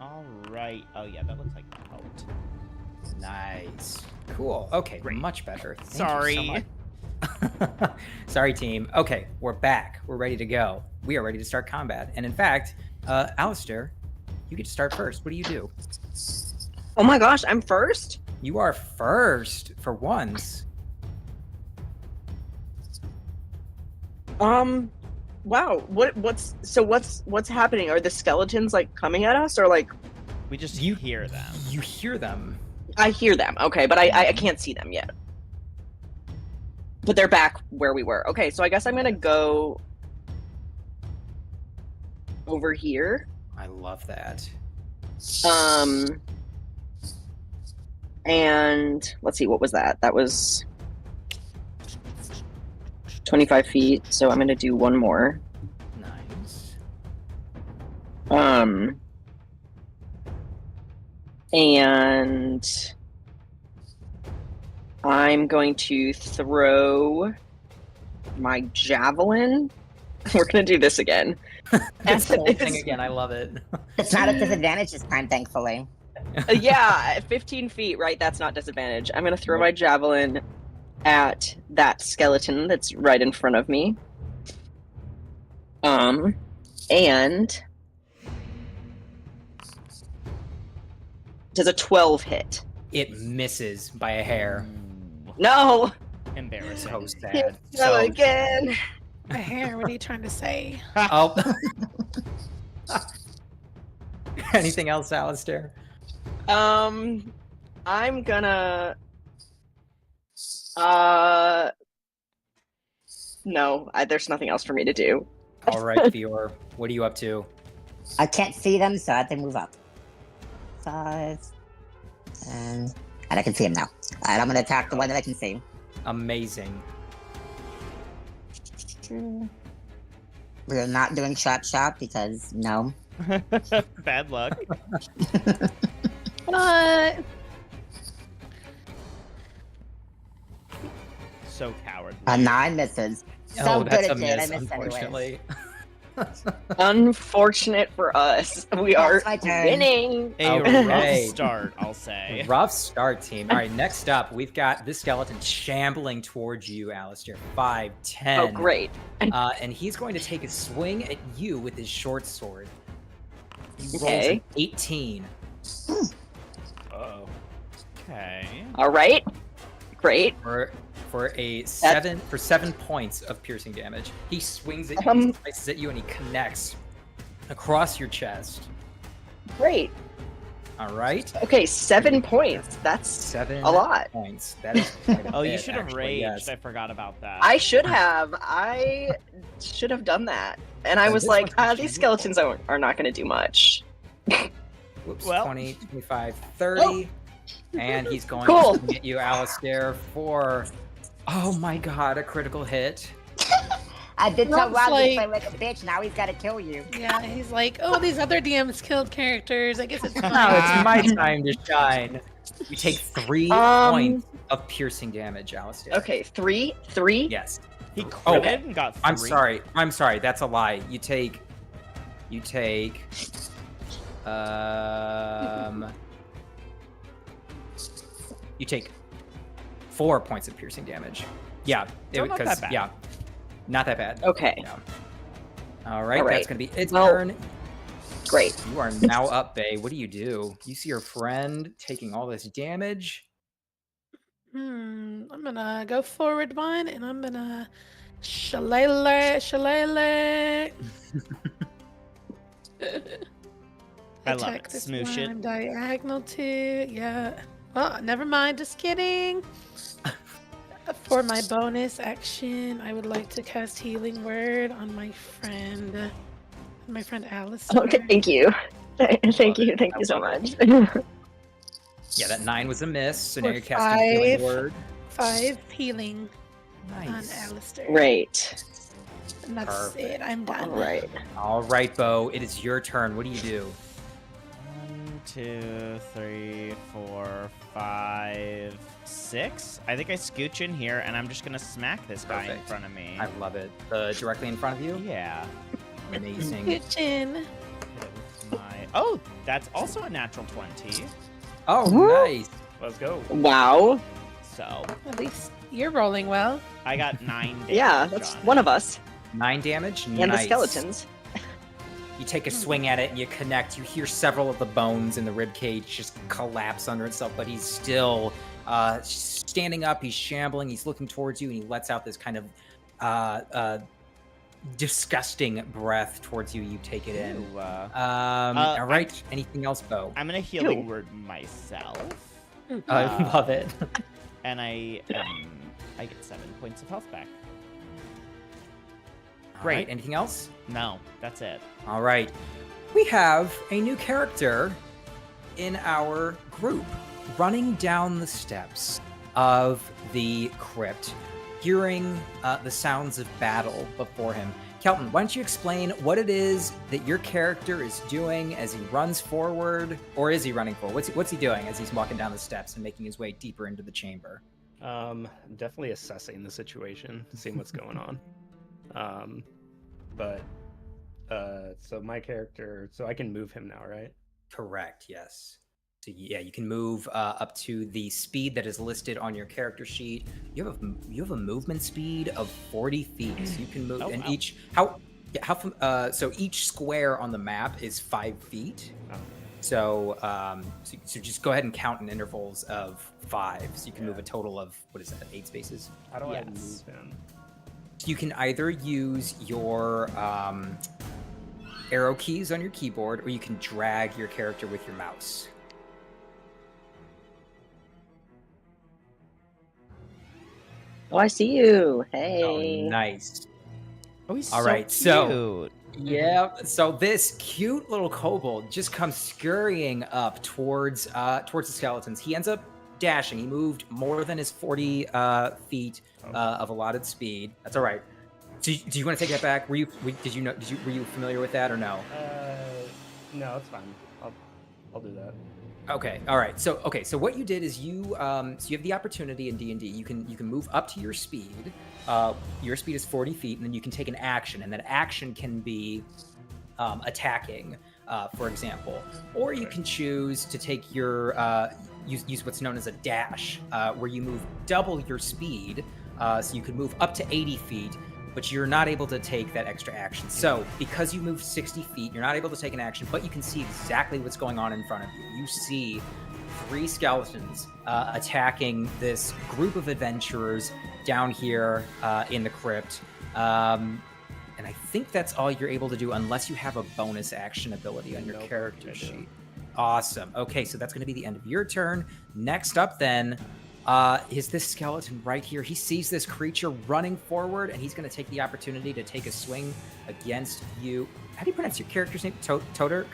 All right. Oh yeah, that looks like that helped. Nice. Cool. Okay, Great. Much better. Thank Sorry. you so much. Sorry, team. Okay, we're back. We're ready to go. We are ready to start combat. And in fact, Alistair, you get to start first. What do you do? Oh my gosh, I'm first? You are first for once. Wow. What's happening? Are the skeletons like coming at us or like We just hear them. You hear them. I hear them. Okay, but I can't see them yet. But they're back where we were. Okay, so I guess I'm going to go over here. I love that. And let's see, what was that? That was 25 feet, so I'm gonna do one more. Nice. And I'm going to throw my javelin. We're gonna do this again. That's the whole thing again. I love it. It's not a disadvantage this time, thankfully. Yeah, 15 feet, right? That's not disadvantage. I'm gonna throw my javelin at that skeleton that's right in front of me. And does a 12 hit? It misses by a hair. No! Embarrassing. So sad. No, again. A hair, what are you trying to say? Oh. Anything else, Alistair? I'm gonna no, there's nothing else for me to do. All right, Fior. What are you up to? I can't see them, so I have to move up. 5, and I can see him now. Alright, I'm gonna attack the one that I can see. Amazing. We're not doing shot because no. Bad luck. What? So cowardly. A 9 misses. So Oh, good that's a at it. I miss, missed anyways. unfortunately. Unfortunate for us. We are my turn. winning. A Okay. rough start, I'll say. Rough start, team. All right, next up, we've got this skeleton shambling towards you, Alistair. 5, 10. Oh, great. And he's going to take a swing at you with his short sword. He rolls Okay. an 18. Uh-oh. Okay. All right. Great. For 7 points of piercing damage. He swings at you, he slices at you, and he connects across your chest. Great. All right. Okay, 7 points. That's 7 a lot. points. That is quite a Oh, you bit, should have actually, raged. yes. I forgot about that. I should have. I should have done that. And I And was this like, one's these skeletons are not going to do much. Whoops, Well. 20, 25, 30. And he's going Cool. to hit you, Alistair, for... Oh my god, a critical hit. I did tell Rob's Rob to like- play like a bitch. Now he's got to kill you. Yeah, he's like, oh, these other DMs killed characters. I guess it's fine. Now it's my time to shine. You take 3 points of piercing damage, Alistair. Okay, 3? Yes. He critted and got 3. I'm sorry. That's a lie. You take 4 points of piercing damage. Yeah, Still not that bad. yeah, not that bad. Okay. Yeah. All right, All right. that's gonna be its Well- turn. Great. You are now up, Bay. What do? You see your friend taking all this damage. I'm gonna go forward one, and I'm gonna shillelagh. I love Attack it. this Smoosh it. one diagonal to, yeah. Oh, never mind. Just kidding. For my bonus action, I would like to cast Healing Word on my friend Alistair. Okay, thank you. Thank you so much. Yeah, that 9 was a miss. So now For you're casting Healing 5. Word. 5 healing Nice. on Alistair. Great. And that's Perfect. it. I'm done. All right. All right, Bo. It is your turn. What do you do? 1, 2, 3, 4, 5, 6. I think I scooch in here, and I'm just gonna smack this guy in Perfect. front of me. I love it. Directly in front of you. Yeah. Amazing. Kitchen. Hit it with my Oh, that's also a natural 20. Oh, Woo! nice. Let's go. Wow. So At least you're rolling well. I got 9 damage. Yeah, that's on one it. of us. 9 damage. And the Nice. skeletons. You take a swing at it and you connect. You hear several of the bones in the rib cage just collapse under itself, but he's still standing up. He's shambling. He's looking towards you, and he lets out this kind of disgusting breath towards you. You take it in. Ooh, All right. Anything else, Bo? I'm gonna healing word myself. I love it. And I get 7 points of health back. All Great. right, anything else? No, that's it. All right. We have a new character in our group running down the steps of the crypt, hearing the sounds of battle before him. Kelton, why don't you explain what it is that your character is doing as he runs forward, or is he running forward? What's he doing as he's walking down the steps and making his way deeper into the chamber? Definitely assessing the situation, seeing what's going on. So my character, so I can move him now, right? Correct, yes. So yeah, you can move up to the speed that is listed on your character sheet. You have a movement speed of 40 feet. So you can move, and wow. so each square on the map is 5 feet. Oh. So just go ahead and count in intervals of 5. So you can move a total of, what is that, 8 spaces? How do I Yes. move him? You can either use your arrow keys on your keyboard, or you can drag your character with your mouse. Oh, I see you. Oh, Hey. nice. Oh, he's All so right, cute. so- Yeah, so this cute little kobold just comes scurrying up towards the skeletons. He ends up dashing. He moved more than his 40 feet of allotted speed. That's all right. Do you want to take that back? Were you familiar with that or no? No, it's fine. I'll do that. Okay. All right. So what you did is you have the opportunity in D&D. You can move up to your speed. Your speed is 40 feet, and then you can take an action, and that action can be attacking, for example, or you can choose to take your use what's known as a dash, where you move double your speed, so you can move up to 80 feet. But you're not able to take that extra action. So because you moved 60 feet, you're not able to take an action, but you can see exactly what's going on in front of you. You see 3 skeletons attacking this group of adventurers down here in the crypt. And I think that's all you're able to do unless you have a bonus action ability on your character sheet. Awesome. Okay, so that's going to be the end of your turn. Next up then, is this skeleton right here. He sees this creature running forward, and he's going to take the opportunity to take a swing against you. How do you pronounce your character's name? Todurk?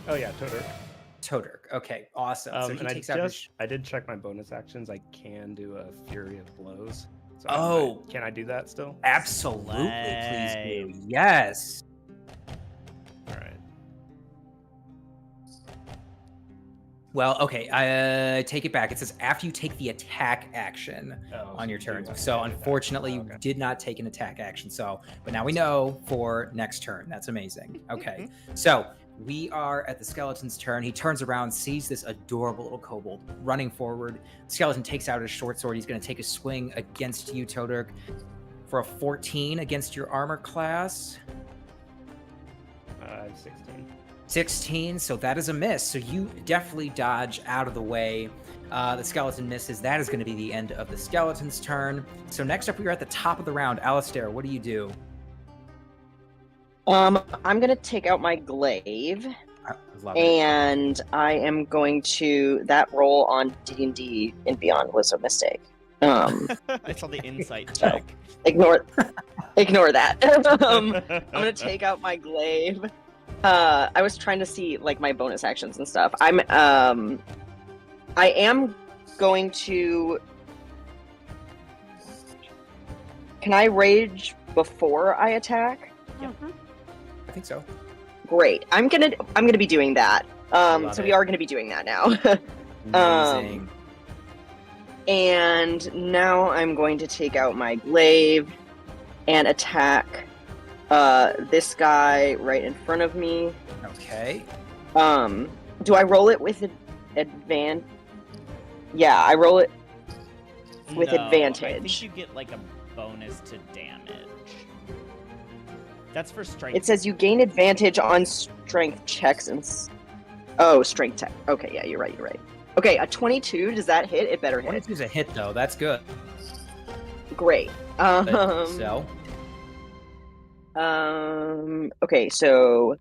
Oh yeah, Todor. Todurk. Okay, awesome. So he And takes I did check my bonus actions. I can do a Fury of Blows. So Oh. can I do that still? Absolutely, Slay. please do. Yes. All right. Well, okay, I take it back. It says after you take the attack action on your turn. So unfortunately, you did not take an attack action. But now we know for next turn. That's amazing. Okay, so we are at the skeleton's turn. He turns around, sees this adorable little kobold running forward. The skeleton takes out his short sword. He's going to take a swing against you, Todurk, for a 14 against your armor class. 16. 16, so that is a miss. So you definitely dodge out of the way. The skeleton misses. That is going to be the end of the skeleton's turn. So next up, we are at the top of the round. Alistair, what do you do? I'm gonna take out my glaive, I love it. and I am going to. That roll on D&D and Beyond was a mistake. I saw the insight check. Ignore that. I'm gonna take out my glaive. I was trying to see like my bonus actions and stuff. I am going to. Can I rage before I attack? I think so. Great. I'm gonna be doing that. Love So it. we are gonna be doing that now. Amazing. And now I'm going to take out my glaive and attack this guy right in front of me. Okay. Do I roll it with advantage? Yeah, I roll it with No, I advantage. think you get like a bonus to damage. That's for strength. It says you gain advantage on strength checks and. Strength check. Okay, yeah, you're right. Okay, a 22. Does that hit? It better hit. 22's a hit though. That's good. Great. So. Okay, so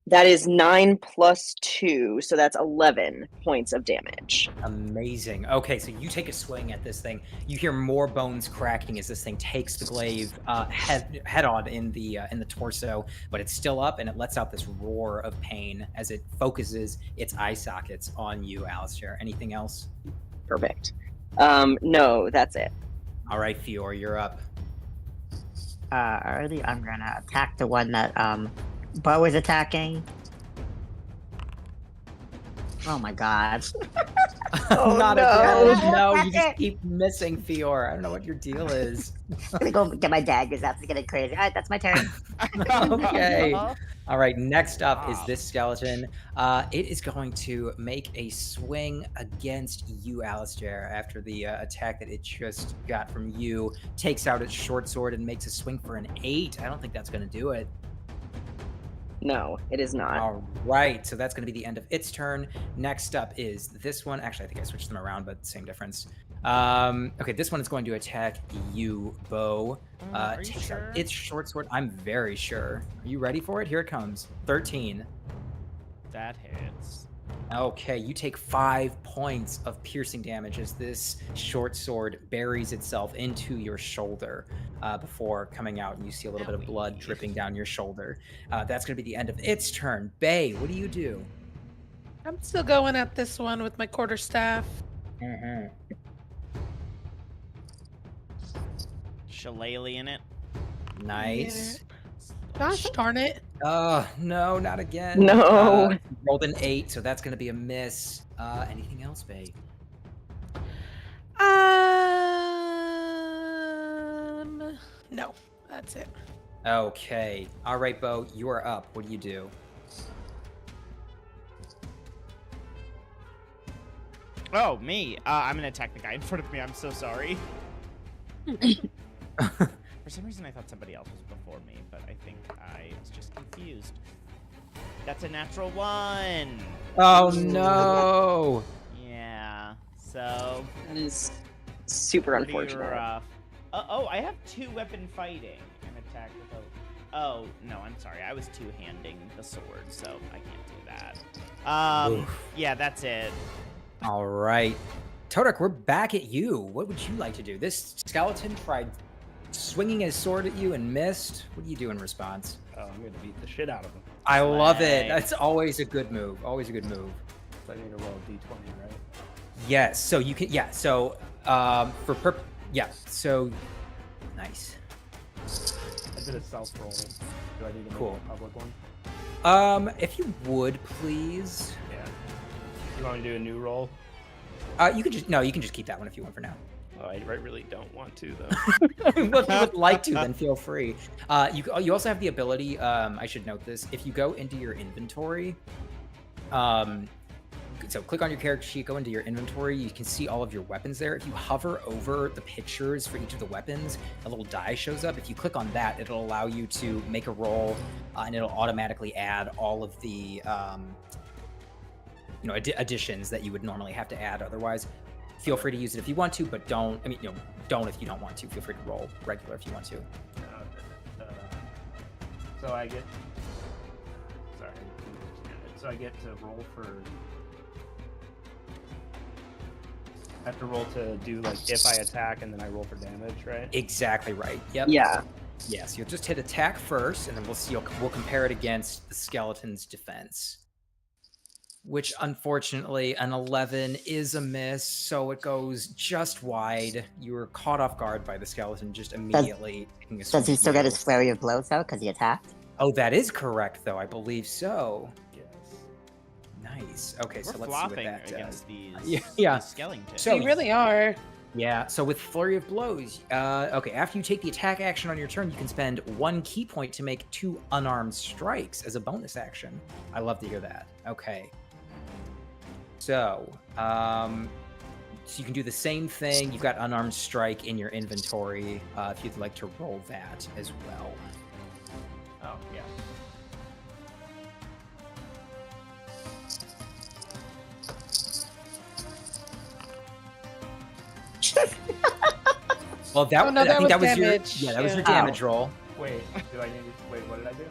that is 9 plus 2, so that's 11 points of damage. Amazing. Okay, so you take a swing at this thing. You hear more bones cracking as this thing takes the glaive head on in the torso, but it's still up and it lets out this roar of pain as it focuses its eye sockets on you, Alistair. Anything else? Perfect. No, that's it. All right, Fior, you're up. Alrighty, I'm gonna attack the one that Bo is attacking. Oh my god. Oh, Not no. again. No, you That's just it. keep missing, Fior. I don't know what your deal is. I'm gonna go get my daggers out to get it crazy. Alright, that's my turn. Okay. All right, next up is Wow. this skeleton. It is going to make a swing against you, Alistair, after the attack that it just got from you. Takes out its short sword and makes a swing for an 8. I don't think that's going to do it. No, it is not. All right, so that's going to be the end of its turn. Next up is this one. Actually, I think I switched them around, but same difference. Okay, this one is going to attack you, Bo. Are you Takes sure? out its short sword. I'm very sure. Are you ready for it? Here it comes. 13. That hits. Okay, you take 5 points of piercing damage as this short sword buries itself into your shoulder before coming out, and you see a little bit of blood dripping down your shoulder. That's going to be the end of its turn. Bay, what do you do? I'm still going at this one with my quarterstaff. Mm-hmm. Shillelagh in it. Nice. Gosh darn it. No, not again. No. Rolled an 8, so that's going to be a miss. Anything else, Bay? No, that's it. Okay. All right, Bo, you are up. What do you do? Oh, me. I'm gonna attack the guy in front of me. I'm so sorry. For some reason, I thought somebody else was before me, but I think I was just confused. That's a natural 1. Oh, no. Yeah. So That is super pretty unfortunate. rough. Oh, I have 2-weapon fighting and attack with a. Oh no, I'm sorry. I was 2-handing the sword, so I can't do that. Oof. Yeah, that's it. All right. Todek, we're back at you. What would you like to do? This skeleton tried swinging his sword at you and missed. What do you do in response? Oh, I'm gonna beat the shit out of him. I love it. Slay. That's always a good move. Always a good move. So I need to roll a d20, right? Yes. So you can. Yeah. So yeah. So nice. I did a self roll. Do I need to make Cool. a public one? If you would please. Yeah. You want me to do a new roll? You can just keep that one if you want for now. Oh, I really don't want to though. Well, if you would like to, then feel free. You also have the ability. I should note this. If you go into your inventory, so click on your character sheet, go into your inventory. You can see all of your weapons there. If you hover over the pictures for each of the weapons, a little die shows up. If you click on that, it'll allow you to make a roll, and it'll automatically add all of the additions that you would normally have to add otherwise. Feel free to use it if you want to, but don't. I mean, don't if you don't want to. Feel free to roll regular if you want to. So I get. Sorry. So I get to roll for. I have to roll to do like if I attack and then I roll for damage, right? Exactly right. Yep. Yeah. Yes. You'll just hit attack first, and then we'll see. We'll compare it against the skeleton's defense. Which unfortunately an 11 is a miss, so it goes just wide. You were caught off guard by the skeleton just immediately taking a swing Does he at still you. get his flurry of blows though, because he attacked? Oh, that is correct, though. I believe so. Yes. Nice. Okay, We're so let's see what flopping that does. against these, Yeah. these skeletons. So- You really are. Yeah, so with Flurry of Blows, okay, after you take the attack action on your turn, you can spend 1 key point to make 2 unarmed strikes as a bonus action. I love to hear that. Okay. So, so you can do the same thing. You've got unarmed strike in your inventory if you'd like to roll that as well. Oh, yeah. Well, that, Oh, no, I that think was that was damage. your, yeah, that was your Yeah. damage roll. Wait, what did I do?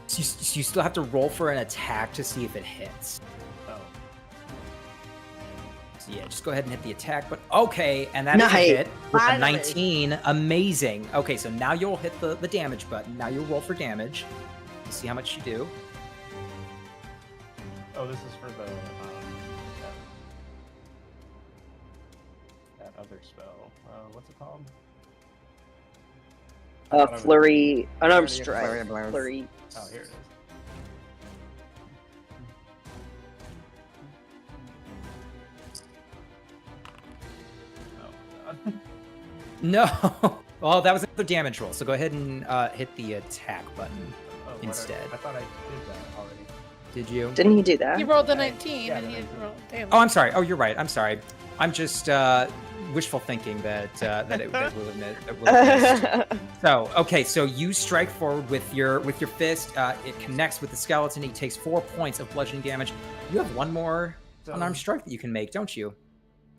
So you still have to roll for an attack to see if it hits. Oh. So yeah, just go ahead and hit the attack. But okay, and that is a Nice. hit with a Finally. 19. Amazing. Okay, so now you'll hit the damage button. Now you'll roll for damage. See how much you do. Oh, this is for the that other spell. What's it called? Flurry, unarmed Flurry of strike. Flurry of blows. Flurry. Oh, here it is. Oh god. No. Well, that was the damage roll. So go ahead and hit the attack button Oh, what instead. I thought I did that already. Did you? Didn't he do that? He rolled the 19 Yeah, and the he 19. rolled damage. Oh, I'm sorry. Oh, you're right. I'm sorry. I'm just wishful thinking that that will have missed. So okay, so you strike forward with your fist. It connects with the skeleton. He takes 4 points of bludgeoning damage. You have one more So- unarmed strike that you can make, don't you?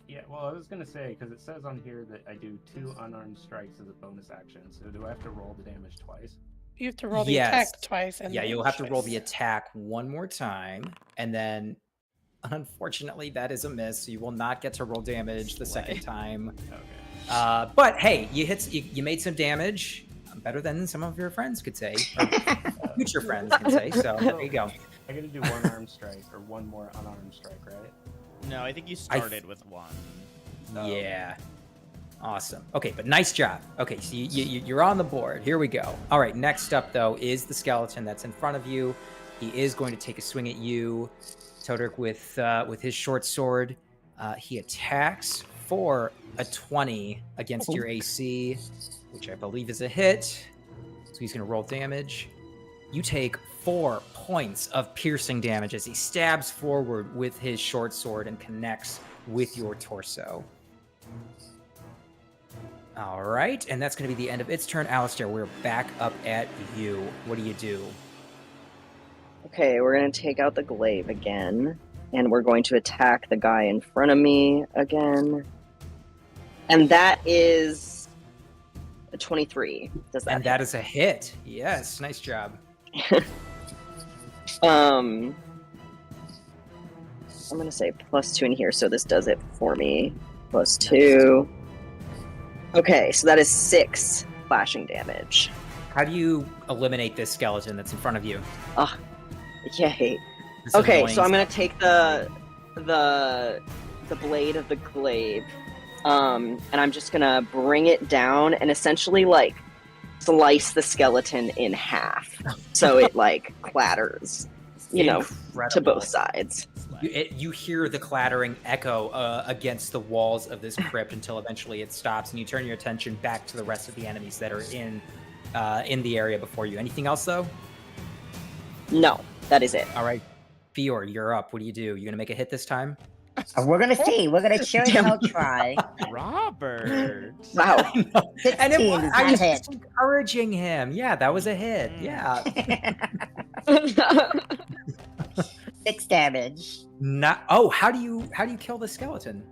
Yeah, well, I was gonna say because it says on here that I do 2 unarmed strikes as a bonus action. So do I have to roll the damage twice? You have to roll the Yes. attack twice. And Yeah, then you'll have to roll the twice. attack one more time, and then unfortunately that is a miss. So you will not get to roll damage the second time. Okay. But hey, you made some damage. Better than some of your friends could say, or future friends could say. So there you go. I gotta do 1 armed strike or 1 more unarmed strike, right? No, I think you started with 1. Oh. Yeah. Awesome. Okay, but nice job. Okay, so you're on the board. Here we go. All right, next up, though, is the skeleton that's in front of you. He is going to take a swing at you, Todrick, with his short sword. He attacks for a 20 against your AC, which I believe is a hit. So he's going to roll damage. You take 4 points of piercing damage as he stabs forward with his short sword and connects with your torso. All right, and that's going to be the end of its turn. Alistair, we're back up at you. What do you do? Okay, we're gonna take out the glaive again, and we're going to attack the guy in front of me again. And that is a 23. Does that? And that is a hit. Yes, nice job. I'm gonna say +2 in here, so this does it for me. +2. Okay, so that is 6 slashing damage. How do you eliminate this skeleton that's in front of you? Yay. This Okay, annoying so I'm gonna take the blade of the glaive, and I'm just gonna bring it down and essentially like slice the skeleton in half, so it like clatters, you know, to Incredible. both sides. You hear the clattering echo against the walls of this crypt until eventually it stops, and you turn your attention back to the rest of the enemies that are in the area before you. Anything else, though? No, that is it. All right, Fior, you're up. What do? You gonna make a hit this time? We're gonna see. We're gonna sure as hell try. Robert. Wow. 16 And does I not was hit. just encouraging him. Yeah, that was a hit. Yeah. 6 damage. Not. Oh, how do you kill the skeleton?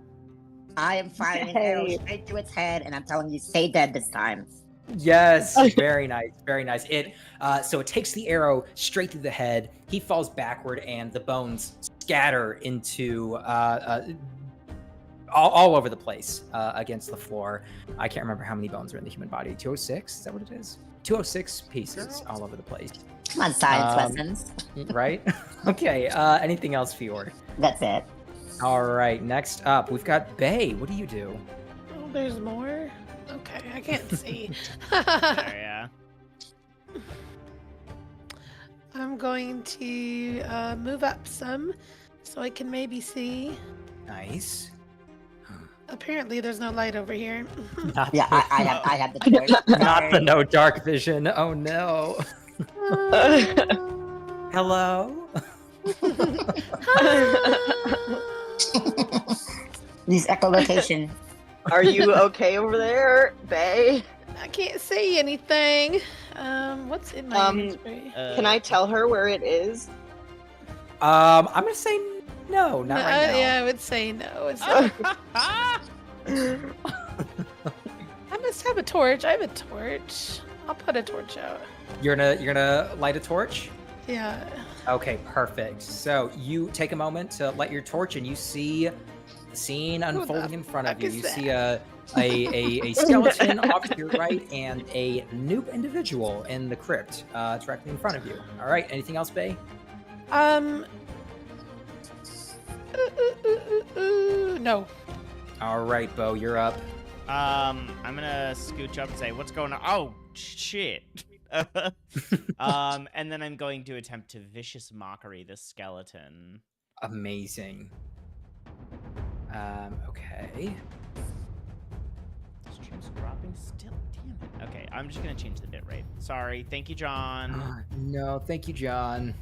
I am firing an arrow Yay. straight to its head, and I'm telling you, stay dead this time. Yes, very nice, very nice. So it takes the arrow straight through the head. He falls backward, and the bones scatter into all over the place against the floor. I can't remember how many bones are in the human body. 206? Is that what it is? 206 pieces all over the place. Come on, science Um, lessons. Right? Okay. Anything else, Fior? That's it. All right. Next up, we've got Bay. What do you do? Oh, there's more? Okay, I can't see. There, yeah. I'm going to move up some so I can maybe see. Nice. Apparently, there's no light over here. Not Yeah, the, I have the torch. not the no dark vision. Oh no. Hello. These echolocation. Are you okay over there, Bay? I can't see anything. What's in my inventory? Can I tell her where it is? I'm gonna say no, not right now. Yeah, I would say no. It's not. I must have a torch. I have a torch. I'll put a torch out. You're gonna light a torch. Yeah. Okay, perfect. So you take a moment to light your torch, and you see the scene unfolding in front of you. fuck You is see a skeleton off to your right and a noob individual in the crypt directly in front of you. All right. Anything else, Bay? No. All right, Bo, you're up. I'm gonna scooch up and say, "What's going on?" Oh, shit. And then I'm going to attempt to vicious mockery this skeleton. Amazing. Okay. Stream's dropping still. Damn it. Okay, I'm just gonna change the bitrate. Sorry. Thank you, John. No, thank you, John.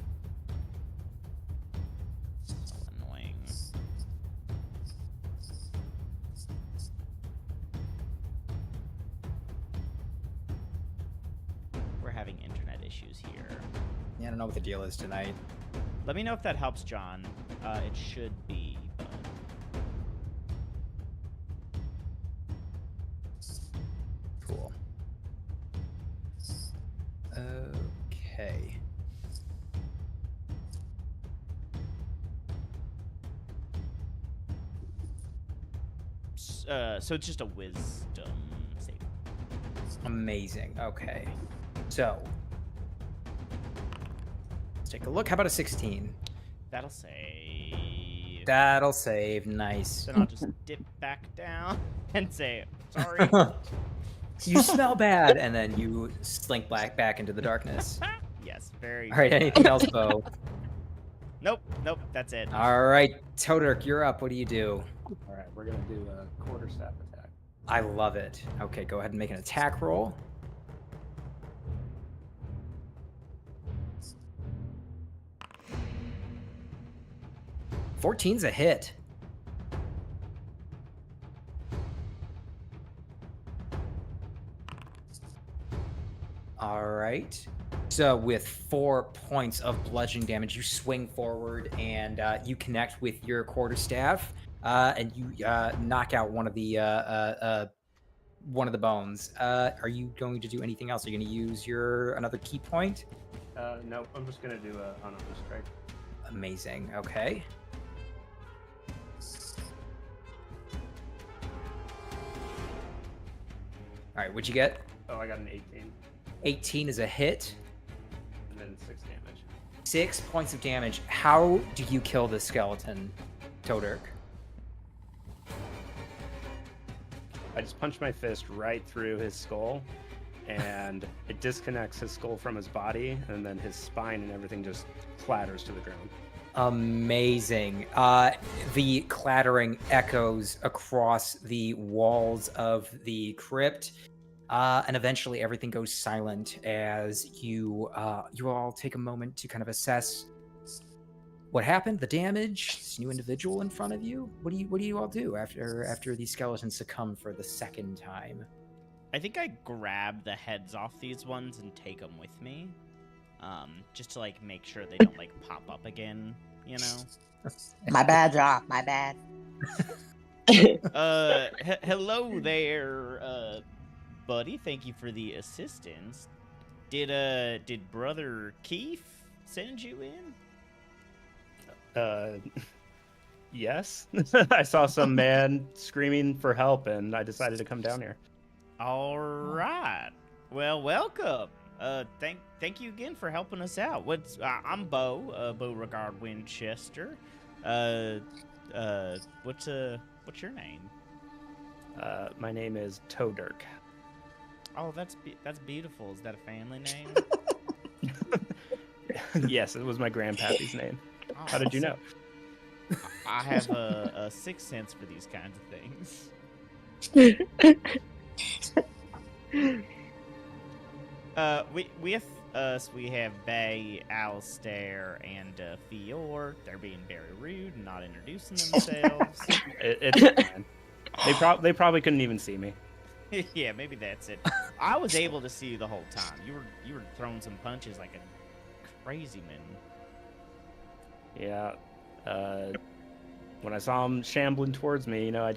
So annoying. We're having internet issues here. Yeah, I don't know what the deal is tonight. Let me know if that helps, John. It should be. Cool. Okay. So it's just a wisdom save. Amazing. Okay. So let's take a look. How about a 16? That'll save. That'll save. Nice. Then I'll just dip back down and say, sorry. You smell bad, and then you slink back into the darkness. Yes, very. All right. Anything else, Bo? Nope, that's it. All right, Todirk, you're up. What do you do? All right, we're gonna do a quarterstaff attack. I love it. Okay, go ahead and make an attack roll. Fourteen's a hit. All right. So with 4 points of bludgeoning damage, you swing forward and you connect with your quarterstaff, and you knock out one of the bones. Are you going to do anything else? Are you going to use your another key point? No, I'm just gonna do a unarmed strike. Amazing. Okay. All right. What'd you get? Oh, I got an 18, 18 is a hit. and then 6 damage. 6 points of damage. How do you kill this skeleton, Todirk? I just punch my fist right through his skull, and it disconnects his skull from his body, and then his spine and everything just clatters to the ground. Amazing. The clattering echoes across the walls of the crypt, and eventually everything goes silent as you all take a moment to kind of assess what happened, the damage, this new individual in front of you. What do you all do after these skeletons succumb for the second time? I think I grab the heads off these ones and take them with me, just to like make sure they don't like pop up again. You know. My bad, Jock. My bad. Hello there, buddy. Thank you for the assistance. Did Brother Keith send you in? Yes. I saw some man screaming for help, and I decided to come down here. All right. Well, welcome. Thank you again for helping us out. I'm Bo, Beauregard Winchester. What's your name? My name is Todirk. Oh, that's beautiful. Is that a family name? Yes, it was my grandpappy's name. How did you know? I have a sixth sense for these kinds of things. With us, we have Bay, Alistair, and Fior. They're being very rude and not introducing themselves. It's fine. They probably couldn't even see me. Yeah, maybe that's it. I was able to see you the whole time. You were throwing some punches like a crazy man. Yeah. When I saw him shambling towards me, you know, I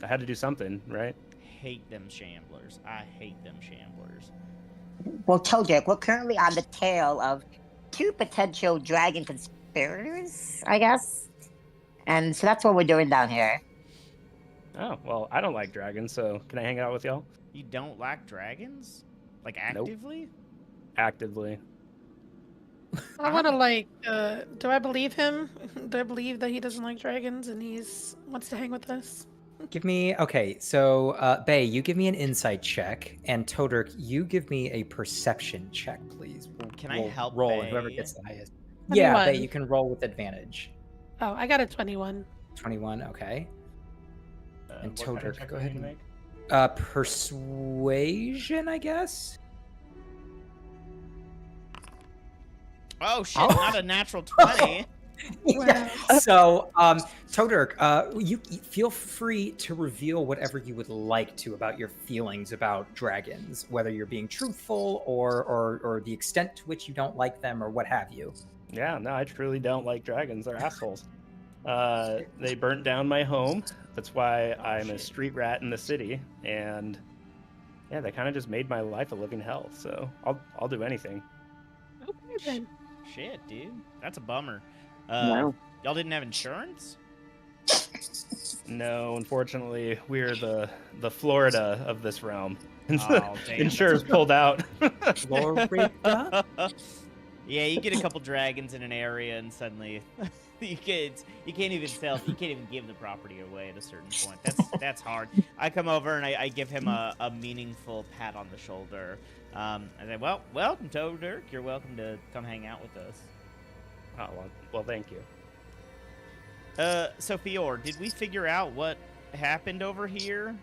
had to do something, right? Hate them shamblers. I hate them shamblers. Well, Todrick, we're currently on the tail of 2 potential dragon conspirators, I guess. And so that's what we're doing down here. Oh, well, I don't like dragons, so can I hang out with y'all? You don't like dragons? Like actively? Actively. I want to do I believe him? Do I believe that he doesn't like dragons and wants to hang with us? Give me, okay, so Bay, you give me an insight check, and Todrick, you give me a perception check, please. Can I help roll Bay? whoever gets the highest. 21. Yeah, Bay, you can roll with advantage. Oh, I got a 21. 21, okay. And what kind of Todrick, check go do I ahead need to and make? persuasion, I guess. Oh shit! Not a natural 20. Yeah. So, Todrick, you feel free to reveal whatever you would like to about your feelings about dragons, whether you're being truthful or the extent to which you don't like them or what have you. Yeah, no, I truly don't like dragons. They're assholes. They burnt down my home. That's why I'm a street rat in the city, and yeah, they kind of just made my life a living hell. So I'll do anything. Okay then. Shit, dude, that's a bummer. No. Y'all didn't have insurance? No, unfortunately, we're the Florida of this realm. Oh, damn. Insurers pulled out. Florida? Yeah, you get a couple dragons in an area, and suddenly you can't even sell. You can't even give the property away at a certain point. That's hard. I come over and I give him a meaningful pat on the shoulder. I say, well, welcome, Todrick. You're welcome to come hang out with us. Oh, well, thank you. So Fior, did we figure out what happened over here?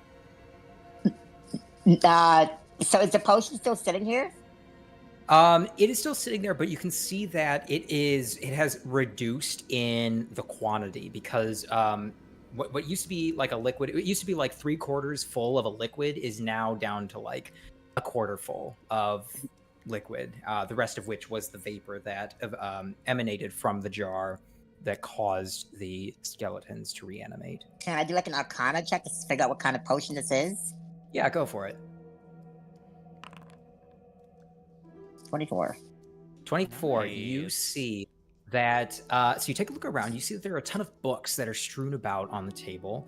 So is the potion still sitting here? It is still sitting there, but you can see that it has reduced in the quantity because what used to be like a liquid, it used to be like 3/4 full of a liquid is now down to like 1/4 full of liquid. The rest of which was the vapor that emanated from the jar that caused the skeletons to reanimate. Can I do like an Arcana check to figure out what kind of potion this is? Yeah, go for it. 24. 24. You Nice. see that, so you take a look around, you see that there are a ton of books that are strewn about on the table,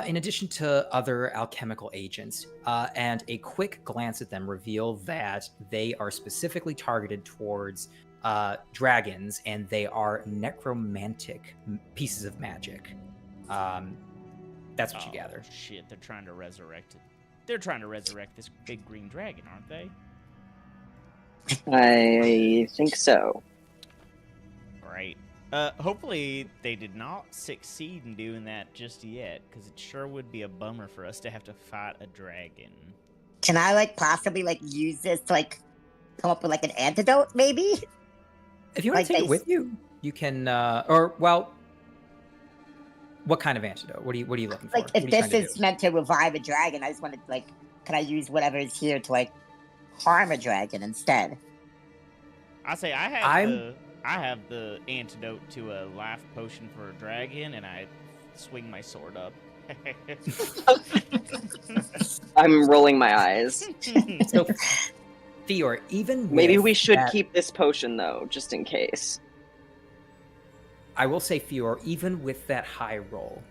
in addition to other alchemical agents, and a quick glance at them reveal that they are specifically targeted towards dragons, and they are necromantic pieces of magic. That's what you gather. Shit, they're trying to resurrect it. They're trying to resurrect this big green dragon, aren't they? I think so. Right. Hopefully they did not succeed in doing that just yet, because it sure would be a bummer for us to have to fight a dragon. Can I like possibly like use this to like come up with like an antidote maybe? If you want Like to take they- it with you, you can, or well, what kind of antidote? What are you looking for? Like What are if you this trying to is do? meant to revive a dragon, I just wanted like, can I use whatever is here to like harm a dragon instead? I say I have the antidote to a life potion for a dragon, and I swing my sword up. I'm rolling my eyes. So, Fior, even Maybe with we should that- keep this potion though, just in case. I will say, Fior, even with that high roll,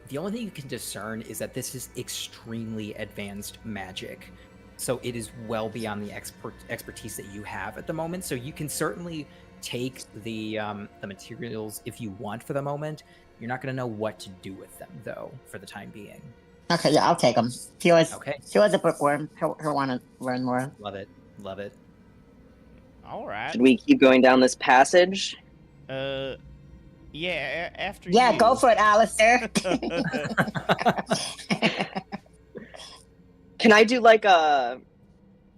the only thing you can discern is that this is extremely advanced magic. So it is well beyond the expertise that you have at the moment. So you can certainly take the materials if you want for the moment. You're not going to know what to do with them, though, for the time being. Okay, yeah, I'll take them. Fio's Okay. a bookworm. He'll want to learn more. Love it. Love it. All right. Should we keep going down this passage? Yeah. After Yeah, you. go for it, Alistair. Can I do like a,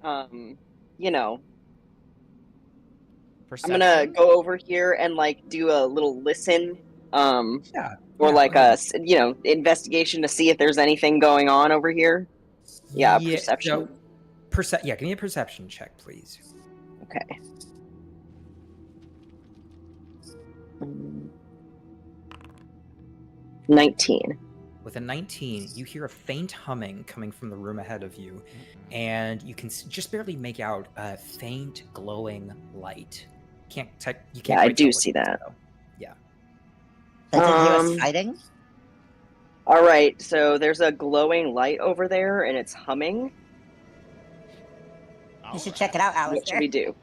you know, I'm gonna Perception? go over here and like do a little listen, Yeah. or yeah, like go ahead. investigation to see if there's anything going on over here. Yeah, perception. So, give me a perception check, please. Okay. 19. With a 19, you hear a faint humming coming from the room ahead of you, and you can just barely make out a faint glowing light. You can't Yeah, I quite do tell what see it is, that. though. Yeah. Does it hear us Um, fighting? All right, so there's a glowing light over there, and it's humming. You should check it out, What should Alistair. we do?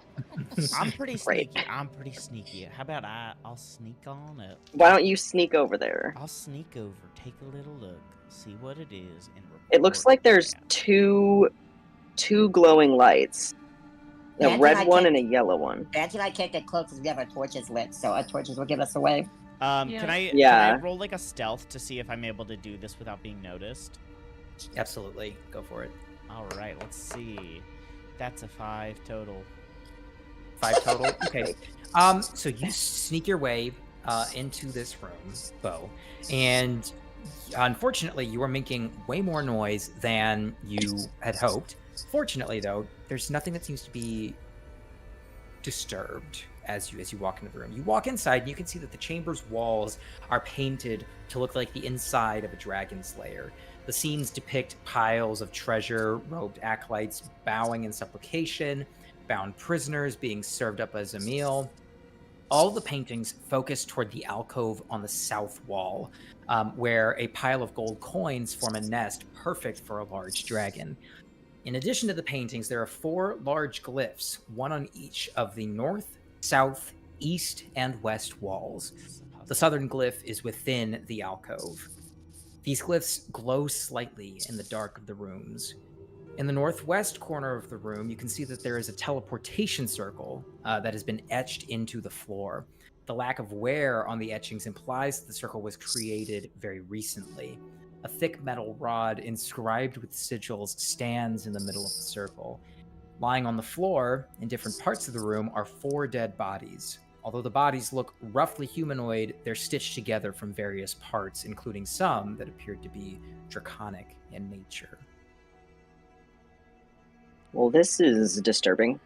I'm pretty Great. sneaky. I'm pretty sneaky. How about I'll sneak on up. Why don't you sneak over there? I'll sneak over, take a little look, see what it is, and report. It looks like there's back. two glowing lights. A Nancy and red I one can't- and a yellow one. Nancy and I can't get close because we have our torches lit, so our torches will give us away. Yeah. Can I Yeah. roll like a stealth to see if I'm able to do this without being noticed? Absolutely. Go for it. All right, let's see. That's a 5 total. 5 total. Okay. So you sneak your way into this room, Bo, and unfortunately, you are making way more noise than you had hoped. Fortunately, though, there's nothing that seems to be disturbed as you walk into the room. You walk inside, and you can see that the chamber's walls are painted to look like the inside of a dragon's lair. The scenes depict piles of treasure, robed acolytes bowing in supplication, bound prisoners being served up as a meal. All the paintings focus toward the alcove on the south wall, where a pile of gold coins form a nest perfect for a large dragon. In addition to the paintings, there are 4 large glyphs, one on each of the north, south, east, and west walls. The southern glyph is within the alcove. These glyphs glow slightly in the dark of the rooms. In the northwest corner of the room, you can see that there is a teleportation circle that has been etched into the floor. The lack of wear on the etchings implies that the circle was created very recently. A thick metal rod inscribed with sigils stands in the middle of the circle. Lying on the floor, in different parts of the room, are 4 dead bodies. Although the bodies look roughly humanoid, they're stitched together from various parts, including some that appeared to be draconic in nature. Well, this is disturbing.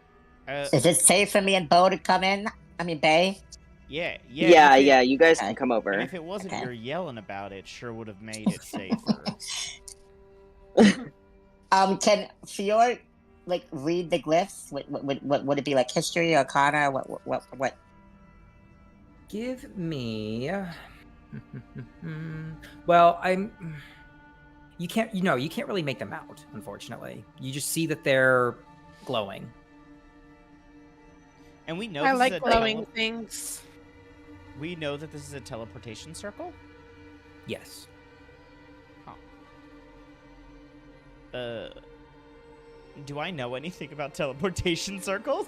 Is it safe for me and Bo to come in? I mean, Bay? Yeah. Yeah, if it- you guys Okay. can come over. And if it wasn't Okay. your yelling about it, sure would have made it safer. Can Fior like read the glyphs? What would it be, like history, arcana? What? Give me. Well, you can't really make them out, unfortunately. You just see that they're glowing. And we know I this like is a glowing things. We know that this is a teleportation circle? Yes. Do I know anything about teleportation circles?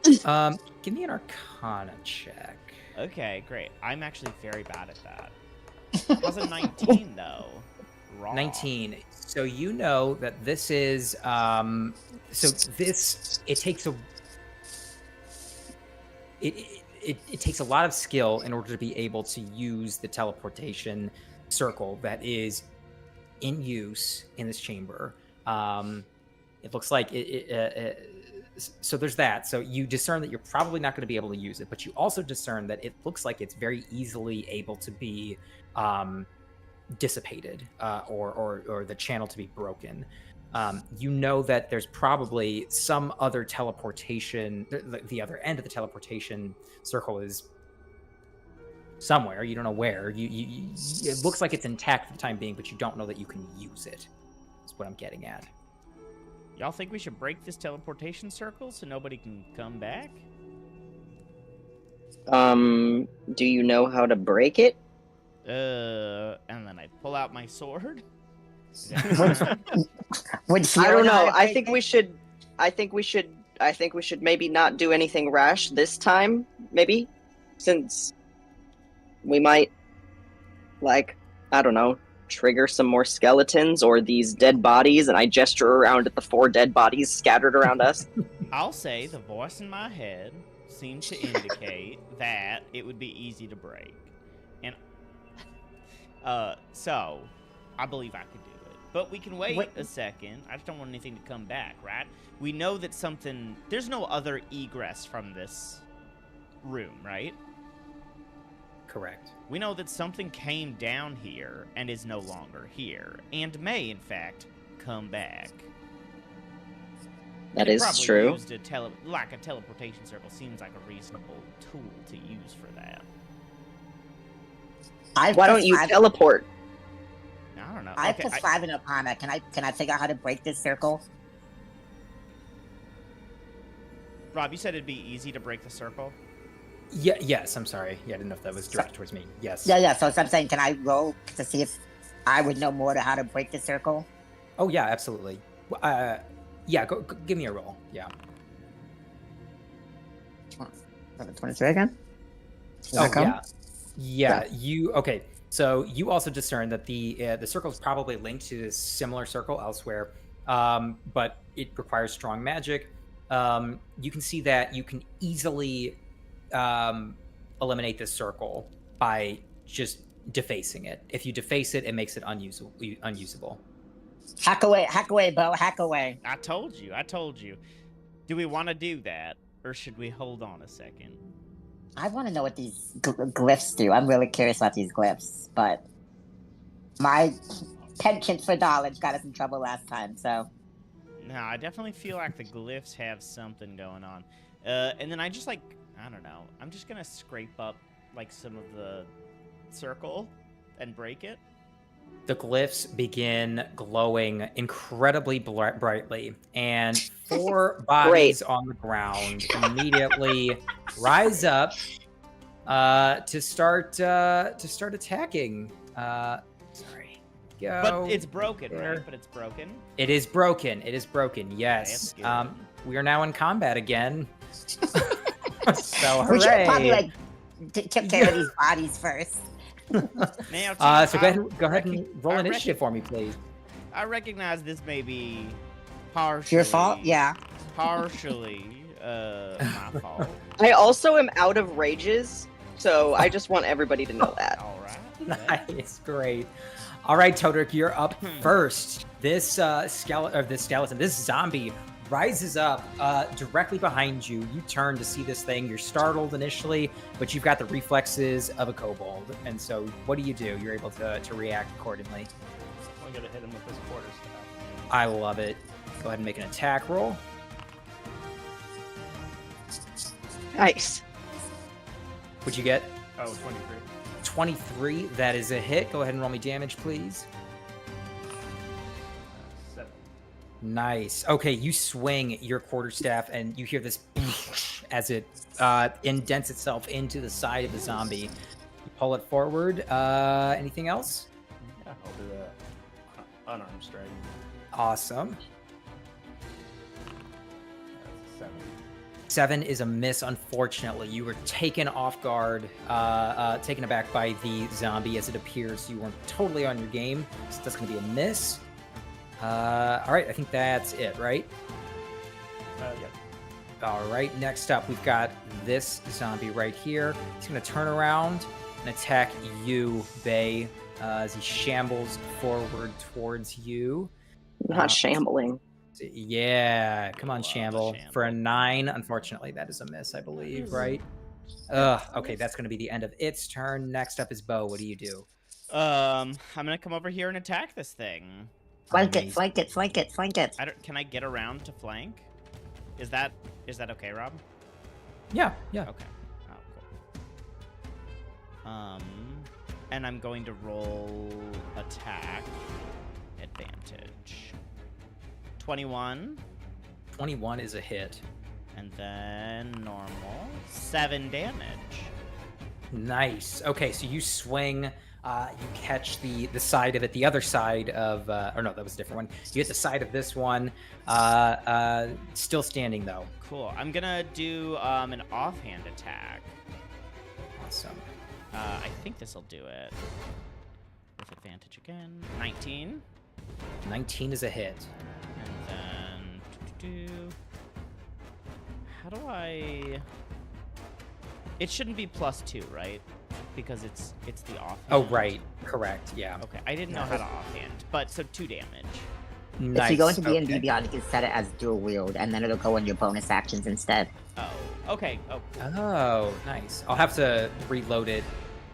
Give me an arcana check. Okay, great. I'm actually very bad at that. How's a 19 though? Raw. 19. So you know that this is it takes a lot of skill in order to be able to use the teleportation circle that is in use in this chamber. It looks like so there's that. So you discern that you're probably not going to be able to use it, but you also discern that it looks like it's very easily able to be dissipated or the channel to be broken. You know that there's probably some other teleportation. The other end of the teleportation circle is somewhere. You don't know where. It looks like it's intact for the time being, but you don't know that you can use it. That's what I'm getting at. Y'all think we should break this teleportation circle so nobody can come back? Do you know how to break it? And then I pull out my sword. Would Fior I don't how know. to I break think it? we should. I think we should maybe not do anything rash this time. Maybe, since we might, I don't know, trigger some more skeletons or these dead bodies, and I gesture around at the 4 dead bodies scattered around us. I'll say the voice in my head seemed to indicate that it would be easy to break. And so I believe I could do it. But we can wait a second. I just don't want anything to come back, right? We know that there's no other egress from this room, right? Correct. We know that something came down here and is no longer here, and may, in fact, come back. That It is probably true. Used a teleportation circle seems like a reasonable tool to use for that. Why don't you teleport? I don't know. I Okay, plus 5 in Arcana. Can I figure out how to break this circle? Rob, you said it'd be easy to break the circle? Yeah. Yes. I'm sorry. Yeah, I didn't know if that was directed towards me. Yes. Yeah. So I'm saying, can I roll to see if I would know more to how to break the circle? Oh yeah, absolutely. Yeah. Go give me a roll. Yeah. 23 again? Oh yeah. You okay? So you also discern that the circle is probably linked to a similar circle elsewhere, but it requires strong magic. You can see that you can easily eliminate this circle by just defacing it. If you deface it, it makes it unusable. Hack away, Bo, hack away. I told you. Do we want to do that, or should we hold on a second? I want to know what these glyphs do. I'm really curious about these glyphs, but my penchant for knowledge got us in trouble last time, so... No, I definitely feel like the glyphs have something going on. And then I just, I don't know. I'm just going to scrape up, some of the circle and break it. The glyphs begin glowing incredibly brightly, and 4 bodies on the ground immediately rise up to start attacking. Sorry. Go. But it's broken, there. right? But it's broken. It is broken. It is broken. Yes. Okay, We are now in combat again. So We should hooray! probably take care of these bodies first. Now, So go ahead and roll initiative for me, please. I recognize this may be partially Your fault? Yeah. Partially my fault. I also am out of rages, so I just want everybody to know that. All right. Nice, great. All right, Todrick, you're up first. This this zombie rises up directly behind you. You turn to see this thing. You're startled initially, but you've got the reflexes of a kobold. And so what do? You're able to react accordingly. I'm going to hit him with this quarterstaff. I love it. Go ahead and make an attack roll. Nice. What'd you get? Oh, 23. 23. That is a hit. Go ahead and roll me damage, please. 7. Nice. Okay, you swing your quarterstaff and you hear this as it indents itself into the side of the zombie. You pull it forward. Anything else? Yeah, I'll do a unarmed strike. Awesome. That's 7. 7 is a miss, unfortunately. You were taken off guard, taken aback by the zombie as it appears you weren't totally on your game. So that's going to be a miss. All right, I think that's it, right? Yeah. All right, next up, we've got this zombie right here. He's going to turn around and attack you, Bay, as he shambles forward towards you. Not shambling. Yeah, come on, Shamble. For a 9, unfortunately, that is a miss, I believe, right? Okay, that's going to be the end of its turn. Next up is Bo. What do you do? I'm gonna come over here and attack this thing. Flank Amazing. it, flank it, flank it, flank it. Can I get around to flank? Is that okay, Rob? Yeah. Okay. Oh, cool. And I'm going to roll attack advantage. 21. 21 is a hit. And then normal. 7 damage. Nice. Okay, so you swing, you catch the side of it, the other side of, or no, that was a different one. You hit the side of this one, still standing though. Cool. I'm gonna do an offhand attack. Awesome. I think this will do it. with advantage again. 19. 19 is a hit. And then... How do I... It shouldn't be +2, right? Because it's the offhand. Oh, right. Correct. Yeah. Okay, I didn't know how to offhand. But, so 2 damage. Nice. If you go into D&D okay. Beyond, you can set it as dual wield, and then it'll go in your bonus actions instead. Oh, okay. Oh, Oh, nice. I'll have to reload it.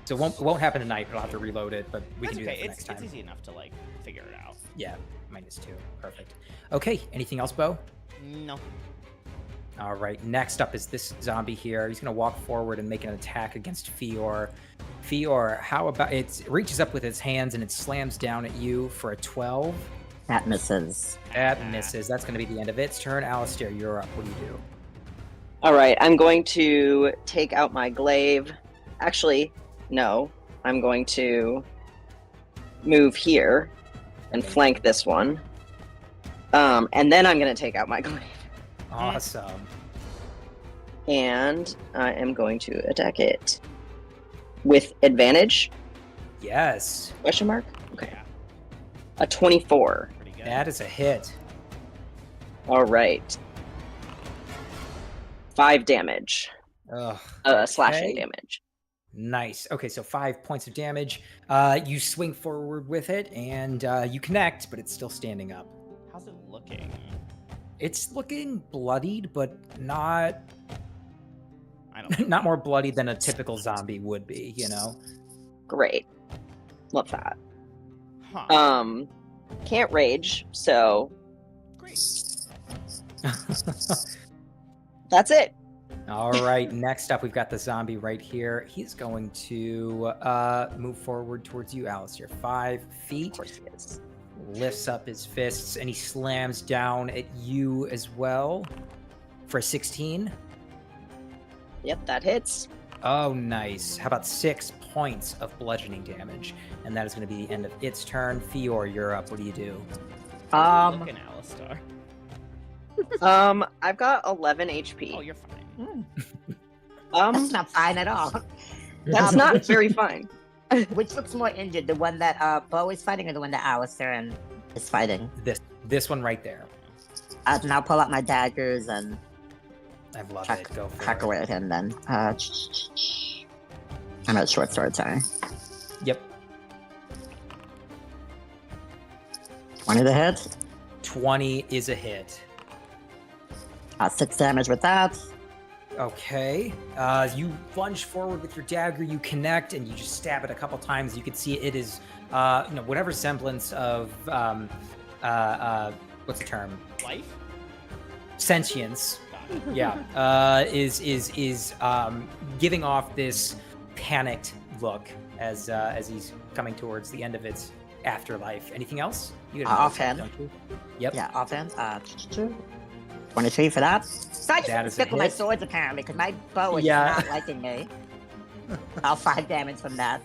So it won't happen tonight, but I'll have to reload it, but we that's can do okay. that for next time. It's easy enough to, like, figure it out. Yeah, -2. Perfect. Okay, anything else, Bo? No. All right, next up is this zombie here. He's going to walk forward and make an attack against Fior. Fior, how about it reaches up with its hands and it slams down at you for a 12. That misses. That misses. That's going to be the end of its turn. Alistair, you're up. What do you do? All right, I'm going to take out my glaive. Actually, no. I'm going to move here and flank this one. And then I'm going to take out my glaive. Awesome. And I am going to attack it with advantage? Yes. Question mark? Okay. Yeah, A 24. pretty good. That is a hit. All right. 5 damage. Ugh. Slashing Okay. damage. Nice. Okay, so 5 points of damage. You swing forward with it, and you connect, but it's still standing up. How's it looking? It's looking bloodied, but not I don't not more bloody than a typical zombie would be, you know? Great. Love that. Huh. Can't rage, so Great. that's it. All right, next up, we've got the zombie right here. He's going to move forward towards you, Alistair. 5 feet. Of course he is. Lifts up his fists, and he slams down at you as well for a 16. Yep, that hits. Oh, nice. How about 6 points of bludgeoning damage? And that is going to be the end of its turn. Fior, you're up. What do you do? Looking, Alistar. I've got 11 HP. Oh, you're fine. That's not fine at all. That's not very fine. Which looks more injured, the one that Bo is fighting or the one that Alistair is fighting? This one right there. And I'll pull out my daggers and I love hack, it. Go for hack it. away at him then. I'm at short sword, sorry. Yep. 20 to hit. 20 is a hit. 6 damage with that. Okay. You lunge forward with your dagger, you connect, and you just stab it a couple times. You can see it is, whatever semblance of, what's the term? Life? Sentience. Got it. Yeah. Is giving off this panicked look as he's coming towards the end of its afterlife. Anything else? You got another Offhand. don't you? Yep. Yeah, offhand. 23 for that. So I just That have to is a stick with my hit. swords apparently, because my bow is Yeah. not liking me. I'll 5 damage from that.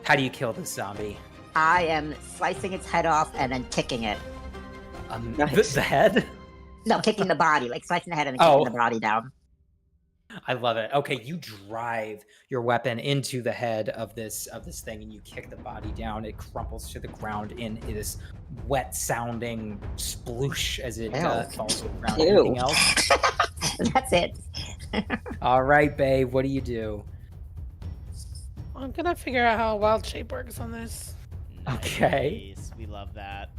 How do you kill this zombie? I am slicing its head off and then kicking it. Nice. The head? No, kicking the body, like slicing the head and then Oh. kicking the body down. I love it. Okay, you drive your weapon into the head of this thing, and you kick the body down. It crumples to the ground in this wet-sounding sploosh as it Ew. falls to the ground. Ew. Anything else? That's it. All right, babe. What do you do? I'm gonna figure out how wild shape works on this. Okay. Nice. We love that.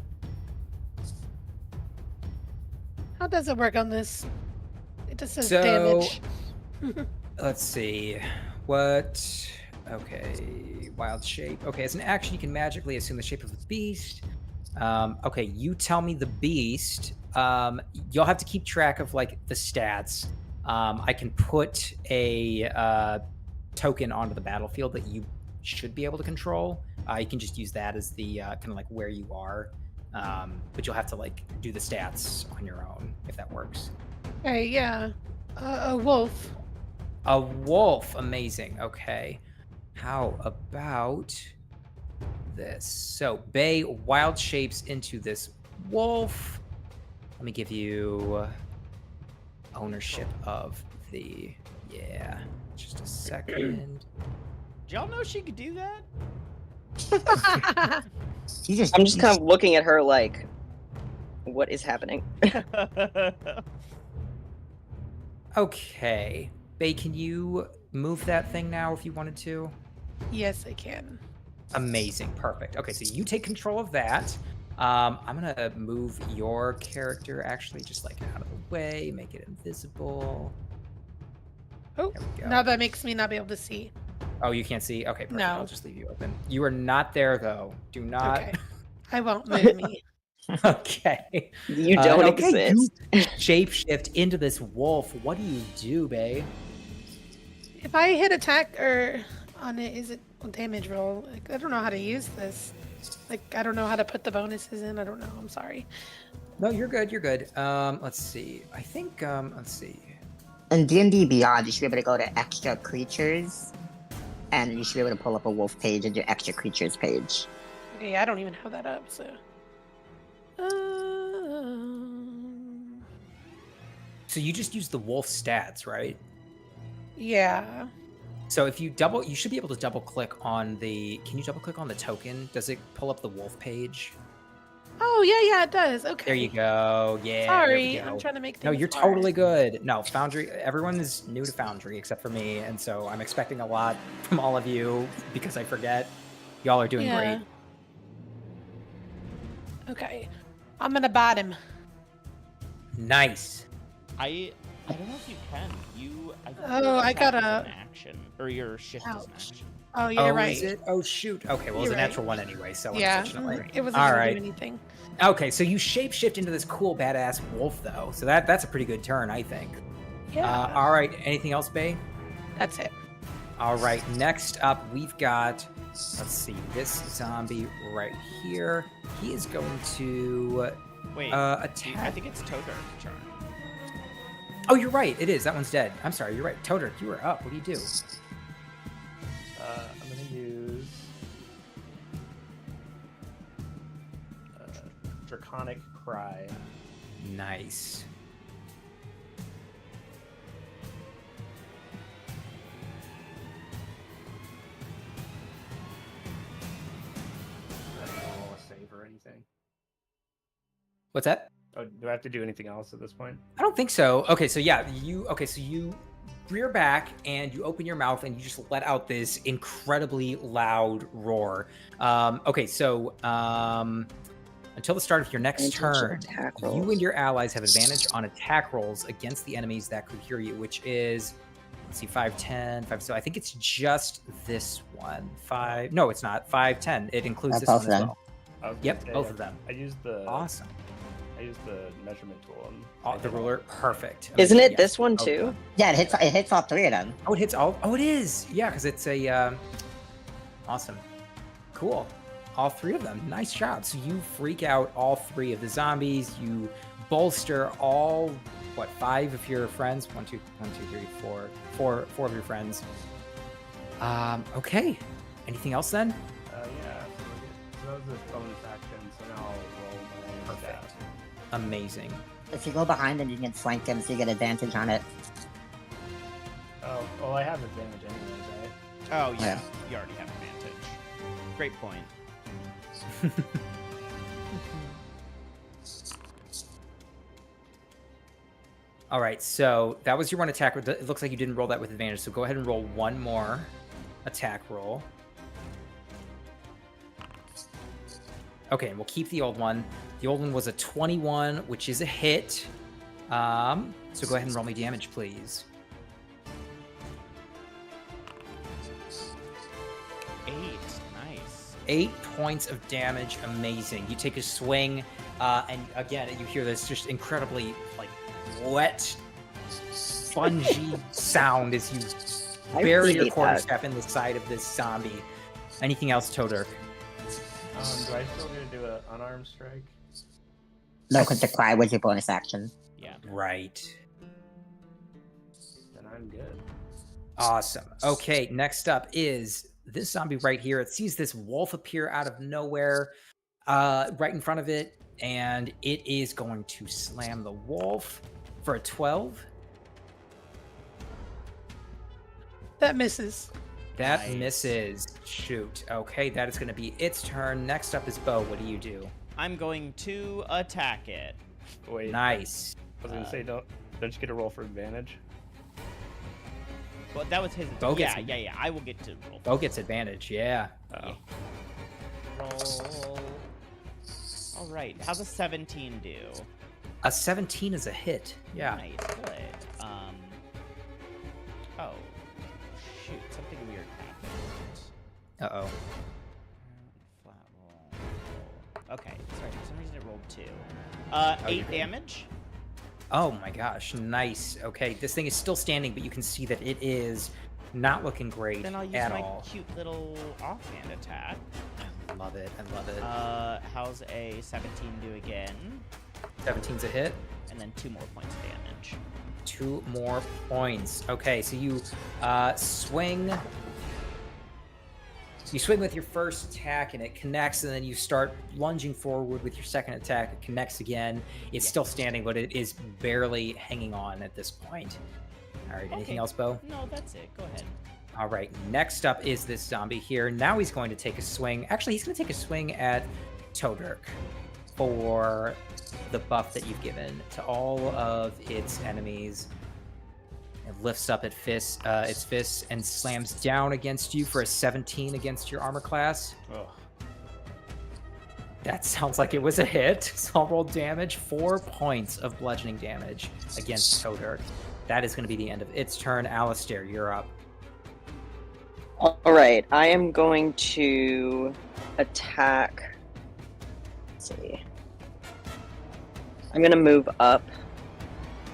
How does it work on this? It just says So- damage. Let's see. What? Okay. Wild shape. Okay, as an action, you can magically assume the shape of the beast. Okay, you tell me the beast. You'll have to keep track of like the stats. I can put a token onto the battlefield that you should be able to control. You can just use that as the kind of like where you are. But you'll have to like do the stats on your own if that works. Hey, yeah. A wolf. A wolf. Amazing. Okay. How about this? So, Bay wild shapes into this wolf. Let me give you ownership of the... Yeah. Just a second. Did y'all know she could do that? You just. I'm just kind of looking at her like, what is happening? Okay. Bay, can you move that thing now if you wanted to? Yes, I can. Amazing. Perfect. Okay, so you take control of that. I'm going to move your character actually just like out of the way, make it invisible. Oh, There we go. now that makes me not be able to see. Oh, you can't see? Okay, perfect. No. I'll just leave you open. You are not there, though. Do not. Okay. I won't move me. Okay. You don't okay, you exist. shapeshift into this wolf. What do you do, Bay? If I hit attack or on it, is it a damage roll? Like, I don't know how to use this. Like, I don't know how to put the bonuses in. I don't know. I'm sorry. No, you're good. You're good. Let's see. I think, let's see. In D&D Beyond, you should be able to go to extra creatures, and you should be able to pull up a wolf page in your extra creatures page. Okay, I don't even have that up, so. So you just use the wolf stats, right? Yeah. So if you you should be able to double click on the, can you double click on the token? Does it pull up the wolf page? Oh, yeah, it does. Okay. There you go. Yeah. Sorry, there we I'm go. trying to make things No, you're hard. totally good. No, Foundry, everyone is new to Foundry except for me. And so I'm expecting a lot from all of you because I forget. Y'all are doing great. Okay. I'm gonna bat him. Nice. I don't know if you can. I think Oh, your I attack is gotta- an action, or your shift is an Ouch. action. Oh, you're right. Is it? Oh, shoot. Okay, well, it's You're a natural right. one anyway, so Yeah, unfortunately. it wasn't All gonna right. do anything. Okay, so you shapeshift into this cool, badass wolf, though. So that's a pretty good turn, I think. Yeah, All right, anything else, Bay? that's it. All right, next up, we've got, let's see, this zombie right here. He is going to Wait, attack. I think it's Togar's turn. Oh, you're right. It is. That one's dead. I'm sorry. You're right. Todor, you were up. What do you do? I'm gonna use Draconic Cry. Nice. I don't know, a save or anything. What's that? Oh, do I have to do anything else at this point? I don't think so. Okay, so yeah, you rear back and you open your mouth and you just let out this incredibly loud roar. Okay, so until the start of your next Advantage of turn, attack you rolls. and your allies have advantage on attack rolls against the enemies that could hear you, which is, let's see, 5, 10, 5, so I think it's just this one. 5, no, it's not. 5, 10. It includes this Both one as of them. well. I was gonna Yep, say, both of them. I used the Awesome. measurement tool. And The ruler, perfect. Isn't it Yes, this one both of too? them. Yeah, it hits all three of them. Oh, it hits all. Oh, it is. Yeah, because it's a. Awesome. Cool. All three of them. Nice job. So you freak out all three of the zombies. You bolster all, 5 of your friends? 1, 2, 3, 4 of your friends. Okay. Anything else then? yeah. So that was a bonus action. So now I'll roll my Perfect. stat. Amazing. If you go behind them, you can flank them, so you get advantage on it. Oh, well, I have advantage anyways, right? Oh, yeah. Yeah. You already have advantage. Great point. All right. So that was your one attack. It looks like you didn't roll that with advantage. So go ahead and roll one more attack roll. Okay, and we'll keep the old one. The old one was a 21, which is a hit. So go ahead and roll me damage, please. 8. Nice. 8 points of damage. Amazing. You take a swing, and again, you hear this just incredibly wet, spongy sound as you I bury your hate that. quarterstaff in the side of this zombie. Anything else, Todor? Do I still get to do an unarmed strike? No, because the cry was your bonus action. Yeah. Right. Then I'm good. Awesome. Okay, next up is this zombie right here. It sees this wolf appear out of nowhere right in front of it, and it is going to slam the wolf for a 12. That misses. That Nice. misses. Shoot. Okay, that is going to be its turn. Next up is Bo. What do you do? I'm going to attack it. Wait. Nice. I was gonna say, don't you get a roll for advantage? Well, that was his. Bo gets- Yeah. I will get to roll. Bo gets advantage. Yeah. Oh. Roll. All right. How's a 17 do? A 17 is a hit. Yeah. Nice. Good. Oh. Shoot. Something weird happened. Uh-oh. Flat roll. Okay. Sorry. For some reason it rolled 2. you're 8 good. damage. Oh my gosh. Nice. Okay, this thing is still standing, but you can see that it is not looking great Then I'll use at my all. cute little offhand attack. I love it. I love it. How's a 17 do again? 17's a hit. And then 2 more points of damage. 2 more points. Okay, so you swing. You swing with your first attack and it connects, and then you start lunging forward with your second attack. It connects again. It's still standing, but it is barely hanging on at this point. All right, anything Okay. else, Bo? No, that's it. Go ahead. All right, next up is this zombie here. Now he's going to take a swing. Actually, he's going to take a swing at Todirk for the buff that you've given to all of its enemies. It lifts up its fists and slams down against you for a 17 against your armor class. Oh. That sounds like it was a hit. So I'll roll damage, 4 points of bludgeoning damage against Todirk. That is going to be the end of its turn. Alistair, you're up. All right, I am going to attack. Let's see. I'm going to move up.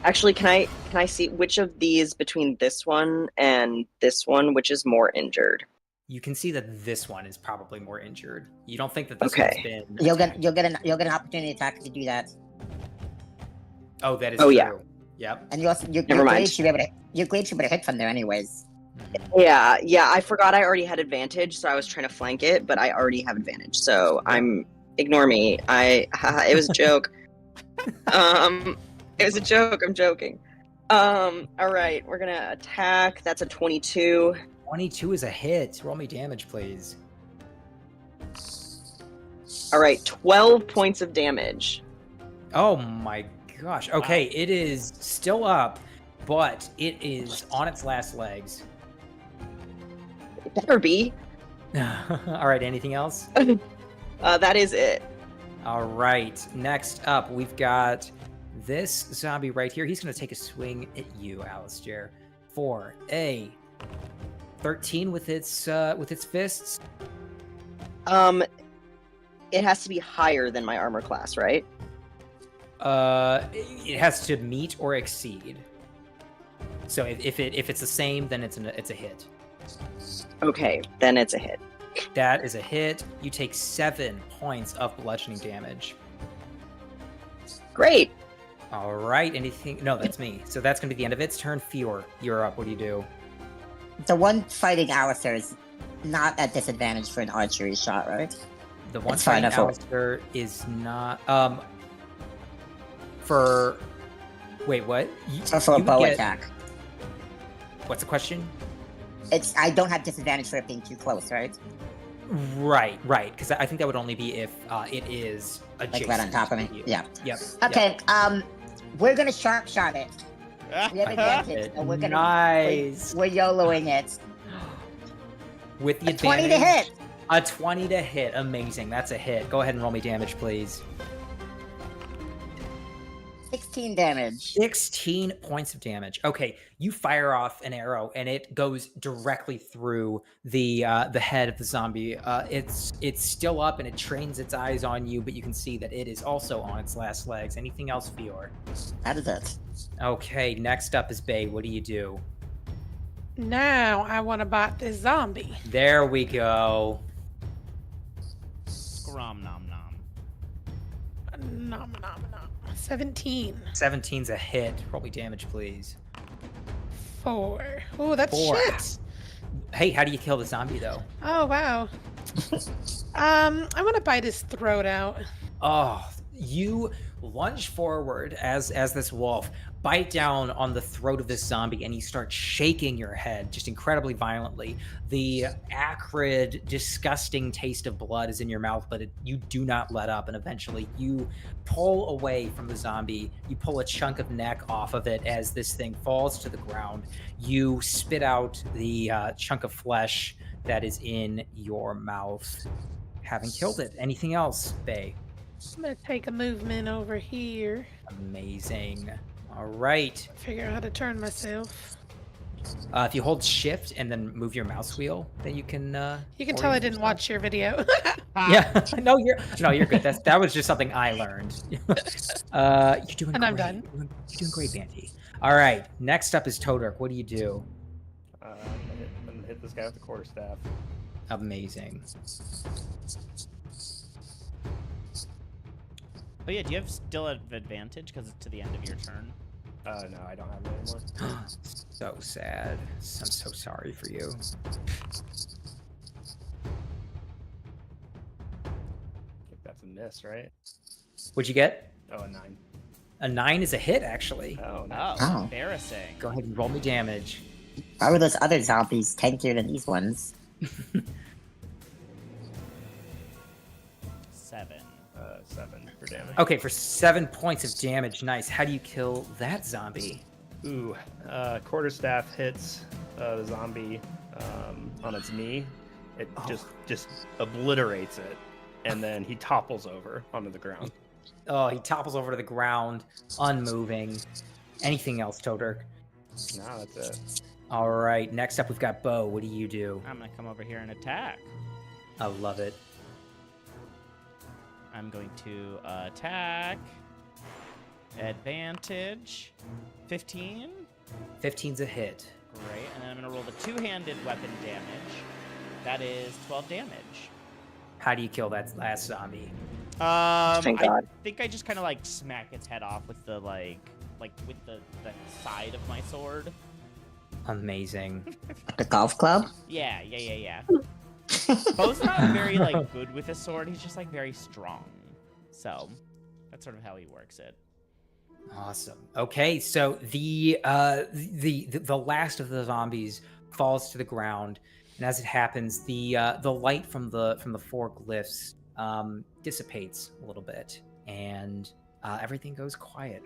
Actually, can I see which of these between this one and this one, which is more injured? You can see that this one is probably more injured. You don't think that this Okay. one's been You'll attacked. get an opportunity attack to do that, Oh, that is Oh, true. yeah. Yep. and your Never mind. glaive should be able to hit from there anyways. Yeah, I forgot I already had advantage, so I was trying to flank it, but I already have advantage, so ignore me. It was a joke. It was a joke, I'm joking. All right, we're gonna attack. That's a 22. 22 is a hit. Roll me damage, please. All right, 12 points of damage. Oh my gosh. Okay, it is still up, but it is on its last legs. It better be. All right, anything else? That is it. All right, next up, we've got this zombie right here. He's going to take a swing at you, Alistair, for a 13 with its fists. It has to be higher than my armor class, right? It has to meet or exceed. So if it's the same, then it's a hit. Okay, then it's a hit. That is a hit. You take 7 points of bludgeoning damage. Great. All right. Anything? No, that's me. So that's gonna be the end of its turn. Fior, you're up. What do you do? The one fighting Alistair is not at disadvantage for an archery shot, right? The one It's fine, fighting I thought- Alistair is not. For. Wait, what? So for a you bow get- attack, What's the question? I don't have disadvantage for it being too close, right? Right. Because I think that would only be if it is Like adjacent. right on top of me. to you. Yeah. Yep. Okay. We're gonna sharp shot it. We have advantage, Yep. so we're gonna Nice. we're YOLOing it. With the A 20 advantage. to hit. A 20 to hit. Amazing. That's a hit. Go ahead and roll me damage, please. 16 damage. 16 points of damage. Okay, you fire off an arrow and it goes directly through the head of the zombie. It's still up and it trains its eyes on you, but you can see that it is also on its last legs. Anything else, Fior? That is it. Okay, next up is Bay. What do you do? Now I want to bite this zombie. There we go. Grom nom nom. Nom, nom, nom. 17. 17's a hit. Roll me damage, please. 4. Oh, that's 4. shit. Hey, how do you kill the zombie though? Oh, wow. I want to bite his throat out. Oh, you lunge forward as this wolf, bite down on the throat of this zombie, and you start shaking your head just incredibly violently. The acrid, disgusting taste of blood is in your mouth, but you do not let up, and eventually you pull away from the zombie. You pull a chunk of neck off of it as this thing falls to the ground. You spit out the chunk of flesh that is in your mouth, having killed it. Anything else, Faye? I'm gonna take a movement over here. Amazing. All right. Figure out how to turn myself. If you hold shift and then move your mouse wheel, then you can. You can tell I didn't watch your video. Yeah. No, you're good. That was just something I learned. You're doing And great. I'm done. You're doing great, Banty. All right. Next up is Todork. What do you do? I'm gonna hit this guy with the quarterstaff. Amazing. Oh yeah, do you have still have advantage because it's to the end of your turn? No, I don't have it anymore. So sad. I'm so sorry for you. I think that's a miss, right? What'd you get? Oh, a 9. A 9 is a hit, actually. Oh, Oh, nice. Oh. embarrassing. Go ahead and roll me damage. Why were those other zombies tankier than these ones? 7. 7 for damage. Okay, for 7 points of damage. Nice. How do you kill that zombie? Ooh, quarterstaff hits the zombie on its knee. It just obliterates it, and then he topples over onto the ground. Oh, he topples over to the ground, unmoving. Anything else, Todork? No, that's it. All right, next up we've got Bo. What do you do? I'm gonna come over here and attack. I love it. I'm going to attack. Advantage. 15. 15's a hit. Great. And then I'm gonna roll the two-handed weapon damage. That is 12 damage. How do you kill that last zombie? Thank I God. think I just kind of like smack its head off with the like with the side of my sword. Amazing. The golf club? Yeah. Bo's not very like good with a sword. He's just like very strong. So that's sort of how he works it. Awesome. Okay, so the last of the zombies falls to the ground, and as it happens, the light from the four glyphs dissipates a little bit, and everything goes quiet.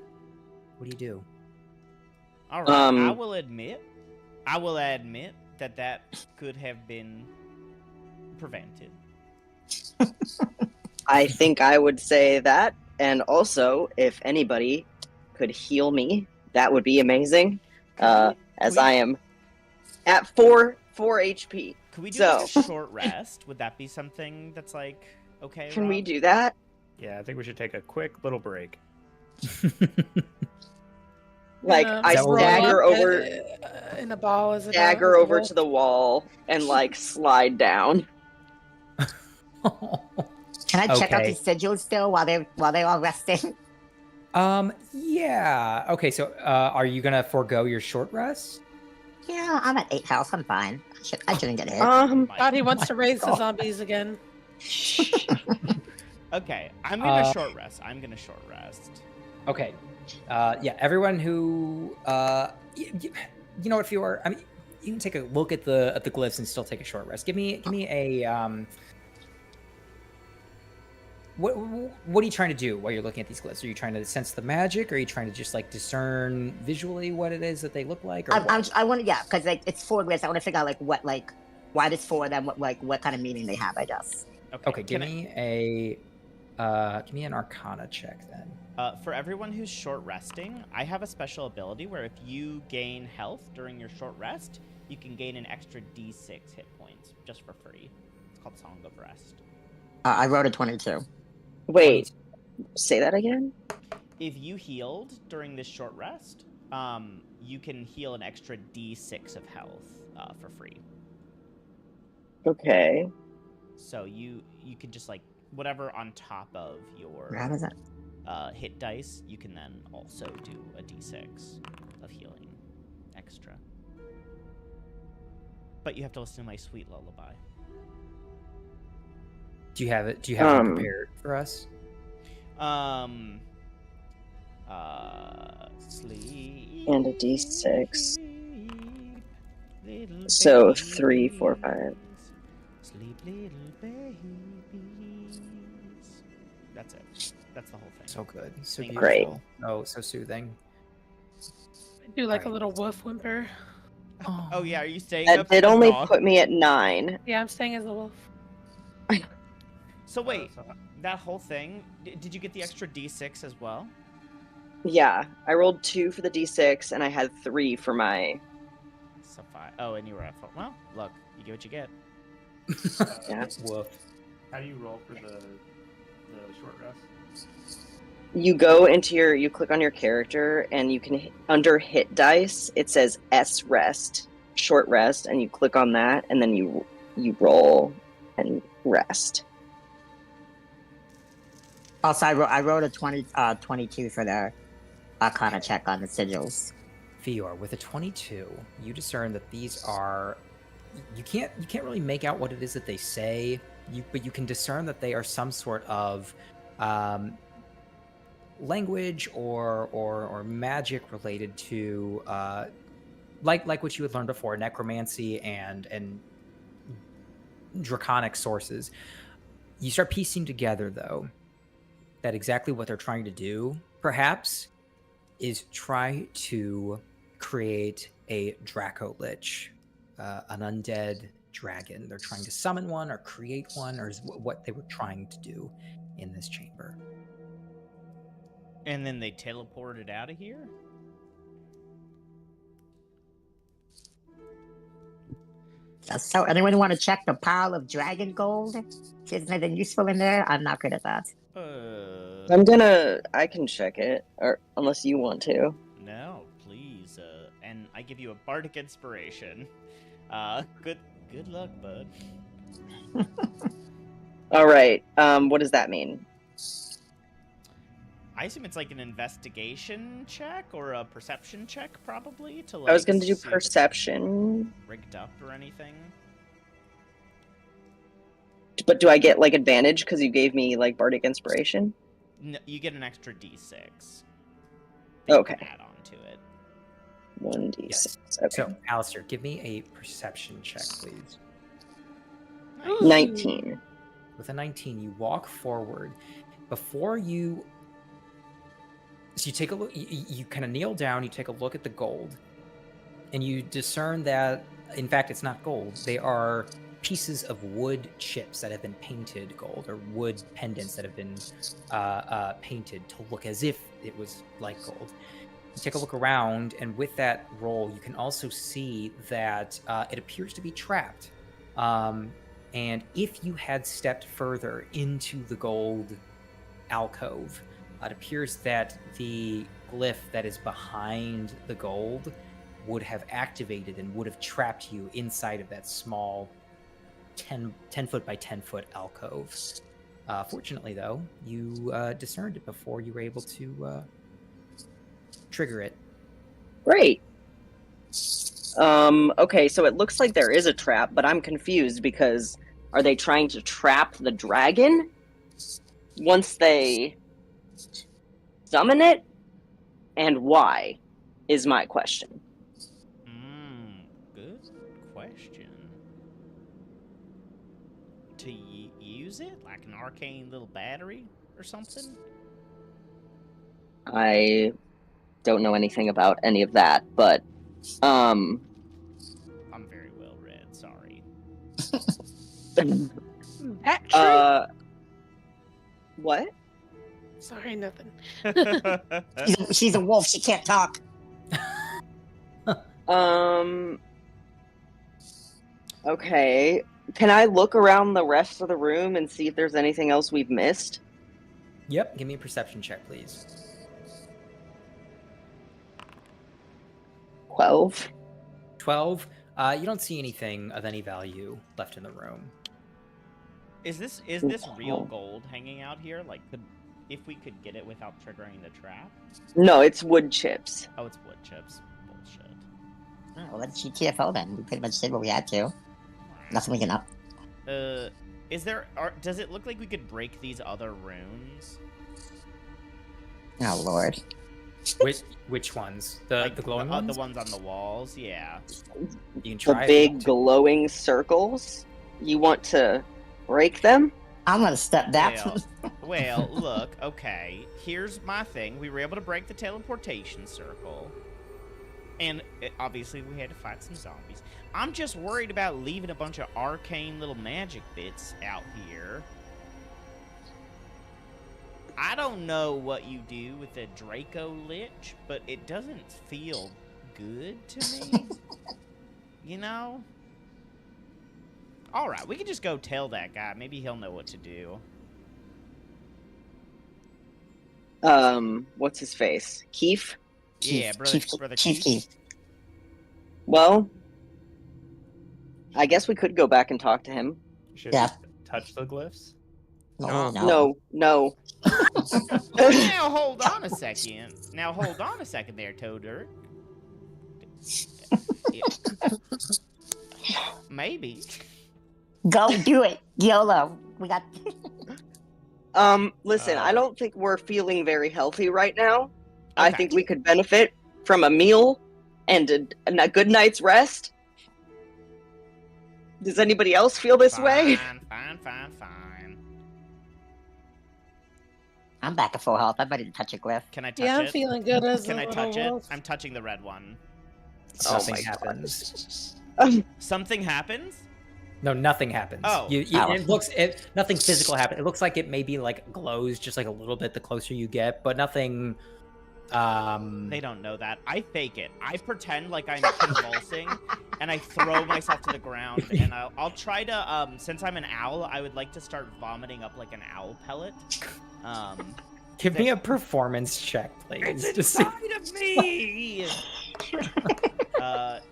What do you do? All right. I will admit that could have been prevented. I think I would say that, and also if anybody could heal me, that would be amazing. As I am at 4 HP. Could we do So- like a short rest? Would that be something that's like okay? Can we Rob? do that? Yeah, I think we should take a quick little break. Like I that what we're stagger roll up over, in a ball as a stagger over to the wall and like slide down. Can I check out Okay. these sigils still while they're all resting? Yeah. Okay, so are you gonna forego your short rest? Yeah, I'm at 8 health. I'm fine. I shouldn't get hit. God, he wants my to raise the God. zombies again. Okay, I'm gonna short rest. I'm gonna short rest. Okay. Yeah, everyone who you know what, Fior, I mean, you can take a look at the glyphs and still take a short rest. Give me a what are you trying to do while you're looking at these glyphs? Are you trying to sense the magic, or are you trying to just like discern visually what it is that they look like? Or I want to, yeah, because like it's 4 lists. I want to figure out like what, like why there's 4 of them, what kind of meaning they have, I guess. okay, give me an Arcana check then. For everyone who's short resting, I have a special ability where if you gain health during your short rest, you can gain an extra D6 hit points just for free. It's called Song of Rest. I wrote a 22. Wait, say that again? If you healed during this short rest, you can heal an extra D6 of health for free. Okay. So you can just like whatever on top of your How does that? hit dice, you can then also do a D6 of healing extra. But you have to listen to my sweet lullaby. Do you have it? Do you have it prepared for us? Sleep. And a D6. Little So 3, 4, 5. babies. Sleep, little babies. That's it. That's the whole thing. So good. So Thank beautiful. Great. Oh, so soothing. I do like a Alright. little woof whimper. Oh yeah, are you staying That up did for the only dog? put me at 9. Yeah, I'm staying as a wolf. So wait, that whole thing, did you get the extra D6 as well? Yeah, I rolled 2 for the D6, and I had 3 for my... So 5. Oh, and you were at 4. Well, look, you get what you get. Yeah. Woof. How do you roll for the short rest? You go into your... You click on your character, and you can... Under hit dice, it says S rest, short rest, and you click on that, and then you roll and rest. Also, I wrote a 22 for the Arcana check on the sigils. Fior, with a 22, you discern that these are you can't really make out what it is that they say, but you can discern that they are some sort of language or magic related to like what you had learned before, necromancy and draconic sources. You start piecing together though that exactly what they're trying to do, perhaps, is try to create a Draco Lich, an undead dragon. They're trying to summon one or create one, or is what they were trying to do in this chamber. And then they teleported out of here? So, anyone want to check the pile of dragon gold? See if there's anything useful in there? I'm not good at that. I can check it, or unless you want to. No, please. And I give you a bardic inspiration. Good luck, bud. All right. What does that mean? I assume it's like an investigation check or a perception check, probably. To I was going to see do if it's perception, rigged up or anything. but do I get like advantage because you gave me like bardic inspiration? No, you get an extra D6. that Okay. You can add on to it. 1d6. Yes. Okay. So, Alistair, give me a perception check, please. Nice. 19. With a 19, you walk forward. Before you... So you take a look, you kind of kneel down, you take a look at the gold, and you discern that, in fact, it's not gold. They are pieces of wood chips that have been painted gold, or wood pendants that have been painted to look as if it was like gold. You take a look around, and with that roll, you can also see that it appears to be trapped. And if you had stepped further into the gold alcove, it appears that the glyph that is behind the gold would have activated and would have trapped you inside of that small 10 foot by 10 foot alcove. Fortunately, though, you discerned it before you were able to trigger it. Great. Okay, so it looks like there is a trap, but I'm confused because are they trying to trap the dragon once they summon it? And why is my question. Good question. To use it? Like an arcane little battery or something? I don't know anything about any of that, but I'm very well read, sorry. That true? What? Sorry, nothing. She's a wolf. She can't talk. Okay. Can I look around the rest of the room and see if there's anything else we've missed? Yep, give me a perception check, please. 12. 12. You don't see anything of any value left in the room. Is this real gold hanging out here? Like, if we could get it without triggering the trap? No, it's wood chips. Oh, it's wood chips. Bullshit. Oh, well, let's GTFO then. We pretty much did what we had to. Nothing we can up. Does it look like we could break these other runes? Oh, Lord. Which ones? The glowing ones? The ones on the walls, yeah. You can The try. big glowing circles. You want to break them? I'm gonna step back. Well, look, okay. Here's my thing. We were able to break the teleportation circle. And obviously we had to fight some zombies. I'm just worried about leaving a bunch of arcane little magic bits out here. I don't know what you do with the Draco Lich, but it doesn't feel good to me. You know? Alright, we can just go tell that guy. Maybe he'll know what to do. What's his face? Keith? Yeah, brother Keith. Well, I guess we could go back and talk to him. Should Yeah. we touch the glyphs? No. No. Now hold on a second. There, Toader. Yeah. Maybe. Go do it, YOLO. We got. Listen, I don't think we're feeling very healthy right now. I Okay. think we could benefit from a meal and a good night's rest. Does anybody else feel this way? Fine. I'm back at full health. I'm ready to touch a glyph. Can I touch Yeah, I'm it? feeling good as Can a I little touch it? wolf. I'm touching the red one. Oh Nothing my happens. Something happens? No, nothing happens. Oh. Nothing physical happens. It looks like it maybe like glows just like a little bit the closer you get, but nothing. They don't know that. I fake it. I pretend like I'm convulsing, and I throw myself to the ground. And I'll try to. Since I'm an owl, I would like to start vomiting up like an owl pellet. Give me a performance check, please. It's Just inside of me.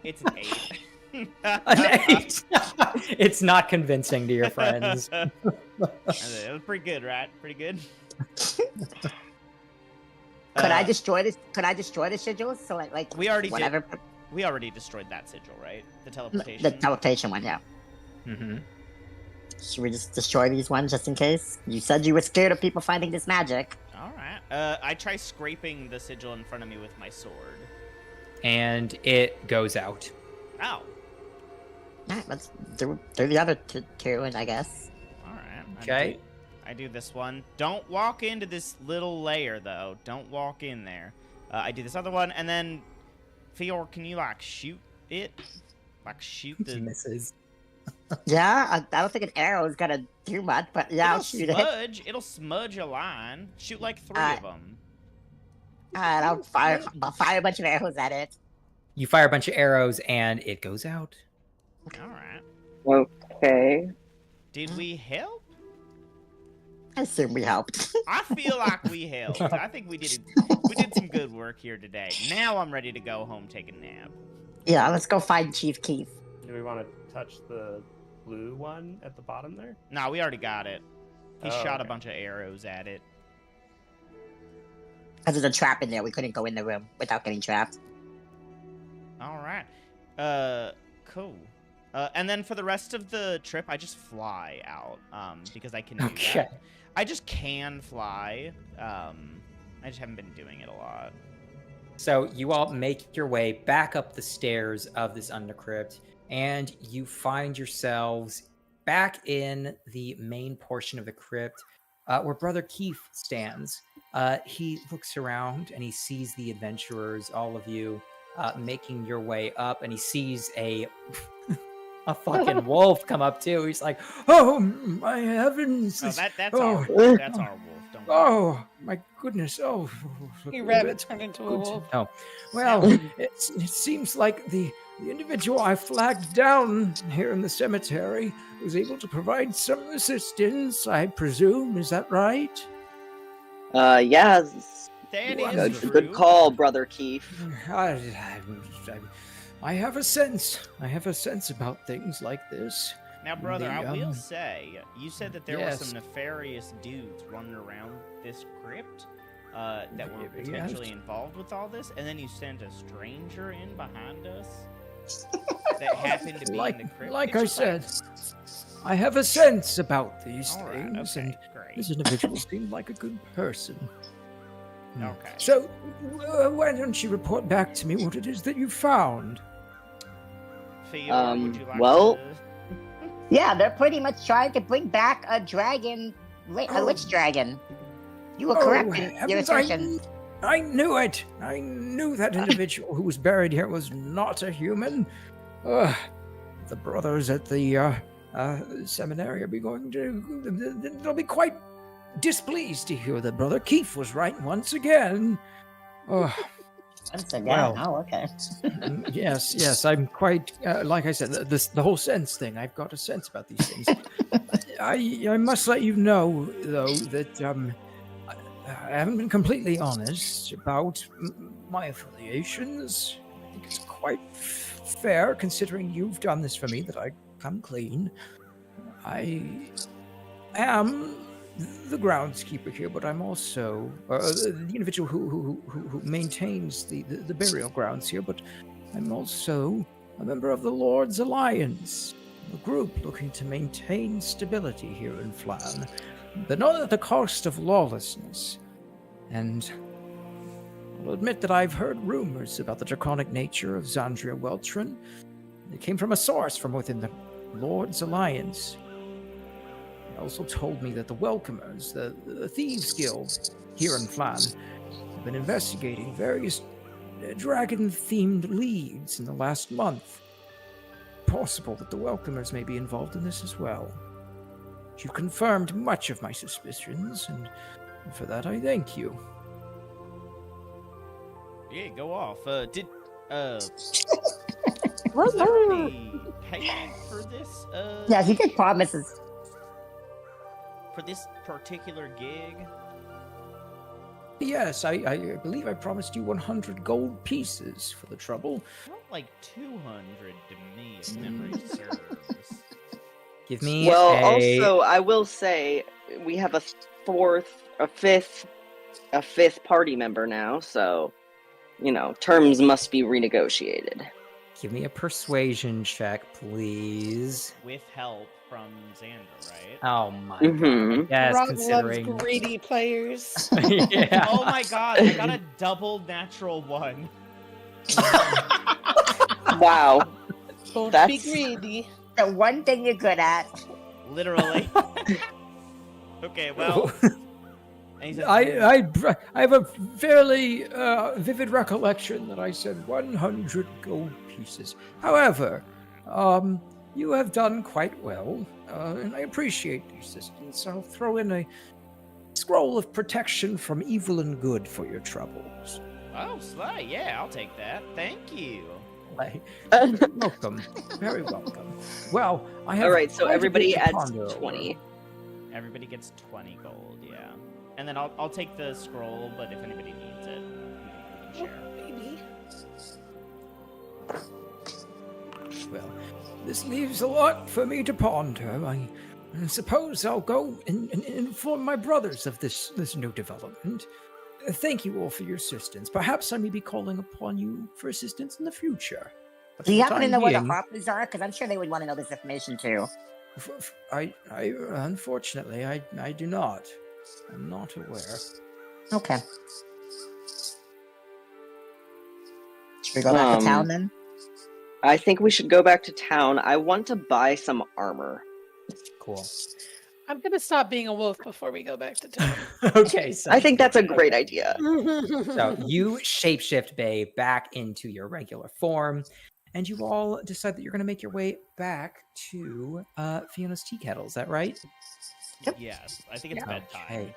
It's an 8. an 8. It's not convincing to your friends. It was pretty good, right? Pretty good. Could I destroy this? Could I destroy the sigils? So like We already whatever. We already destroyed that sigil, right? The teleportation. The teleportation one, yeah. Mm-hmm. Should we just destroy these ones just in case? You said you were scared of people finding this magic. All right. I try scraping the sigil in front of me with my sword. And it goes out. Ow. Alright, let's do the other two, I guess. All right. Okay. I do this one. Don't walk into this little layer, though. Don't walk in there. I do this other one, and then, Fior, can you, like, shoot it? Like, shoot the... Misses. Yeah, I don't think an arrow is gonna do much, but yeah, I'll shoot it. It'll smudge a line. Shoot, like, 3 of them. Alright, I'll fire a bunch of arrows at it. You fire a bunch of arrows, and it goes out. All right. Okay. Did we help? I assume we helped. I feel like we helped. I think we did some good work here today. Now I'm ready to go home, take a nap. Yeah, let's go find Chief Keith. Do we want to touch the blue one at the bottom there? No, we already got it. He Oh, shot a okay. bunch of arrows at it. Because there's a trap in there, we couldn't go in the room without getting trapped. All right. Cool. And then for the rest of the trip, I just fly out. Because I can do Okay. that. I just can fly. I just haven't been doing it a lot. So you all make your way back up the stairs of this undercrypt, and you find yourselves back in the main portion of the crypt, where Brother Keith stands. He looks around and he sees the adventurers, all of you, making your way up, and he sees a fucking wolf come up too. He's like, "Oh my heavens! Oh, that's oh, our wolf. That's our wolf. Don't worry. Oh my goodness! Oh, He rabbit turned into a wolf. Oh, well, it seems like the individual I flagged down here in the cemetery was able to provide some assistance, I presume. Is that right? Yeah. That Good, is true. good call, Brother Keith. I have a sense. I have a sense about things like this. Now, brother, The, I will say, you said that there were yes. some nefarious dudes running around this crypt that were Yes. potentially involved with all this, and then you sent a stranger in behind us that happened to be in the crypt. Like I said, I have a sense about these All right, things, okay, and great. this individual seemed like a good person. Okay. So, why don't you report back to me what it is that you found? Fior, would you like well- to... Yeah, they're pretty much trying to bring back a dragon, a lich dragon. You were correct in your heavens, assertion. I knew it. I knew that individual who was buried here was not a human. The brothers at the seminary they'll be quite displeased to hear that Brother Keith was right once again. Once again. Well. Oh, okay. Yes, I'm quite, like I said, the whole sense thing, I've got a sense about these things. I must let you know, though, that I haven't been completely honest about my affiliations. I think it's quite fair, considering you've done this for me, that I come clean. I am the groundskeeper here, but I'm also the individual who maintains the burial grounds here, but I'm also a member of the Lord's Alliance, a group looking to maintain stability here in Flan, but not at the cost of lawlessness. And I'll admit that I've heard rumors about the draconic nature of Zandria Weltrin. They came from a source from within the Lord's Alliance. They also told me that the Welcomers, the Thieves Guild here in Flan, have been investigating various dragon-themed leads in the last month. Possible that the Welcomers may be involved in this as well. You confirmed much of my suspicions, and for that I thank you. Yeah, go off. Was there any payment for this? Yeah, he did promises. For this particular gig? Yes, I believe I promised you 100 gold pieces for the trouble. Felt like 200 to me, if memory serves. Give me Well, a... also, I will say we have a fifth party member now, so terms must be renegotiated. Give me a persuasion check, please. With help from Xander, right? Oh my Mhm. god. Yes, Rob considering... loves greedy players. yeah. Oh my god, I got a double natural one. Wow. Don't That's- be greedy. The one thing you're good at. Literally. Okay, well. And he says, I have a fairly vivid recollection that I said 100 gold pieces. However, you have done quite well, and I appreciate the assistance. I'll throw in a scroll of protection from evil and good for your troubles. Oh, Sly, yeah, I'll take that. Thank you. Welcome. Very welcome. Well, I have... All right, so quite a everybody bit to adds ponder over. 20. Everybody gets 20 gold, yeah. And then I'll take the scroll, but if anybody needs it, we can share. Maybe. Well, this leaves a lot for me to ponder. I suppose I'll go and inform my brothers of this new development. Thank you all for your assistance. Perhaps I may be calling upon you for assistance in the future. But Do you for the happen to time know where the being, Harpers are? Because I'm sure they would want to know this information too. I unfortunately, I do not. I'm not aware. Okay. Should we go back to town then? I think we should go back to town. I want to buy some armor. Cool. I'm gonna stop being a wolf before we go back to town. Okay, so I think that's a great idea. So you shapeshift Bay back into your regular form, and you all decide that you're going to make your way back to Fiona's tea kettle. Is that right? Yes, I think it's bedtime. Okay.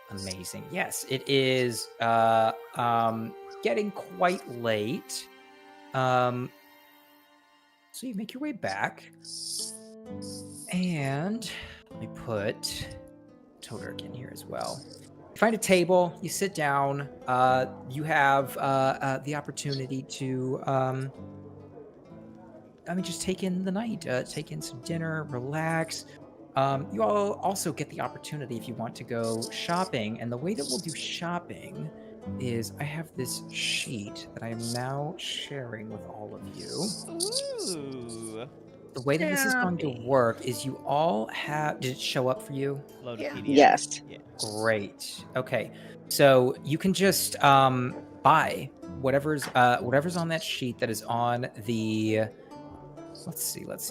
Amazing. Yes, it is getting quite late. So you make your way back, and let me put Todork in here as well. You find a table, you sit down, you have the opportunity to just take in the night, take in some dinner, relax. You all also get the opportunity if you want to go shopping, and the way that we'll do shopping is I have this sheet that I am now sharing with all of you. Ooh. the way that this is going to Yummy. work is you all have. Did it show up for you? Load a Yeah. PDF. Yes. Yeah. Great. Okay. So you can just buy whatever's on that sheet that is on the. Let's see. Like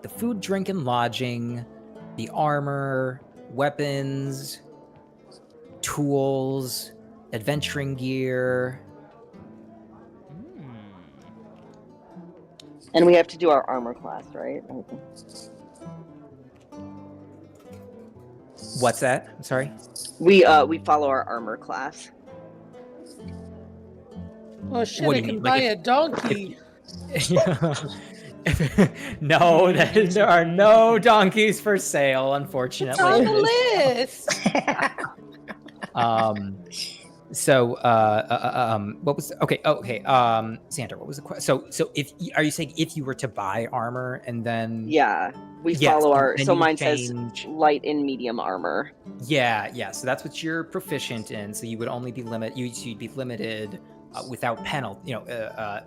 the food, drink, and lodging, the armor, weapons, tools, adventuring gear. Hmm. And we have to do our armor class, right? What's that? I'm sorry. We follow our armor class. Oh shit! What I do you can mean? buy Like a donkey. No, there are no donkeys for sale, It's on unfortunately. the list. What was okay? Oh, okay. Sandra, what was the question? So are you saying if you were to buy armor and then Yeah, we yes, follow our. then So you mine says change. light and medium armor. Yeah. So that's what you're proficient in. So you would only be you'd be limited without penalty.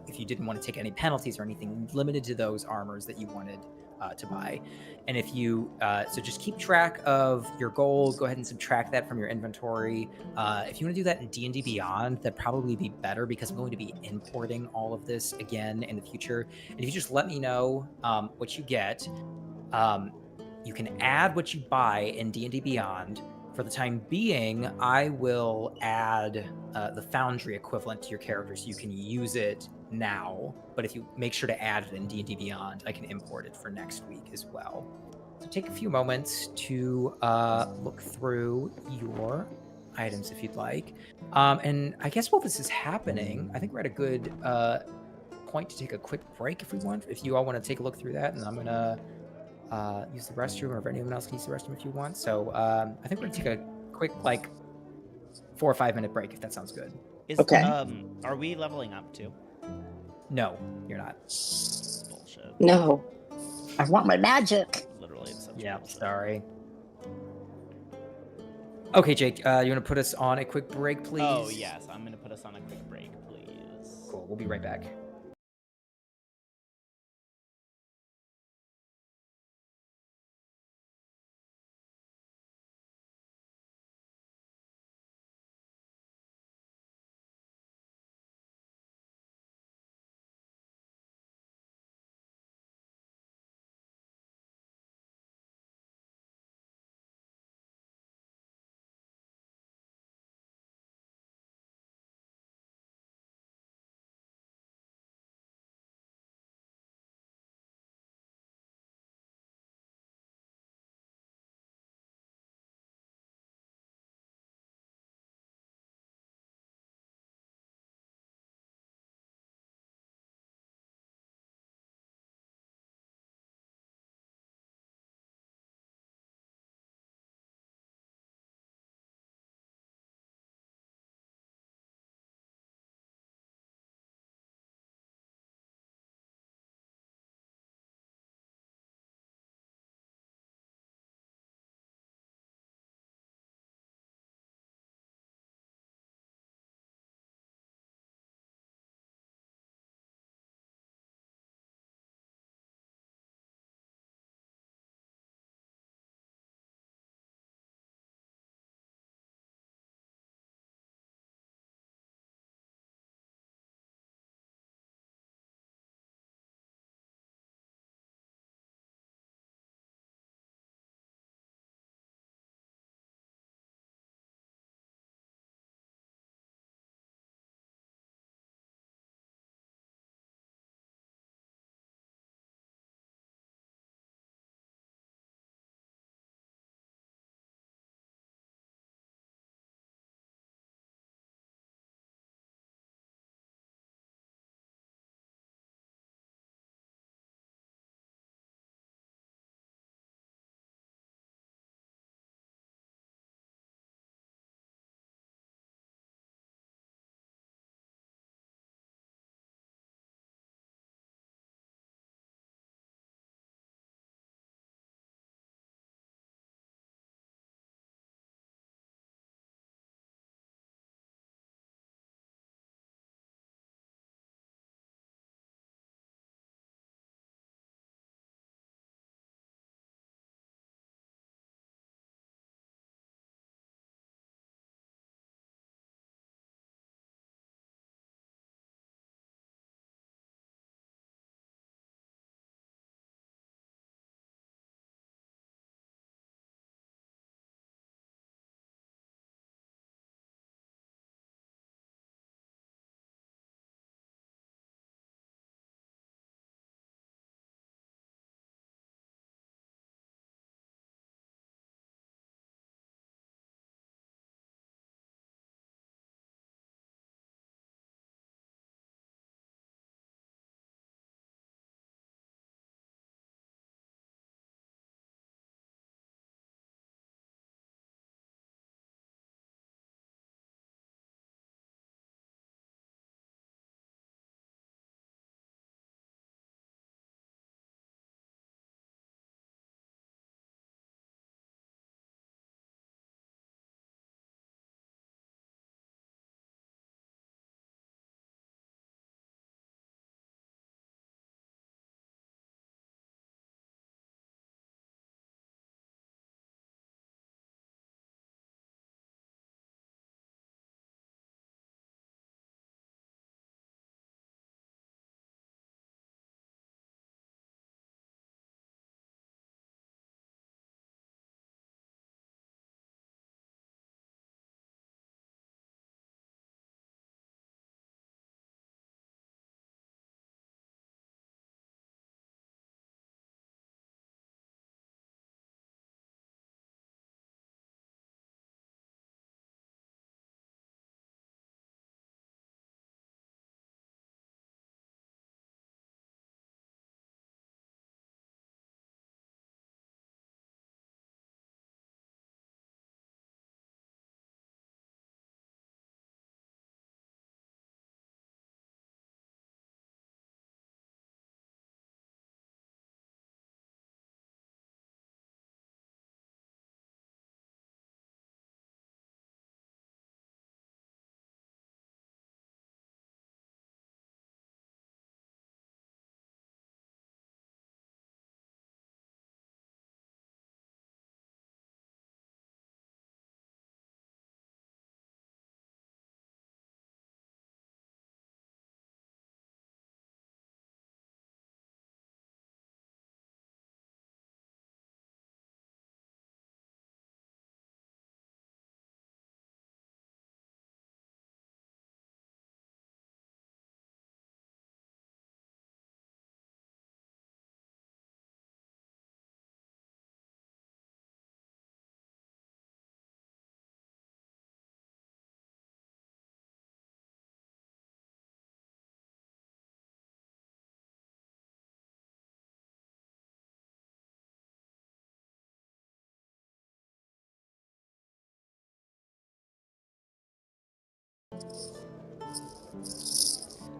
If you didn't want to take any penalties or anything, limited to those armors that you wanted to buy. And if you so just keep track of your gold. Go ahead and subtract that from your inventory. If you want to do that in D&D Beyond, that'd probably be better because I'm going to be importing all of this again in the future. And if you just let me know what you get. You can add what you buy in D&D Beyond. For the time being, I will add the Foundry equivalent to your character so you can use it now. But if you make sure to add it in D&D Beyond, I can import it for next week as well. So take a few moments to look through your items if you'd like. And I guess while this is happening, I think we're at a good point to take a quick break if you all want to take a look through that, and I'm going to use the restroom, or if anyone else can use the restroom if you want. So I think we're gonna take a quick 4 or 5 minute break if that sounds good. Okay. Are we leveling up too? No, you're not. Bullshit. No. I want my magic. Literally, it's such Yeah, bullshit. sorry. Okay, Jake, you want to put us on a quick break, please? Oh yes, I'm gonna put us on a quick break, please. Cool. We'll be right back.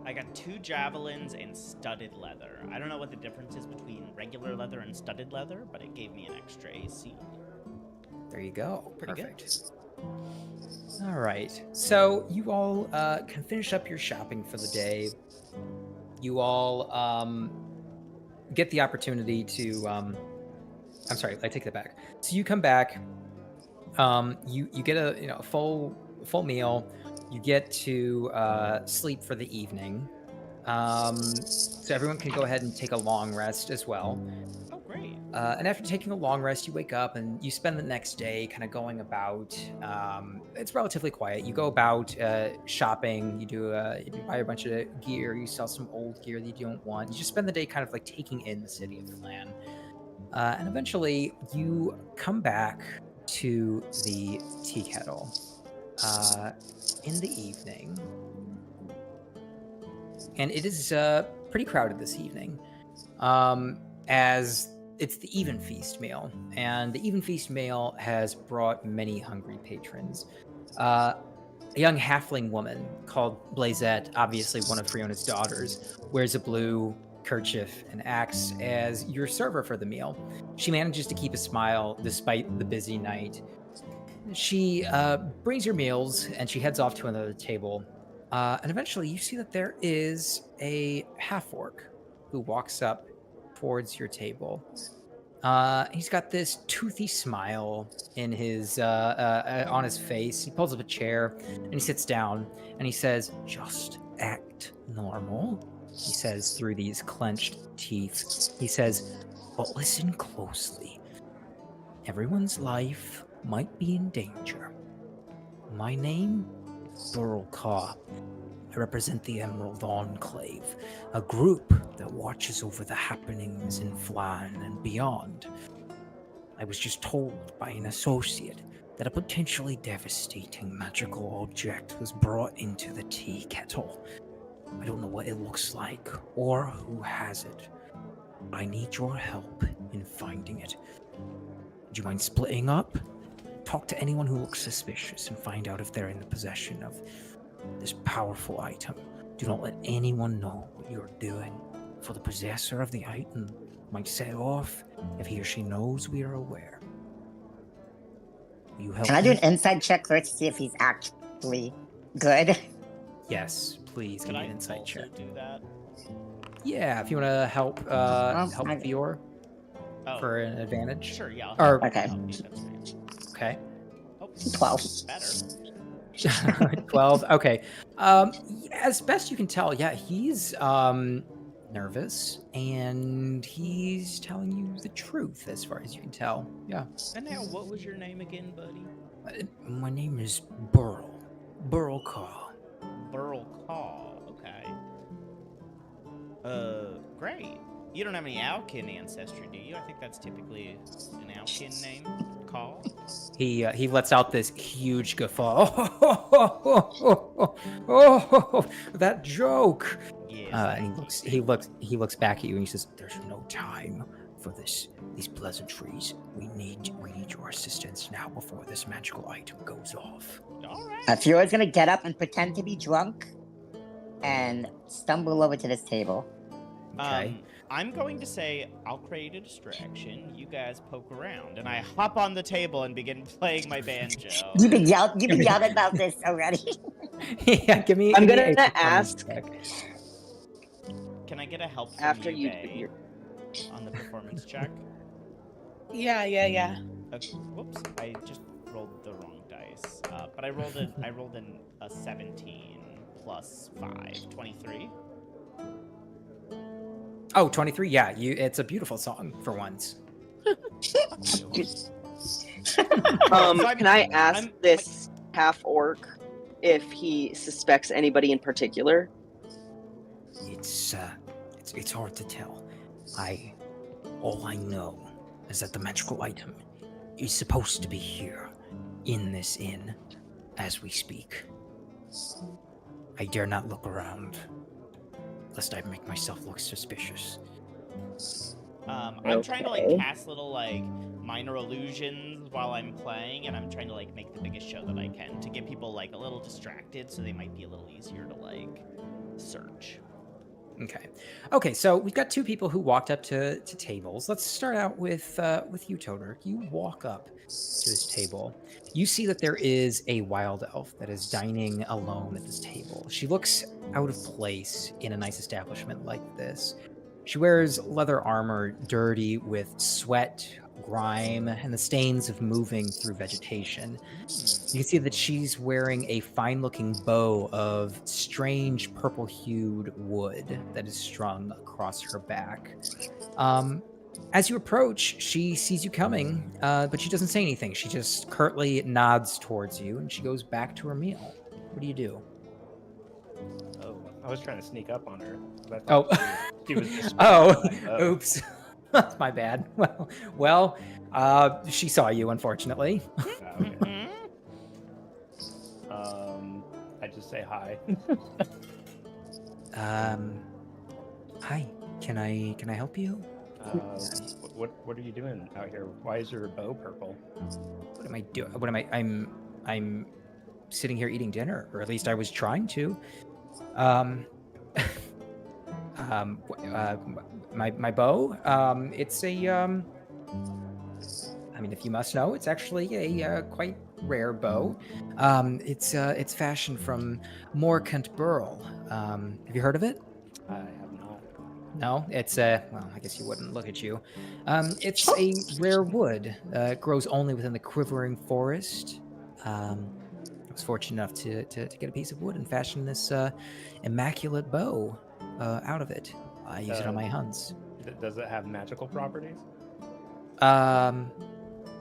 I got 2 javelins and studded leather. I don't know what the difference is between regular leather and studded leather, but it gave me an extra AC. There you go. Pretty Perfect. All right. So you all can finish up your shopping for the day. You all get the opportunity to. I'm sorry. I take that back. So you come back. You get a full meal. You get to sleep for the evening. So everyone can go ahead and take a long rest as well. Oh, great. And after taking a long rest, you wake up and you spend the next day kind of going about. It's relatively quiet. You go about shopping. You buy a bunch of gear. You sell some old gear that you don't want. You just spend the day kind of like taking in the city of Milan. And eventually you come back to the tea kettle in the evening. And it is pretty crowded this evening, as it's the Even Feast meal. And the Even Feast meal has brought many hungry patrons. A young halfling woman called Blazette, obviously one of Friona's daughters, wears a blue kerchief and acts as your server for the meal. She manages to keep a smile despite the busy night. She brings your meals and she heads off to another table. And eventually you see that there is a half-orc who walks up towards your table. He's got this toothy smile in his on his face. He pulls up a chair and he sits down and he says, "Just act normal," he says through these clenched teeth. He says, "But listen closely. Everyone's life might be in danger. My name, Burlcar. I represent the Emerald Enclave, a group that watches over the happenings in Flan and beyond. I was just told by an associate that a potentially devastating magical object was brought into the tea kettle. I don't know what it looks like or who has it. I need your help in finding it. Do you mind splitting up? Talk to anyone who looks suspicious and find out if they're in the possession of this powerful item. Do not let anyone know what you're doing, for the possessor of the item might set off if he or she knows we are aware. Will you help Can I do me? an inside check first to see if he's actually good? Yes, please give Can me I an insight also check. do that? Yeah, if you want to help I- Fior Oh, for an advantage. sure, yeah. Or- I'll Okay. help you, that's fine. Okay. Oh, 12. better. 12. Okay. As best you can tell, yeah, he's nervous and he's telling you the truth as far as you can tell. Yeah. And now, what was your name again, buddy? My name is Burlcar. Burl Caw. Okay. Great. You don't have any Alkin ancestry, do you? I think that's typically an Alkin name. Caw. He lets out this huge guffaw. Oh, that joke. Yes. And he looks back at you and he says, "There's no time for these pleasantries. We need your assistance now before this magical item goes off." All right. Fiora's gonna get up and pretend to be drunk and stumble over to this table. Okay. I'm going to say I'll create a distraction. You guys poke around, and I hop on the table and begin playing my banjo. You've been yelling about this already. Yeah, give me. I'm give me gonna a performance ask- check. Can I get a help from After you, you Bae, do your on the performance check? Yeah. Okay, whoops, I just rolled the wrong dice. But I rolled a 17 plus 5, 23. Oh, 23. Yeah, it's a beautiful song for once. Can I ask I'm- this half orc if he suspects anybody in particular? It's hard to tell. All I know is that the magical item is supposed to be here in this inn as we speak. I dare not look around lest I make myself look suspicious. I'm trying to like Okay. cast little like minor illusions while I'm playing, and I'm trying to like make the biggest show that I can to get people like a little distracted, so they might be a little easier to like search. Okay, so we've got two people who walked up to tables. Let's start out with you, Toner. You walk up to this table. You see that there is a wild elf that is dining alone at this table. She looks out of place in a nice establishment like this. She wears leather armor dirty with sweat, grime, and the stains of moving through vegetation. You can see that she's wearing a fine-looking bow of strange purple-hued wood that is strung across her back. As you approach, she sees you coming, but she doesn't say anything. She just curtly nods towards you, and she goes back to her meal. What do you do? Oh, I was trying to sneak up on her. But I Oh, thought she was just oops. That's my bad. Well, she saw you, unfortunately. Okay. I just say hi. Hi. Can I help you? What are you doing out here? Why is your bow purple? What am I doing? I'm sitting here eating dinner, or at least I was trying to. My bow. It's a I mean, if you must know, it's actually a quite rare bow. It's fashioned from Morkant Burl. Have you heard of it? I have not. No, it's well, I guess you wouldn't. Look at you. It's a rare wood. It grows only within the quivering forest. I was fortunate enough to get a piece of wood and fashion this immaculate bow out of it. I use it on my hunts. Does it have magical properties?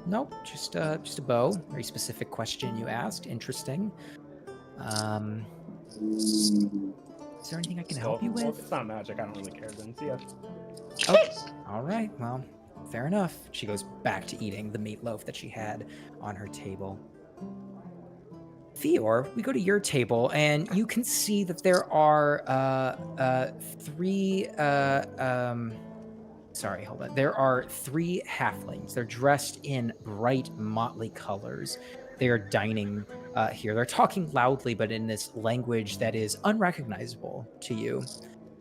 Nope, just a bow. Very specific question you asked. Interesting. Is there anything I can help you with? Well, if it's not magic, I don't really care then. See ya. Oh, all right. Well, fair enough. She goes back to eating the meatloaf that she had on her table. Fior, we go to your table, and you can see that there are three. Sorry, hold on. There are three halflings. They're dressed in bright, motley colors. They are dining here. They're talking loudly, but in this language that is unrecognizable to you.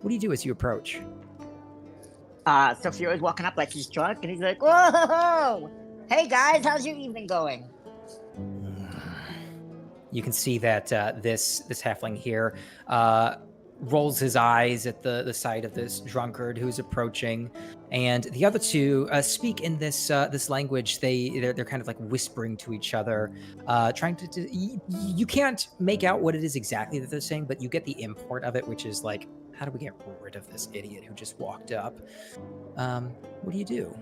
What do you do as you approach? So Fior's walking up like he's drunk, and he's like, "Whoa! Hey guys, how's your evening going?" You can see that this halfling here rolls his eyes at the sight of this drunkard who's approaching, and the other two speak in this language. They're kind of like whispering to each other, trying to. You can't make out what it is exactly that they're saying, but you get the import of it, which is like, how do we get rid of this idiot who just walked up? What do you do?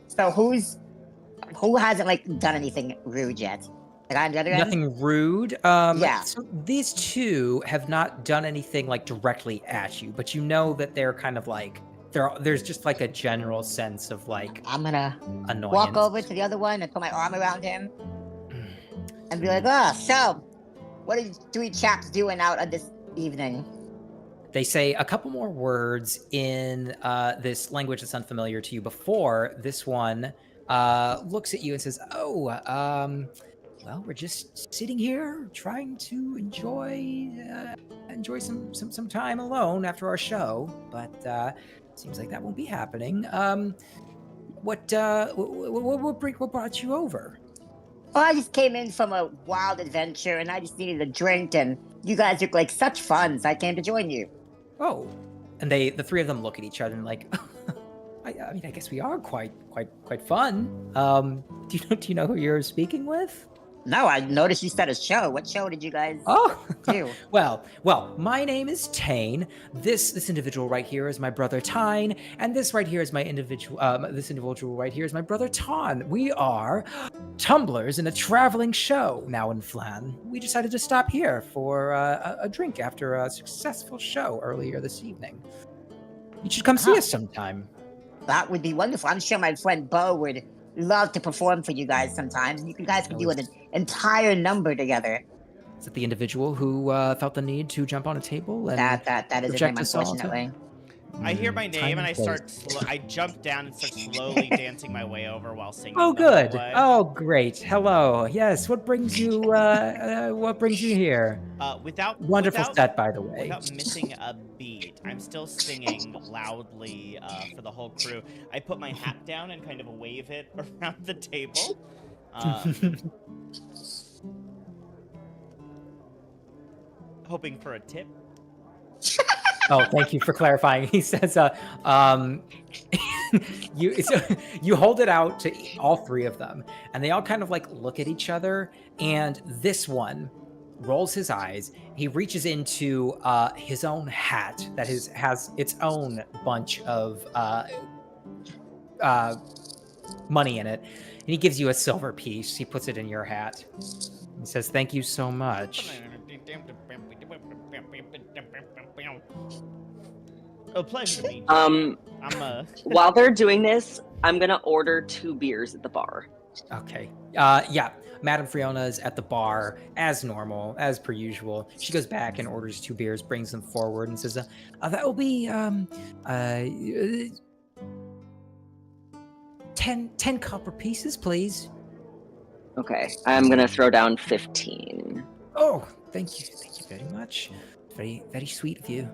So who hasn't like done anything rude yet? Like on the other end? Nothing rude. Yeah. So these two have not done anything like directly at you, but you know that they're kind of like there's just like a general sense of like I'm gonna annoyance. walk over to the other one and put my arm around him and be like, "Oh, so what are you three chaps doing out of this evening?" They say a couple more words in this language that's unfamiliar to you before this one looks at you and says, "Oh, well, we're just sitting here trying to enjoy some time alone after our show, but seems like that won't be happening. What brought you over?" Well, I just came in from a wild adventure and I just needed a drink, and you guys look like such fun, so I came to join you. Oh, and the three of them look at each other and like, I mean, I guess we are quite fun. Do you know who you're speaking with? No, I noticed you said a show. What show did you guys do? Well, my name is Tane. This individual right here is my brother Tyne, and this right here is my individual. This individual right here is my brother Ton. We are tumblers in a traveling show now in Flan. We decided to stop here for a drink after a successful show earlier this evening. You should come see us sometime. That would be wonderful. I'm sure my friend Bo would love to perform for you guys sometimes. And you guys could do an entire number together. Is it the individual who felt the need to jump on a table and that is his name, project us all to- unfortunately. I hear my Time name and I place. I jump down and start slowly dancing my way over while singing. Oh, the whole good. way. Oh, great. Hello. Yes. What brings you? What brings you here? Wonderful set, by the way. Without missing a beat, I'm still singing loudly for the whole crew. I put my hat down and kind of wave it around the table. Hoping for a tip. Oh, thank you for clarifying. He says, you hold it out to all three of them, and they all kind of like look at each other, and this one rolls his eyes. He reaches into his own hat that has its own bunch of money in it, and he gives you a silver piece. He puts it in your hat. He says, "Thank you so much." A pleasure to meet you. While they're doing this, I'm gonna order 2 beers at the bar. Okay. Yeah. Madame Fiona is at the bar as normal, as per usual. She goes back and orders 2 beers, brings them forward, and says, "That will be 10 copper pieces, please." Okay, I'm gonna throw down 15. Oh, thank you very much. Very, very sweet of you.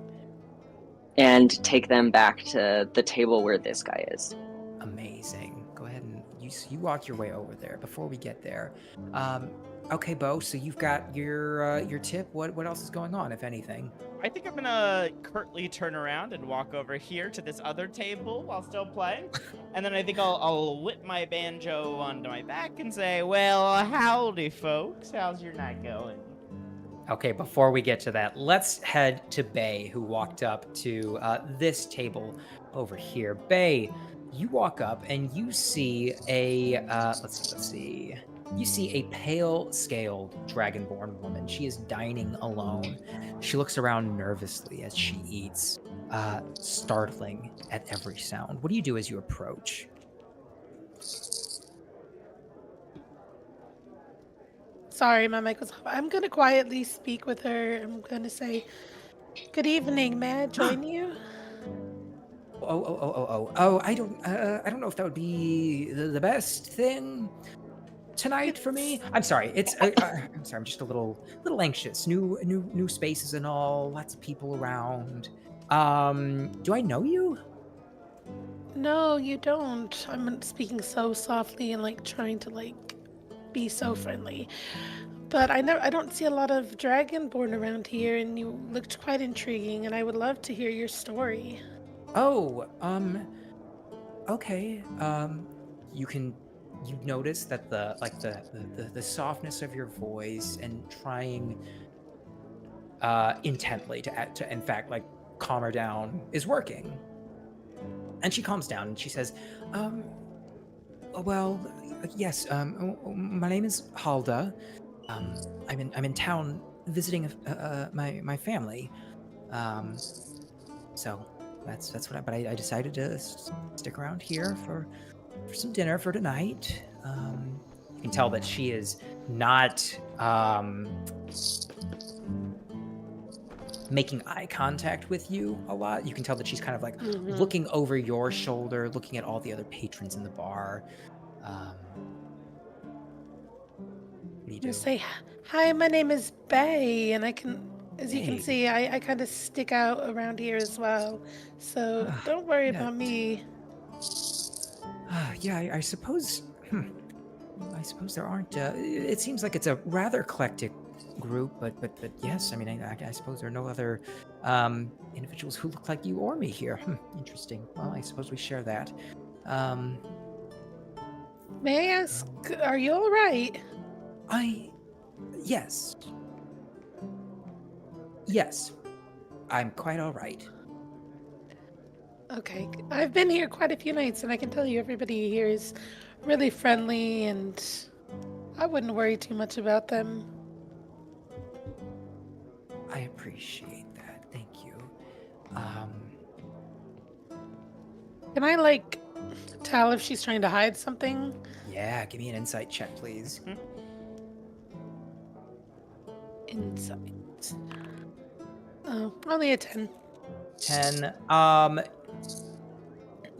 And take them back to the table where this guy is. Amazing. Go ahead and you walk your way over there. Before we get there, okay, Bo. So you've got your tip. What else is going on, if anything? I think I'm gonna curtly turn around and walk over here to this other table while still playing, and then I think I'll whip my banjo onto my back and say, "Well, howdy, folks. How's your night going?" Okay, before we get to that, let's head to Bay, who walked up to this table over here. Bay, you walk up and you see a let's see. You see a pale-scaled dragonborn woman. She is dining alone. She looks around nervously as she eats, startling at every sound. What do you do as you approach? Sorry, my mic was off. I'm gonna quietly speak with her. I'm gonna say, "Good evening. May I join you?" Oh! I don't know if that would be the best thing tonight for me. I'm sorry. I'm sorry. I'm just a little anxious. New spaces and all. Lots of people around. Do I know you? No, you don't. I'm speaking so softly and like trying to like be so friendly. But I don't see a lot of dragonborn around here, and you looked quite intriguing, and I would love to hear your story. Oh, okay. You notice that the softness of your voice and trying intently to in fact like calm her down is working. And she calms down and she says, well, yes, my name is Halda. I'm in town visiting my family. So that's what I decided to stick around here for some dinner for tonight. You can tell that she is not making eye contact with you a lot. You can tell that she's kind of like looking over your shoulder, looking at all the other patrons in the bar. What do you do? Say, "Hi, my name is Bay," and as you can Hey. see, I kind of stick out around here as well. So don't worry yeah. about me. Yeah, I suppose. I suppose there aren't. It seems like it's a rather eclectic group, but yes, I mean, I suppose there are no other individuals who look like you or me here. Interesting. Well, I suppose we share that. May I ask, are you all right? Yes, I'm quite all right. Okay, I've been here quite a few nights, and I can tell you everybody here is really friendly, and I wouldn't worry too much about them. I appreciate that. Thank you. Can I, like, tell if she's trying to hide something? Yeah, give me an insight check, please. Insight. Oh, only a 10. 10.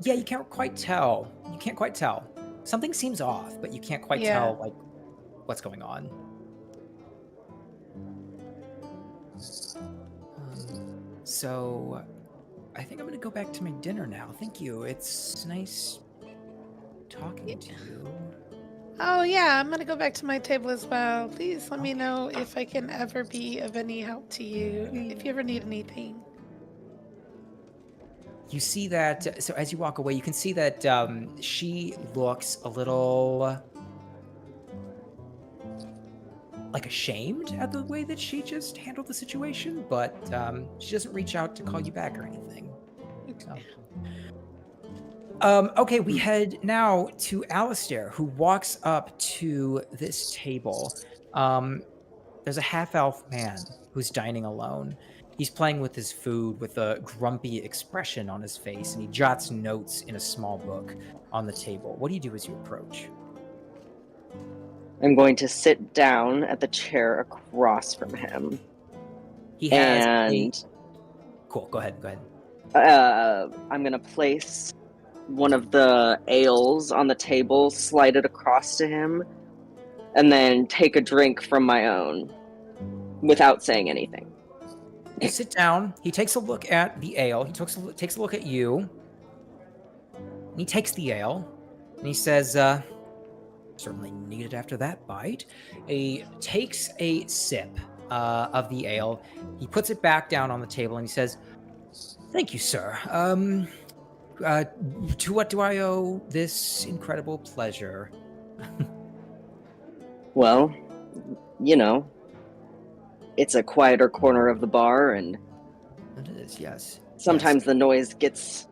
Yeah, you can't quite tell. You can't quite tell. Something seems off, but you can't quite Yeah. tell like what's going on. So I think I'm gonna go back to my dinner now. Thank you. It's nice talking to you. Oh yeah, I'm gonna go back to my table as well. Please let me know if I can ever be of any help to you. If you ever need anything. You see that, so as you walk away, you can see that she looks a little like ashamed at the way that she just handled the situation, but she doesn't reach out to call you back or anything. So. Okay, we head now to Alistair, who walks up to this table. There's a half-elf man who's dining alone. He's playing with his food with a grumpy expression on his face, and he jots notes in a small book on the table. What do you do as you approach? I'm going to sit down at the chair across from him. He has and Cool, go ahead. I'm going to place one of the ales on the table, slide it across to him, and then take a drink from my own without saying anything. You sit down. He takes a look at the ale. He takes a look at you. And he takes the ale, and he says, certainly needed after that bite. He takes a sip of the ale. He puts it back down on the table, and he says, "Thank you, sir. To what do I owe this incredible pleasure?" Well, it's a quieter corner of the bar, and It is, yes. sometimes the noise gets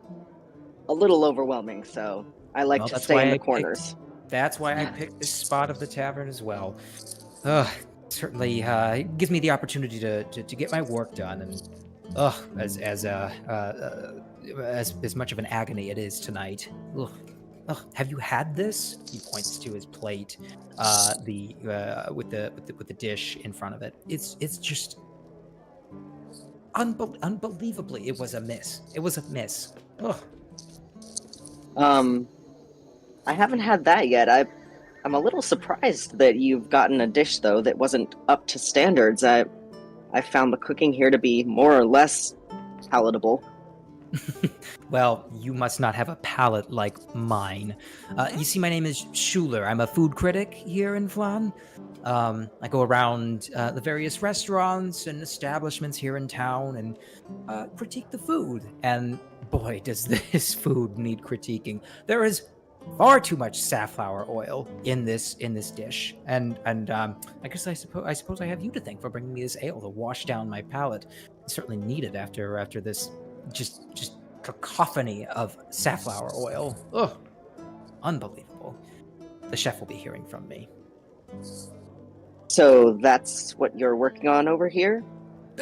a little overwhelming, so I like to stay in the corners. That's why I picked this spot of the tavern as well. Certainly gives me the opportunity to get my work done, and as much of an agony it is tonight. Have you had this? He points to his plate, with the dish in front of it. It's just unbelievably. It was a miss. Ugh. I haven't had that yet. I'm a little surprised that you've gotten a dish, though, that wasn't up to standards. I found the cooking here to be more or less palatable. Well, you must not have a palate like mine. You see, my name is Schuler. I'm a food critic here in Flan. I go around the various restaurants and establishments here in town and critique the food. And boy, does this food need critiquing. There is far too much safflower oil in this dish, and I guess I suppose I have you to thank for bringing me this ale to wash down my palate. It's certainly needed after this just cacophony of safflower oil. Ugh, unbelievable. The chef will be hearing from me. So that's what you're working on over here?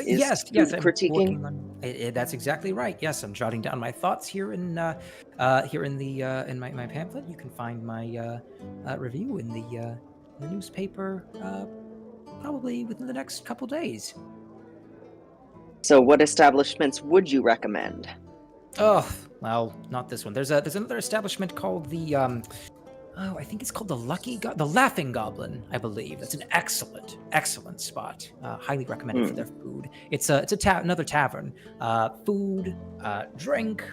Yes, food I'm critiquing? working on it. That's exactly right. Yes, I'm jotting down my thoughts here in my pamphlet. You can find my review in the newspaper probably within the next couple days. So what establishments would you recommend? Oh, well, not this one. There's another establishment called the I think it's called the Laughing Goblin, I believe. That's an excellent spot. Highly recommended for their food. It's another tavern. Food, drink,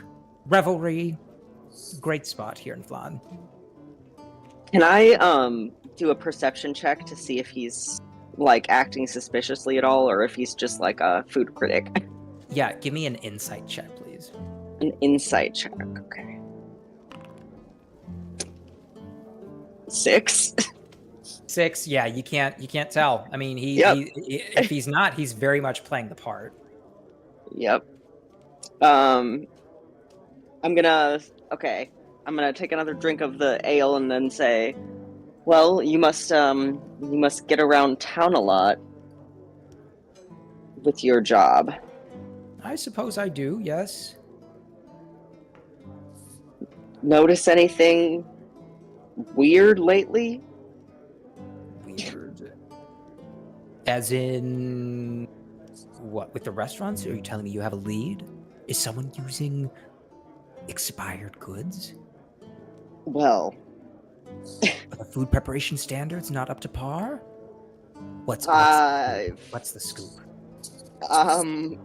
revelry. Great spot here in Flan. Can I do a perception check to see if he's like acting suspiciously at all, or if he's just like a food critic? Yeah, give me an insight check, please. An insight check, okay. 6. 6. Yeah, you can't tell. I mean, if he's not, he's very much playing the part. Yep. I'm gonna take another drink of the ale and then say, well, you must get around town a lot with your job. I suppose I do, yes. Notice anything weird lately? Weird. As in what, with the restaurants? Are you telling me you have a lead? Is someone using expired goods? Well, Are the food preparation standards not up to par? What's the scoop? um,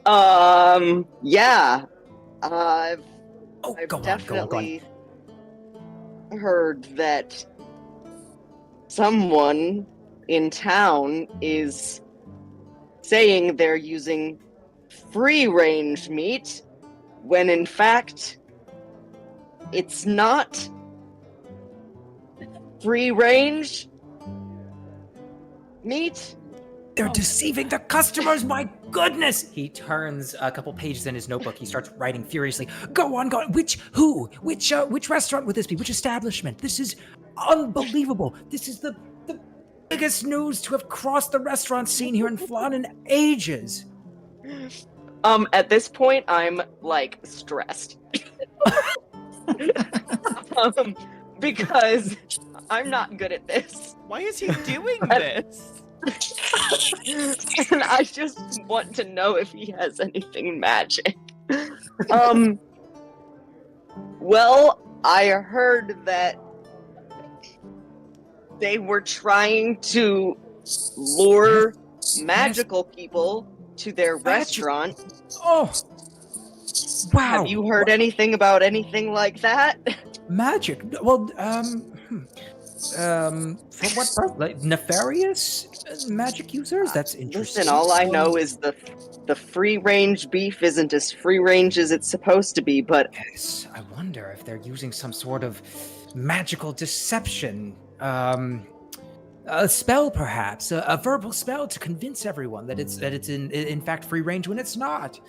uh, yeah, I've Go on. definitely heard that someone in town is saying they're using free-range meat, when in fact, it's not free-range meat. They're deceiving the customers, my goodness! He turns a couple pages in his notebook. He starts writing furiously. Go on. Which restaurant would this be? Which establishment? This is unbelievable. This is the biggest news to have crossed the restaurant scene here in Flan in ages. At this point, I'm, like, stressed. Because I'm not good at this. Why is he doing this? And I just want to know if he has anything magic. Well, I heard that they were trying to lure magical people to their restaurant. Oh, wow! Have you heard anything about anything like that? Magic? Well, for what part? Like nefarious magic users? That's interesting. Listen, all I know is the free-range beef isn't as free-range as it's supposed to be, but... Yes, I wonder if they're using some sort of magical deception. A spell, perhaps. A verbal spell to convince everyone that it's in fact free-range when it's not.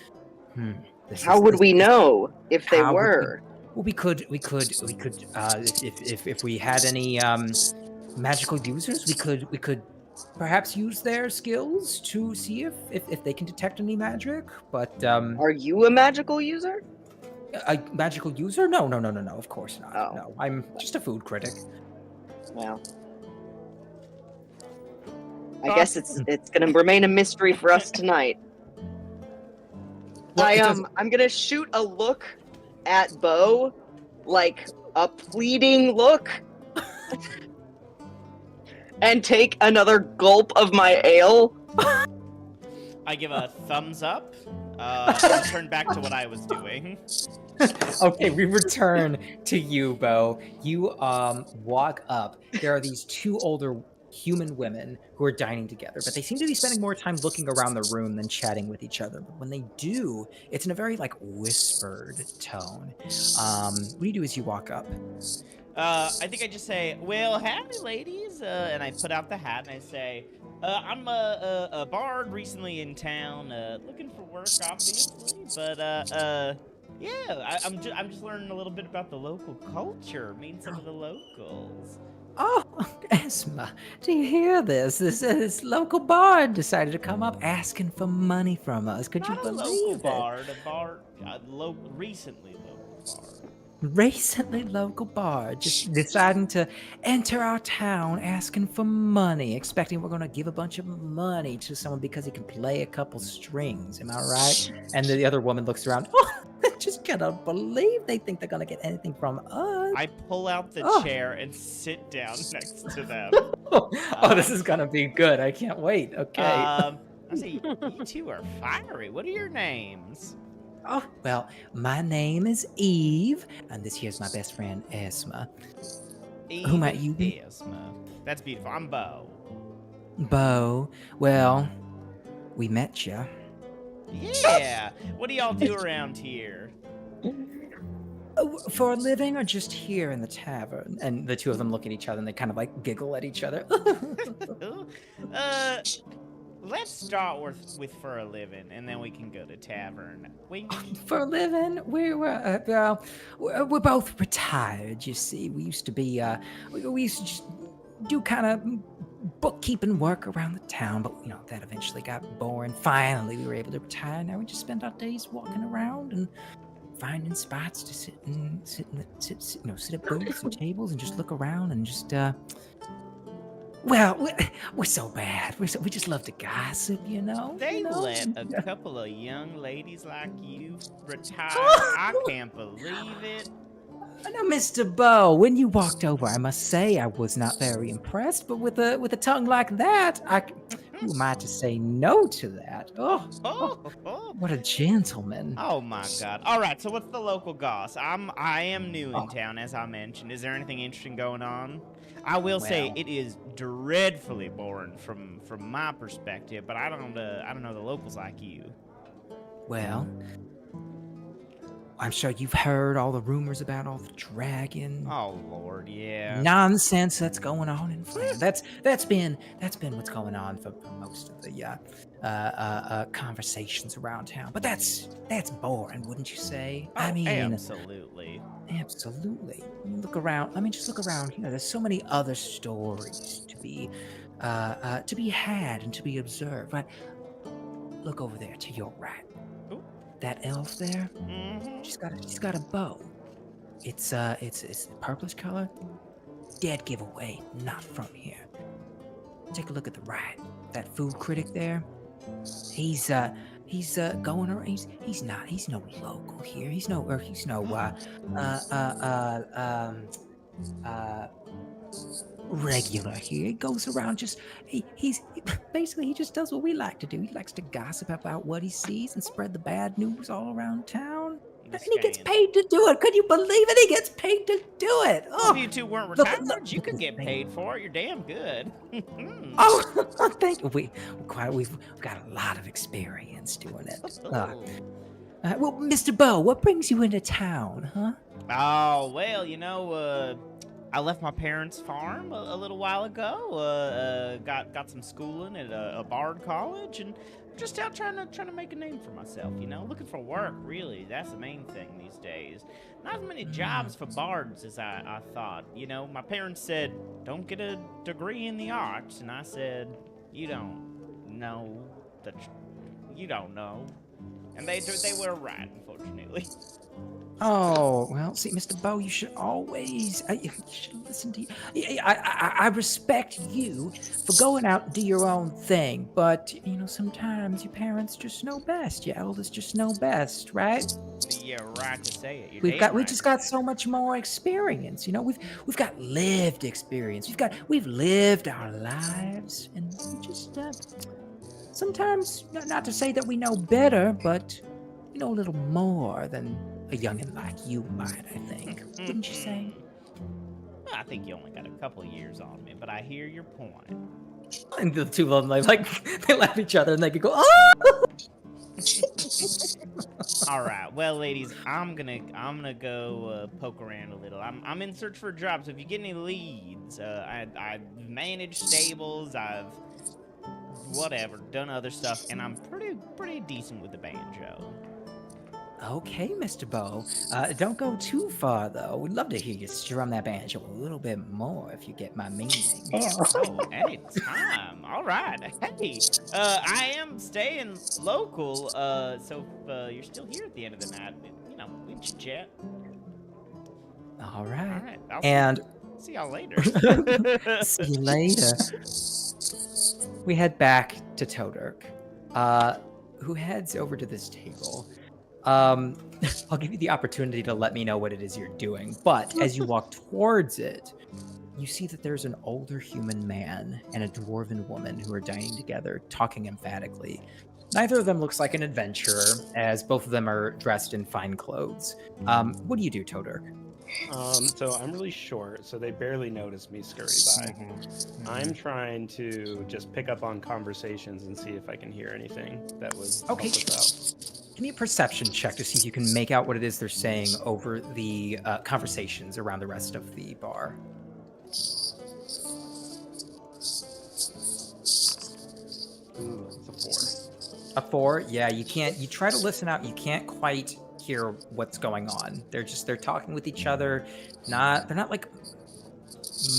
How would we know if they were? Well, we could if we had any magical users, we could perhaps use their skills to see if they can detect any magic. But are you a magical user? A magical user? No, of course not. Oh. No, I'm just a food critic. Well, I guess it's gonna remain a mystery for us tonight. Well, I'm gonna shoot a look at Bo, like a pleading look, and take another gulp of my ale. I give a thumbs up and turn back to what I was doing. Okay, we return to you, Bo. You walk up. There are these two older human women who are dining together, but they seem to be spending more time looking around the room than chatting with each other. But when they do, it's in a very like whispered tone. What do you do as you walk up? I think I just say, "Well, howdy, ladies," and I put out the hat and I say, "I'm a bard recently in town, looking for work, obviously, but yeah, I'm just learning a little bit about the local culture, meeting some of the locals." Oh, Esma, do you hear this? This local bard decided to come up asking for money from us. Could Not you a believe local it? bard, recently local bard. Recently local bard just deciding to enter our town asking for money, expecting we're going to give a bunch of money to someone because he can play a couple strings. Am I right? And the other woman looks around. Oh, I just cannot believe they think they're going to get anything from us. I pull out the chair and sit down next to them. Oh, this is going to be good. I can't wait. Okay. I say, you two are fiery. What are your names? Oh, well, my name is Eve, and this here's my best friend, Esma. Who might you be? Esma. That's beautiful. I'm Bo. Bo. Well, we met you. Yeah. What do y'all do around here? For a living or just here in the tavern? And the two of them look at each other and they kind of like giggle at each other. Let's start with for a living, and then we can go to tavern. For a living, we're both retired. You see, we used to be we used to just do kind of bookkeeping work around the town, but you know that eventually got boring. Finally, we were able to retire. Now we just spend our days walking around and finding spots to sit at booths and tables and just look around and just Well, we're so bad. We just love to gossip, you know. They you know? let a couple of young ladies like you retire. I can't believe it. Now, Mr. Bow, when you walked over, I must say I was not very impressed. But with a tongue like that, who am I to say no to that? What a gentleman! Oh my God! All right, so what's the local goss? I am new in Oh. town, as I mentioned. Is there anything interesting going on? I will say Well. it is dreadfully boring from my perspective, but I don't know the locals like you. Well, I'm sure you've heard all the rumors about all the dragon Oh Lord, yeah. nonsense that's going on in France. That's been what's going on for most of the conversations around town. But that's boring, wouldn't you say? Oh, I mean, absolutely. absolutely. I mean, look around. I mean, just look around. You know, there's so many other stories to be had and to be observed. Right? Look over there to your right. Ooh. That elf there. Mm-hmm. She's got a bow. It's purplish color. Dead giveaway, not from here. Take a look at the right. That food critic there. He's going around. He's no local here. He's no regular here. He goes around he's basically he just does what we like to do. He likes to gossip about what he sees and spread the bad news all around town. And he gets paid to do it. Could you believe it? He gets paid to do it. Well, if you two weren't look- retired, look- you look could at get his paid for it. You're damn good. Oh, thank you. We've got a lot of experience doing it. Well, Mr. Bow, what brings you into town, huh? Oh, well, I left my parents' farm a little while ago. Got some schooling at a Bard college, and just out trying to make a name for myself. Looking for work. Really, that's the main thing these days. Not as many jobs for bards as I thought. My parents said, "Don't get a degree in the arts," and I said, "You don't know you don't know," and they were right, unfortunately. Oh, well, see, Mr. Bow, you should always, you should listen to you. I respect you for going out and do your own thing, but, sometimes your parents just know best. Your elders just know best, right? You're right to say it. We just got so much more experience. We've got lived experience. We've lived our lives, and we just, sometimes, not to say that we know better, but we know a little more than a youngin' like you might, I think. Wouldn't you say? I think you only got a couple years on me, but I hear your point. And the two of them, they laugh at each other and they could go, oh! All right, well, ladies, I'm gonna go poke around a little. I'm in search for a job, so if you get any leads, I've managed stables, I've done other stuff, and I'm pretty decent with the banjo. Okay, Mr. Bow. Don't go too far, though. We'd love to hear you strum that banjo a little bit more, if you get my meaning. Oh, anytime. All right. Hey, I am staying local, so if you're still here at the end of the night, we can chat. All right. All right. And see y'all later. see you later. We head back to Todurk, who heads over to this table. I'll give you the opportunity to let me know what it is you're doing, but as you walk towards it, you see that there's an older human man and a dwarven woman who are dining together, talking emphatically. Neither of them looks like an adventurer, as both of them are dressed in fine clothes. What do you do, Todurk? So I'm really short, so they barely notice me scurry by. I'm trying to just pick up on conversations and see if I can hear anything that would help us out. Give me a perception check to see if you can make out what it is they're saying over the conversations around the rest of the bar. Ooh, it's A 4? Yeah, you can't. You try to listen out. You can't quite hear what's going on. They're talking with each other. They're not like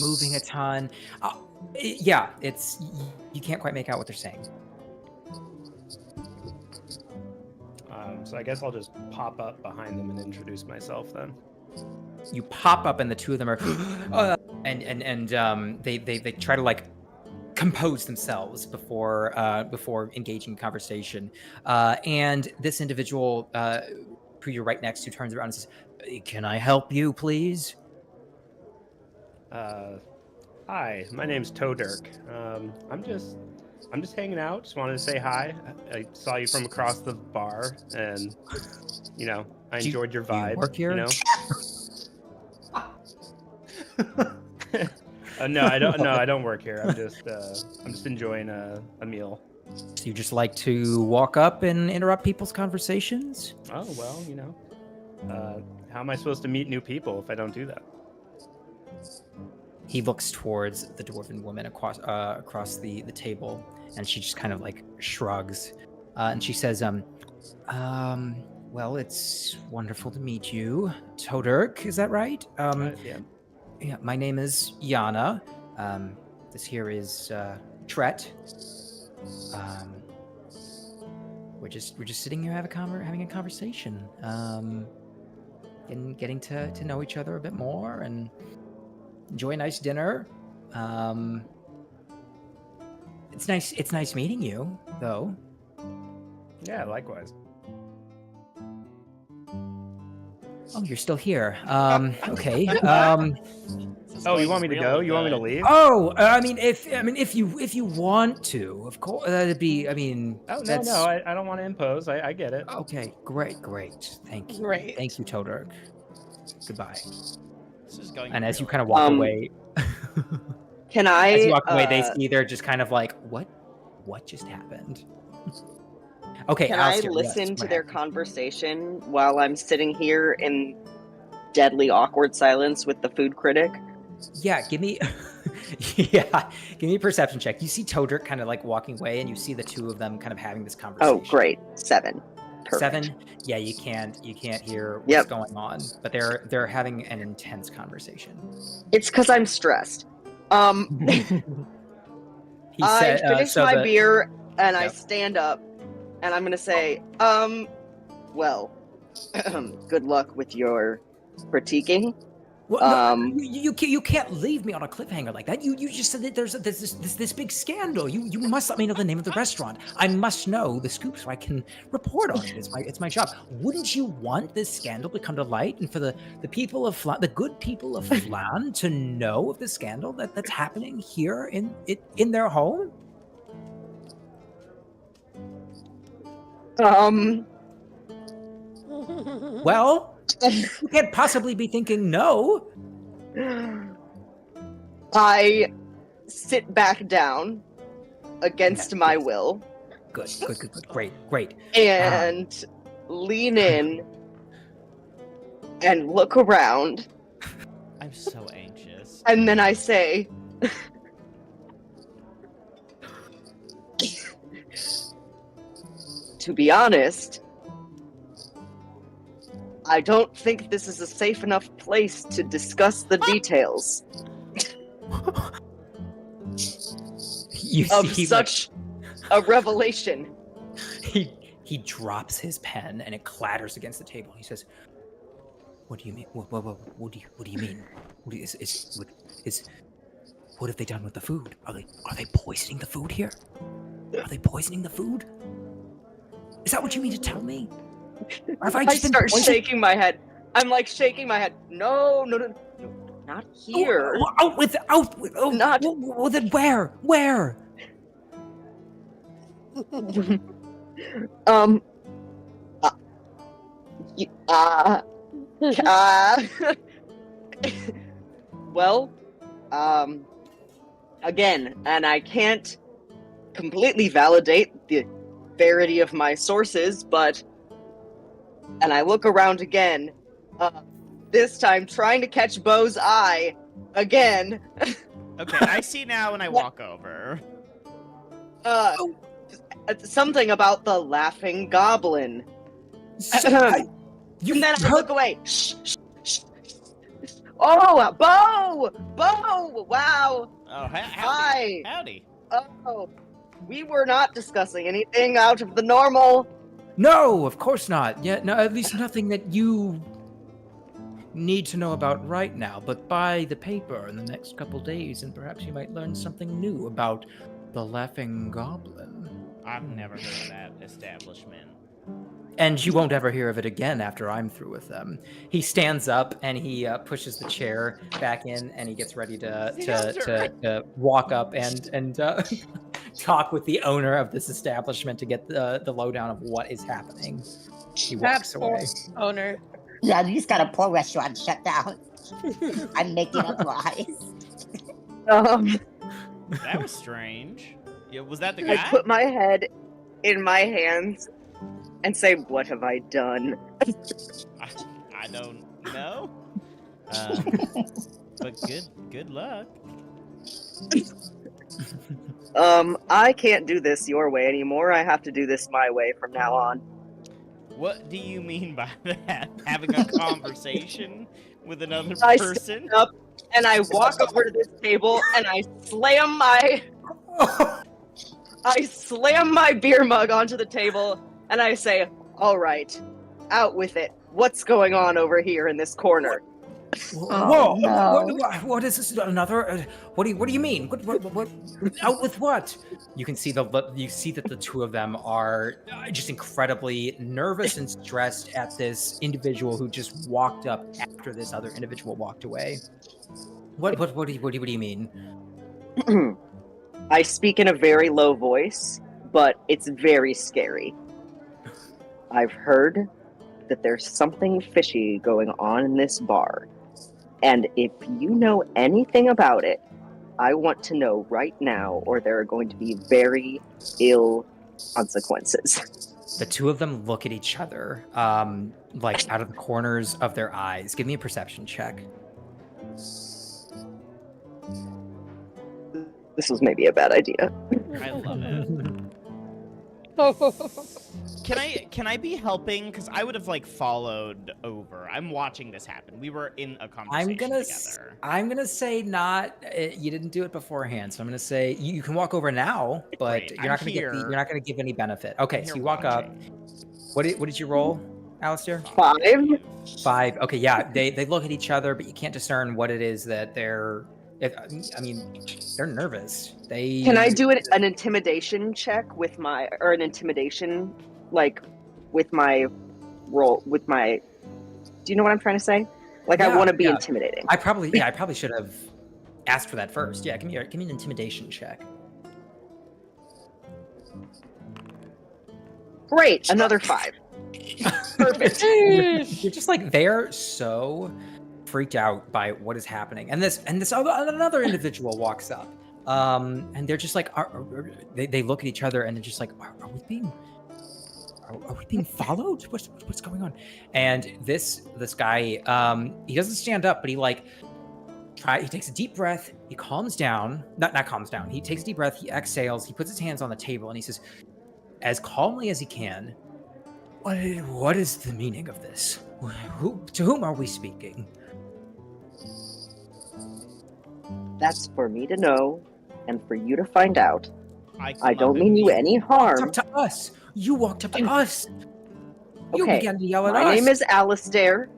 moving a ton. Yeah, you can't quite make out what they're saying. So I guess I'll just pop up behind them and introduce myself then. You pop up and the two of them are, and they try to compose themselves before engaging in conversation. And this individual who you're right next to turns around and says, "Can I help you, please?" Hi, my name's Todirk. I'm just hanging out. Just wanted to say hi. I saw you from across the bar, and I enjoyed your vibe. Work here? No, I don't. No, I don't work here. I'm just enjoying a meal. So you just like to walk up and interrupt people's conversations? Oh well, how am I supposed to meet new people if I don't do that? He looks towards the dwarven woman across the table, and she just kind of like shrugs, and she says, well, it's wonderful to meet you, Todirk. Is that right? Yeah. Yeah. My name is Yana. This here is Tret. We're just sitting here having a conversation, and getting to know each other a bit more and enjoy a nice dinner. It's nice meeting you, though. Yeah, likewise. Oh, you're still here. Okay. Oh, you want me to go? You want me to leave? Oh, if you want to, of course. That'd be. I mean. Oh no, I don't want to impose. I get it. Okay, great. Thank you. Great. Thank you, Todirk. Goodbye. This is going And as you really kind of walk away, Can I? as you walk away, they see they're just kind of like, what just happened? Okay, Can I Alistair, listen yes, to what their happened? conversation while I'm sitting here in deadly awkward silence with the food critic? Yeah, give me a perception check. You see Todirk kind of like walking away, and you see the two of them kind of having this conversation. Oh, great. 7. Perfect. 7? Yeah, you can't hear what's Yep. going on, but they're having an intense conversation. It's because I'm stressed. He I said, finish so my the- beer and I Yep. stand up and I'm gonna say, well, good luck with your critiquing. Well, no, you can't leave me on a cliffhanger like that. You just said that there's this big scandal. You must let me know the name of the restaurant. I must know the scoop so I can report on it. It's my job. Wouldn't you want this scandal to come to light and for the people of the good people of Flan to know of the scandal that's happening here in their home? Well, you can't possibly be thinking no. I sit back down against my will Good. Great. and lean in and look around, I'm so anxious. and then I say, to be honest, I don't think this is a safe enough place to discuss the details You of see, such a revelation. he drops his pen and it clatters against the table. He says, "What do you mean? What do you mean? What have they done with the food? Are they poisoning the food here? Are they poisoning the food? Is that what you mean to tell me? Or have I I just been start poisoned?" shaking my head. I'm like shaking my head. No, not here. Oh, Not- Well, then where? Well, again, and I can't completely validate the verity of my sources, but, and I look around again, this time trying to catch Bo's eye again. Okay, I see now when I walk over. Something about the laughing goblin. You And then I heard- look away. Shh. Oh, Bo! Wow. Oh, Hi. howdy. Oh, we were not discussing anything out of the normal. No, of course not. Yeah, no, at least nothing that you need to know about right now, but buy the paper in the next couple days, and perhaps you might learn something new about the Laughing Goblin. I've never heard of that establishment. And you won't ever hear of it again after I'm through with them. He stands up and he pushes the chair back in, and he gets ready to walk up and talk with the owner of this establishment to get the lowdown of what is happening. He walks That poor away. owner. Yeah, you just got a poor restaurant shut down. I'm making up lies. That was strange. Yeah, was that the I guy? put my head in my hands and say, "What have I done?" I don't know. But good luck. I can't do this your way anymore. I have to do this my way from now on. What do you mean by that? Having a conversation with another I person? stand up and I walk over to this table and I slam my beer mug onto the table and I say, "All right, out with it. What's going on over here in this corner?" Whoa! no. What is this? Another? What do you mean? What? Out with what? You can see that the two of them are just incredibly nervous and stressed at this individual who just walked up after this other individual walked away. What do you mean? I speak in a very low voice, but it's very scary. I've heard that there's something fishy going on in this bar. And if you know anything about it, I want to know right now, or there are going to be very ill consequences. The two of them look at each other, like out of the corners of their eyes. Give me a perception check. This was maybe a bad idea. I love it. Can I be helping? Because I would have like followed over. I'm watching this happen. We were in a conversation together. I'm gonna say not. You didn't do it beforehand, so I'm gonna say you can walk over now, but Great, you're not gonna you're not gonna give any benefit. Okay, so you walk up. What did you roll, Alistair? 5? 5. Okay, yeah. They look at each other, but you can't discern what it is that they're. I mean, they're nervous. Can I do an intimidation check with an intimidation, like, with my roll, with my, do you know what I'm trying to say? Like, I want to be intimidating. I probably should have asked for that first. Yeah, give me an intimidation check. Great, another 5. Perfect. You're just like, they're so freaked out by what is happening, and another individual walks up, and they're just like, they look at each other and they're just like, are we being followed? What's going on? And this guy, he doesn't stand up, but he takes a deep breath, he calms down, not calms down, he takes a deep breath, he exhales, he puts his hands on the table, and he says, as calmly as he can, what is the meaning of this? To whom are we speaking? That's for me to know, and for you to find out. I come don't up mean you immediately. any harm. Up to us. You walked up to us. You Okay, began to yell at us. my name is Alistair.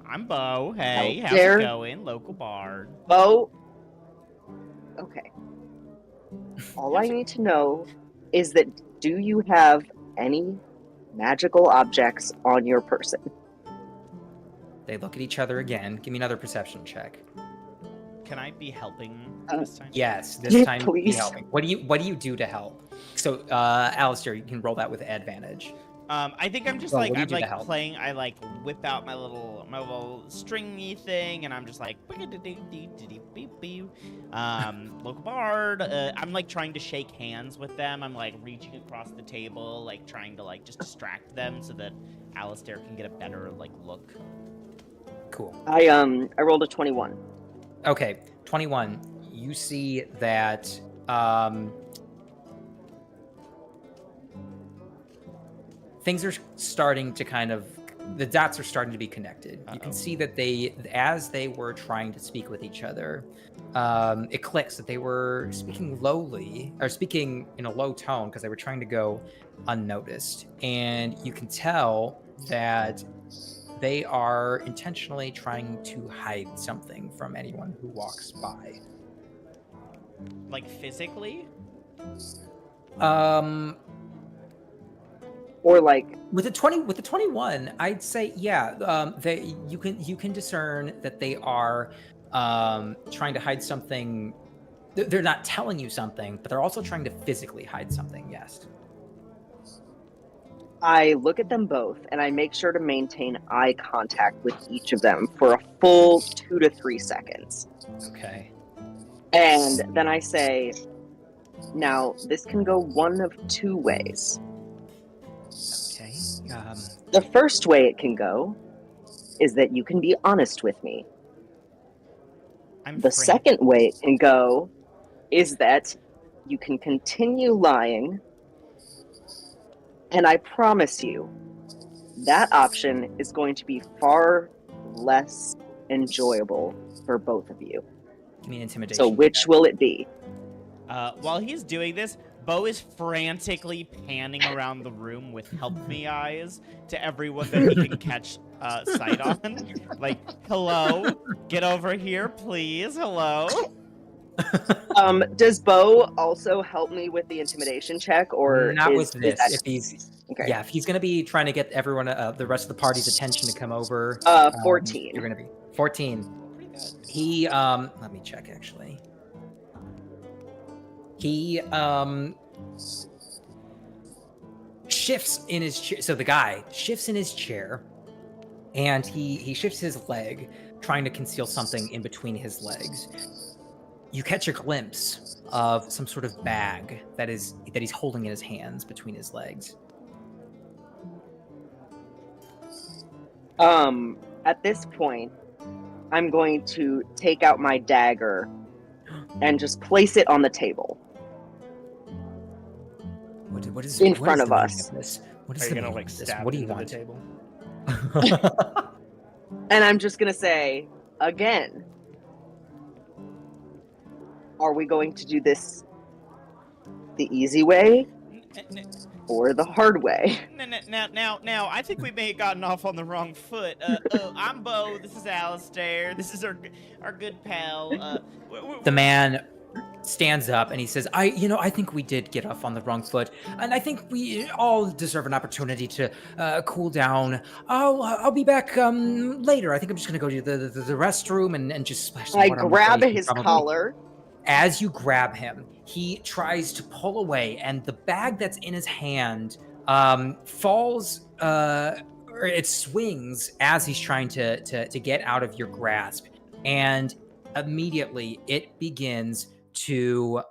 I'm Bo. Hey, how's Alistair. it going? Local bard. Bo. Okay. All I need to know is that, do you have any magical objects on your person? They look at each other again. Give me another perception check. Can I be helping this time? Yes, this time be Please. helping. What do you do to help? So, Alistair, you can roll that with advantage. I think I'm just Well, like, what do you I'm do to like help? playing. I like whip out my little stringy thing, and I'm just like, local bard. I'm like trying to shake hands with them. I'm like reaching across the table, like trying to like just distract them so that Alistair can get a better like look. Cool. I rolled a 21. Okay, 21. You see that things are starting to the dots are starting to be connected. You can see that as they were trying to speak with each other, it clicks that they were speaking lowly, or speaking in a low tone because they were trying to go unnoticed. And you can tell that they are intentionally trying to hide something from anyone who walks by. Like physically? Or like With the 21, I'd say you can discern that they are trying to hide something. They're not telling you something, but they're also trying to physically hide something. Yes. I look at them both and I make sure to maintain eye contact with each of them for a full 2 to 3 seconds. Okay. And then I say, now this can go one of 2 ways. Okay. The first way it can go is that you can be honest with me. The second way it can go is that you can continue lying, and I promise you that option is going to be far less enjoyable for both of you. Give me an intimidation. So which will it be? While he's doing this, Bo is frantically panning around the room with help me eyes to everyone that he can catch sight on. Like, hello, get over here, please, hello. Does Bo also help me with the intimidation check, or not is, with this? Is that... If he's okay. Yeah, if he's gonna be trying to get everyone, the rest of the party's attention to come over. 14. You're gonna be 14. He let me check actually. He shifts in his chair. So the guy shifts in his chair, and he shifts his leg, trying to conceal something in between his legs. You catch a glimpse of some sort of bag that he's holding in his hands between his legs. At this point, I'm going to take out my dagger and just place it on the table. What is in what front is of the us? meaning of this? What is Are the you gonna meaning like of this? stab What do you into want? the table? And I'm just going to say, again, are we going to do this the easy way or the hard way? Now, I think we may have gotten off on the wrong foot. I'm Bo, this is Alistair, this is our good pal. The man stands up and he says, I think we did get off on the wrong foot, and I think we all deserve an opportunity to cool down. I'll be back later. I think I'm just gonna go to the restroom and just splash some I water on my grab face, his probably. collar. As you grab him, he tries to pull away, and the bag that's in his hand falls, or it swings as he's trying to get out of your grasp, and immediately it begins to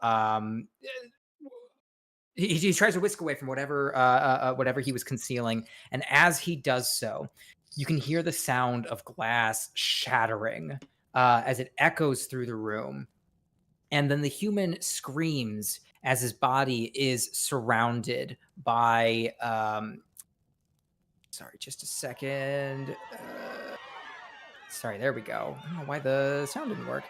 he tries to whisk away from whatever he was concealing, and as he does so, you can hear the sound of glass shattering as it echoes through the room. And then the human screams as his body is surrounded by sorry, just a second. Sorry, there we go. I don't know why the sound didn't work.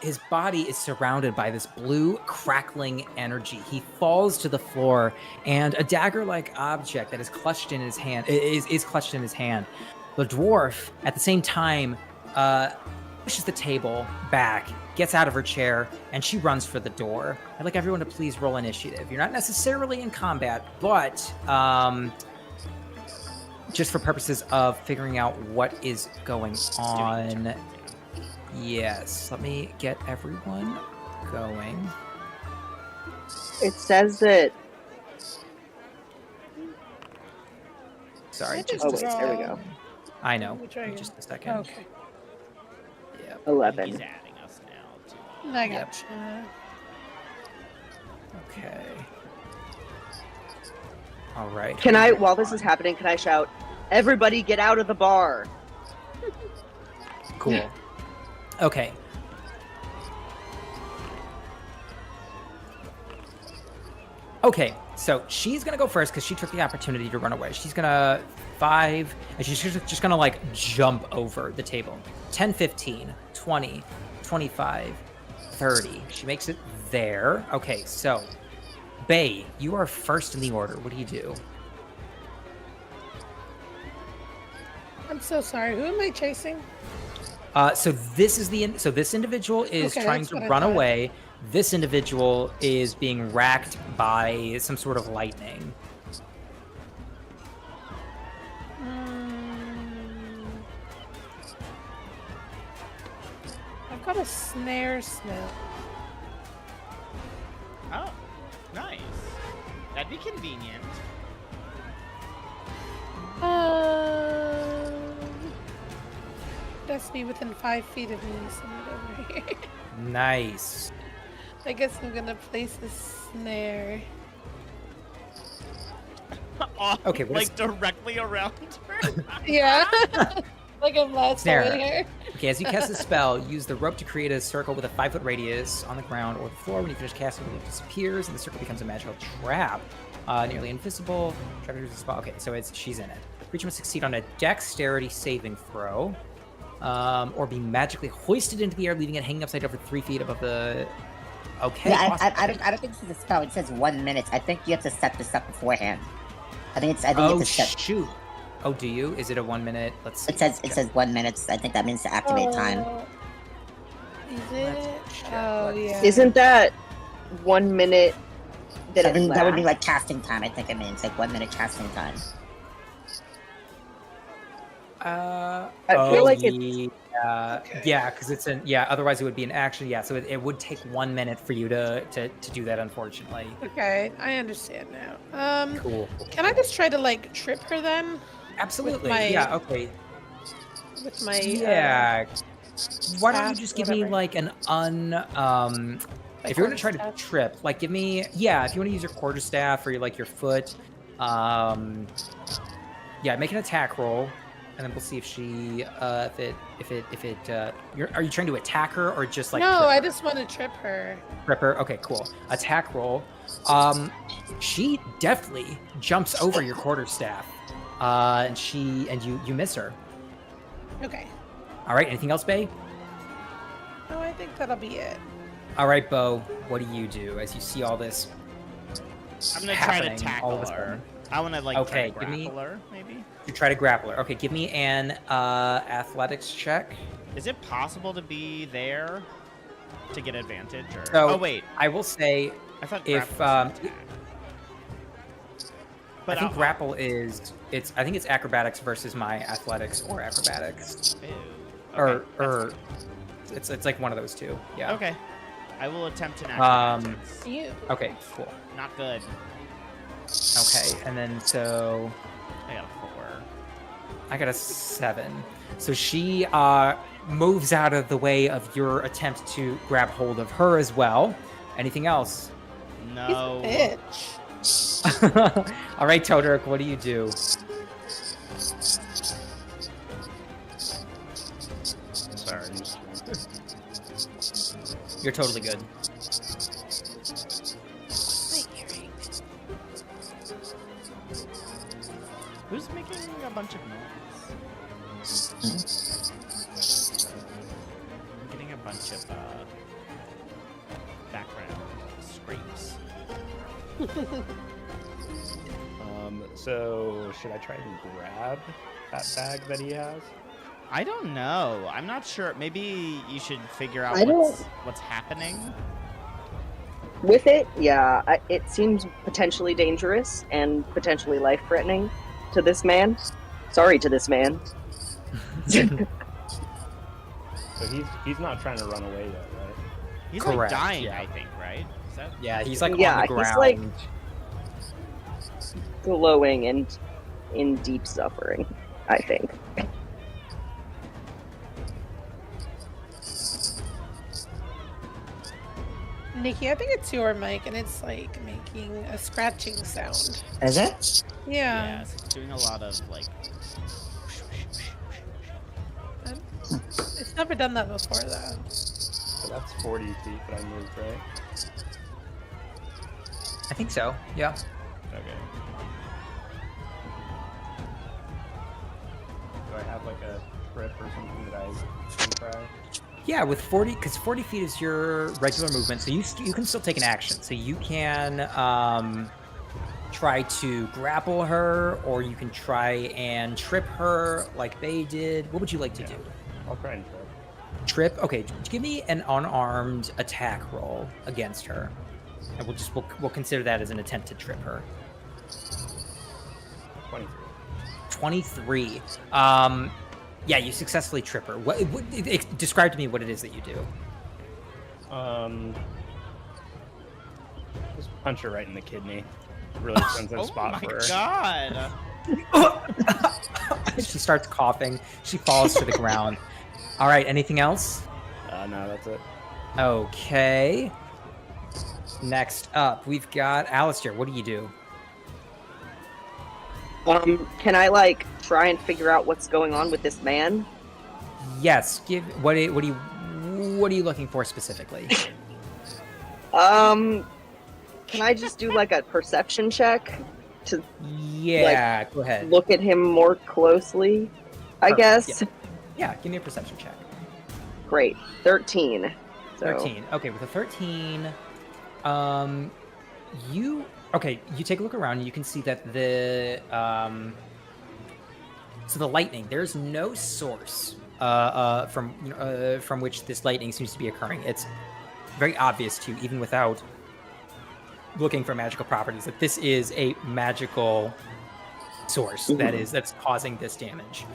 His body is surrounded by this blue crackling energy. He falls to the floor, and a dagger-like object that is clutched in his hand is clutched in his hand. The dwarf, at the same time, pushes the table back, gets out of her chair, and she runs for the door. I'd like everyone to please roll initiative. You're not necessarily in combat, but just for purposes of figuring out what is going on. Yes, let me get everyone going. It says that... Sorry, just Oh, wait, there we go. I know. Let me try again. Just a second. Okay. Yep. 11. He's adding us now. I Yep. gotcha. Okay. All right. Can I, while this is happening, can I shout, everybody get out of the bar? Cool. Okay. Okay, so she's gonna go first because she took the opportunity to run away. She's gonna 5, and she's just gonna like jump over the table. 10, 15, 20, 25, 30. She makes it there. Okay, so Bay, you are first in the order. What do you do? I'm so sorry. Who am I chasing? So this individual is Okay, trying that's to what I run thought. away. This individual is being racked by some sort of lightning. I've got a snare smell. Oh, nice. That'd be convenient. That's me within 5 feet of me, somewhere over here. Nice. I guess I'm gonna place a snare. Okay, what is- like directly around her. Yeah. Like I'm last Snare. away here. Okay, as you cast the spell, use the rope to create a circle with a 5-foot radius on the ground or the floor. When you finish casting, it disappears, and the circle becomes a magical trap. Nearly invisible. Trap enters the spot. Okay, so she's in it. The creature must succeed on a dexterity saving throw, or be magically hoisted into the air, leaving it hanging upside down for 3 feet above the. Okay. Yeah, awesome. I don't think this is a spell. It says 1 minute. I think you have to set this up beforehand. I think you have Oh to set. shoot! Oh, do you? Is it a 1 minute? Let's see. It says 1 minute. I think that means to activate time. Is it? Let's check. Oh, Let's- yeah. Isn't that 1 minute that I it think that would be lasts? like casting time. I think it means like 1 minute casting time. I feel like it's yeah, because it's an otherwise it would be an action. Yeah, so it would take 1 minute for you to do that. Unfortunately. Okay, I understand now. Cool. Can I just try to like trip her then? Absolutely. my- Yeah. Okay. With my Yeah. Why don't you staff, just give me whatever. like an Like if you're gonna try to quarterstaff? trip, like give me if you want to use your quarterstaff or your foot, yeah, make an attack roll, and then we'll see if she are you trying to attack her or just like no, trip I her? just want to trip her. Trip her? Okay, cool. Attack roll. She definitely jumps over your quarterstaff, and you miss her. Okay. All right. Anything else, Bay? No, I think that'll be it. All right, Bo. What do you do as you see all this? I'm gonna try to happening all tackle of a her. sudden? I want to like Okay, try to give me- grapple her, maybe. You try to grapple her. Okay, give me an athletics check. Is it possible to be there to get advantage? Or So, oh wait, I will say, I thought if, grapple was an attack. I think I'll- grapple is I think it's acrobatics versus my athletics or acrobatics, Ew. or Okay, it's like one of those two. Yeah. okay. I will attempt an Um, acrobatics. You. Okay. Cool. Not good. Okay, and then so I got a 4. I got a 7. So she moves out of the way of your attempt to grab hold of her as well. Anything else? No. He's a bitch. All right, Todrick, what do you do? Sorry. You're totally good. My earring. Who's making a bunch of noise? I'm getting a bunch of background screams. So should I try and grab that bag that he has? I don't know. I'm not sure. Maybe you should figure out I don't- what's happening. With it, yeah, it seems potentially dangerous and potentially life-threatening to this man. Sorry to this man. So he's not trying to run away yet, right? He's like Correct, dying, yeah. I think, right? Is that... Yeah, he's like Yeah, on the he's, ground. like- Glowing and in deep suffering, I think. Nikki, I think it's your mic, and it's like making a scratching sound. Is it? Yeah. Yes, it's doing a lot of like... It's never done that before, though. So that's 40 feet that I moved, right? I think so. Yeah. Okay. Do I have like a trip or something that I can try? Yeah, with 40, because 40 feet is your regular movement, so you can still take an action. So you can try to grapple her, or you can try and trip her like they did. What would you like to do? I'll try and trip. Trip? Okay, give me an unarmed attack roll against her. And we'll consider that as an attempt to trip her. 23. 23. Yeah, you successfully trip her. Describe to me what it is that you do. Just punch her right in the kidney. Really sensitive spot for her. Oh my god! She starts coughing. She falls to the ground. All right, anything else? No, that's it. Okay. Next up, we've got Alistair. What do you do? Can I like try and figure out what's going on with this man? Yes. What are you looking for specifically? Can I just do like a perception check to Yeah, go ahead. look at him more closely? I Perfect, guess. Yeah, give me a perception check. Great. 13. So. 13. Okay, with a 13, you take a look around and you can see that the lightning, there's no source from which this lightning seems to be occurring. It's very obvious to you, even without looking for magical properties, that this is a magical source that's causing this damage.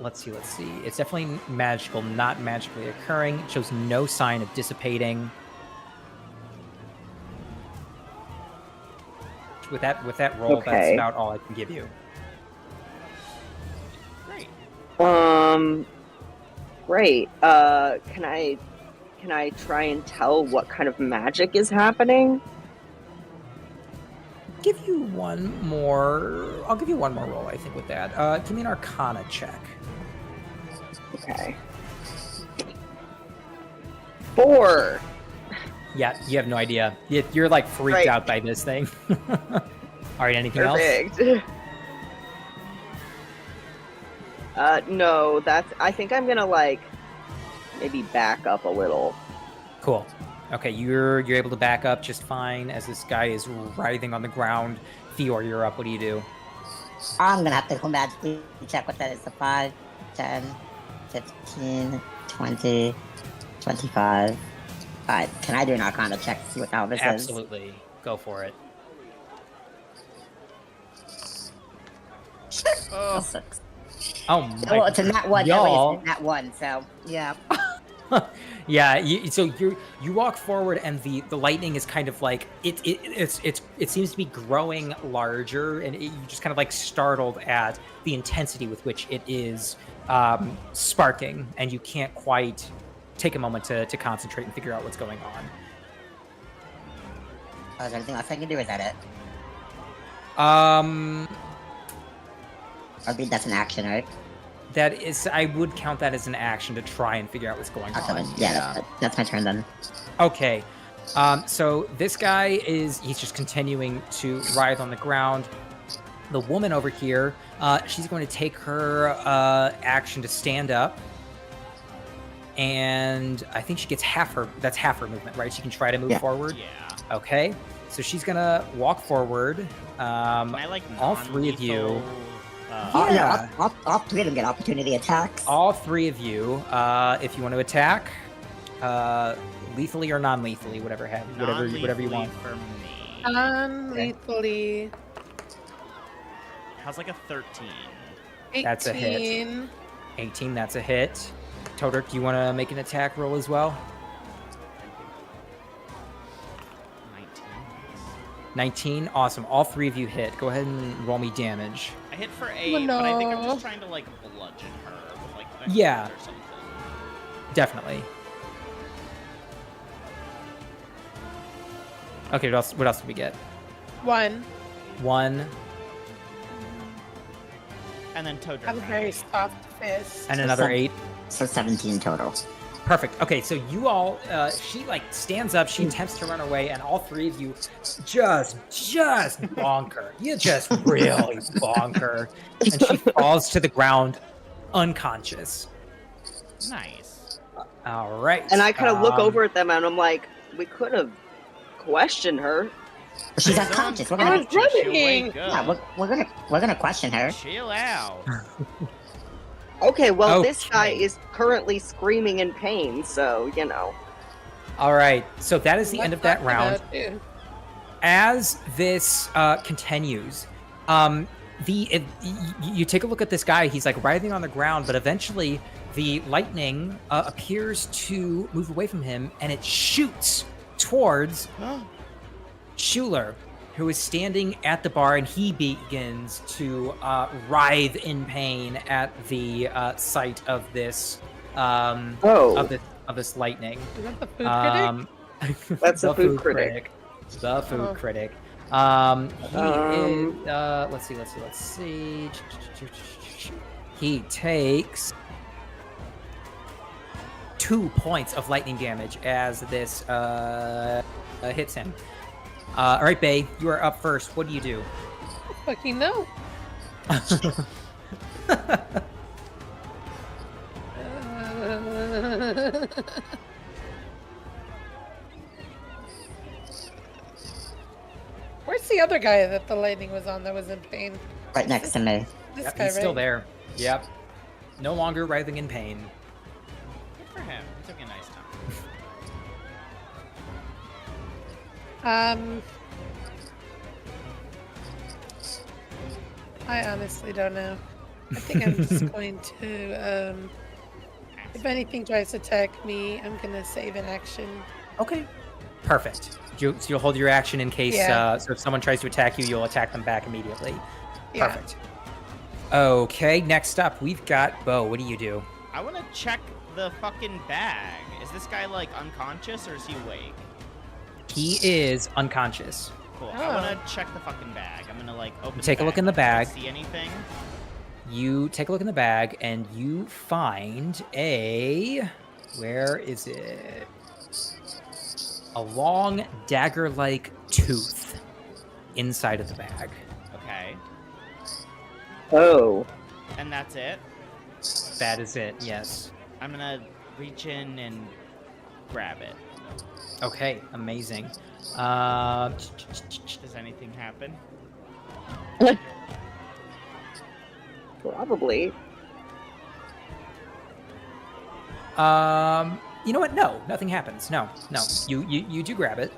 Let's see. It's definitely magical, not magically occurring. It shows no sign of dissipating. With that roll, Okay. That's about all I can give you. Great. Great. Can I try and tell what kind of magic is happening? I'll give you one more roll, I think, with that. Give me an Arcana check. Okay. 4. Yeah, you have no idea. You're like freaked Right. out by this thing. All right, anything else? Perfect. No, I think I'm gonna like maybe back up a little. Cool. Okay, you're able to back up just fine as this guy is writhing on the ground. Theor, you're up. What do you do? I'm gonna have to go magically check what that is. So 5, 10, 15, 20, 25. Alright, can I do an Arcana check to see what the hell this is? Absolutely. Go for it. Oh, 6. Oh my. Well, it's a nat 1. Y'all. It's a nat 1, so yeah. Yeah, you walk forward and the lightning is kind of like it seems to be growing larger, and you just kind of like startled at the intensity with which it is sparking, and you can't quite take a moment to concentrate and figure out what's going on. Oh, is there anything else I can do? Is that it? I think that's an action, right? That is, I would count that as an action to try and figure out what's going Okay, on. yeah, that's my turn then. Okay. So this guy he's just continuing to writhe on the ground. The woman over here, she's going to take her action to stand up. And I think she gets that's half her movement, right? She can try to move forward. yeah. Okay. So she's going to walk forward. Can I like all three of you. non-lethal, Oh, Yeah. yeah, all 3 of them get opportunity attacks. All 3 of you, if you want to attack, lethally or non-lethally, whatever you want. For me. Non-lethally. How's like a 13? 18. That's a hit. 18, that's a hit. Todor, do you want to make an attack roll as well? 19. 19, awesome. All 3 of you hit. Go ahead and roll me damage. I hit for 8, but I think I'm no. just trying to like bludgeon her with like Yeah. or something. Definitely. Okay, what else did we get? 1. 1, And then Toad. I have a very soft fist. and another 8. So 17 total. Perfect. Okay, so you all, she like stands up, she attempts to run away, and all 3 of you just bonk her. You just really bonk her, and she falls to the ground, unconscious. Nice. All right. And I kind of look over at them and I'm like, we could have questioned her. She's Zone unconscious. We're I gonna, was punches, she'll running. wake yeah, up. we're gonna question her. Chill out. Okay, well, this guy Okay. is currently screaming in pain, so, you know. All right, so that is the end of that round. As this continues, you take a look at this guy. He's like writhing on the ground, but eventually the lightning appears to move away from him, and it shoots towards Schuler, who is standing at the bar, and he begins to writhe in pain at the sight of this of this lightning. Is that the food critic? That's the food critic. The food Oh. critic. Let's see. He takes 2 points of lightning damage as this hits him. All right, Bay, you are up first. What do you do? Fucking no. Where's the other guy that the lightning was on that was in pain? Right next to me. This Yep, guy, he's still right? there. Yep. No longer writhing in pain. Good for him. He took a nice time. I honestly don't know. I think I'm just going to, if anything tries to attack me, I'm gonna save an action. Okay. Perfect. So you'll hold your action in case, Yeah. so if someone tries to attack you, you'll attack them back immediately. Yeah. Perfect. Okay, next up, we've got Bo. What do you do? I want to check the fucking bag. Is this guy like unconscious or is he awake? He is unconscious. Cool. Oh. I want to check the fucking bag. I'm gonna like open. Take a look in the Do I bag. See anything? You take a look in the bag and you find a... Where is it? A long dagger-like tooth inside of the bag. Okay. Oh. And that's it. That is it, yes. I'm gonna reach in and grab it. Okay, amazing. Does anything happen? Probably. You know what? No, nothing happens. No. You do grab it.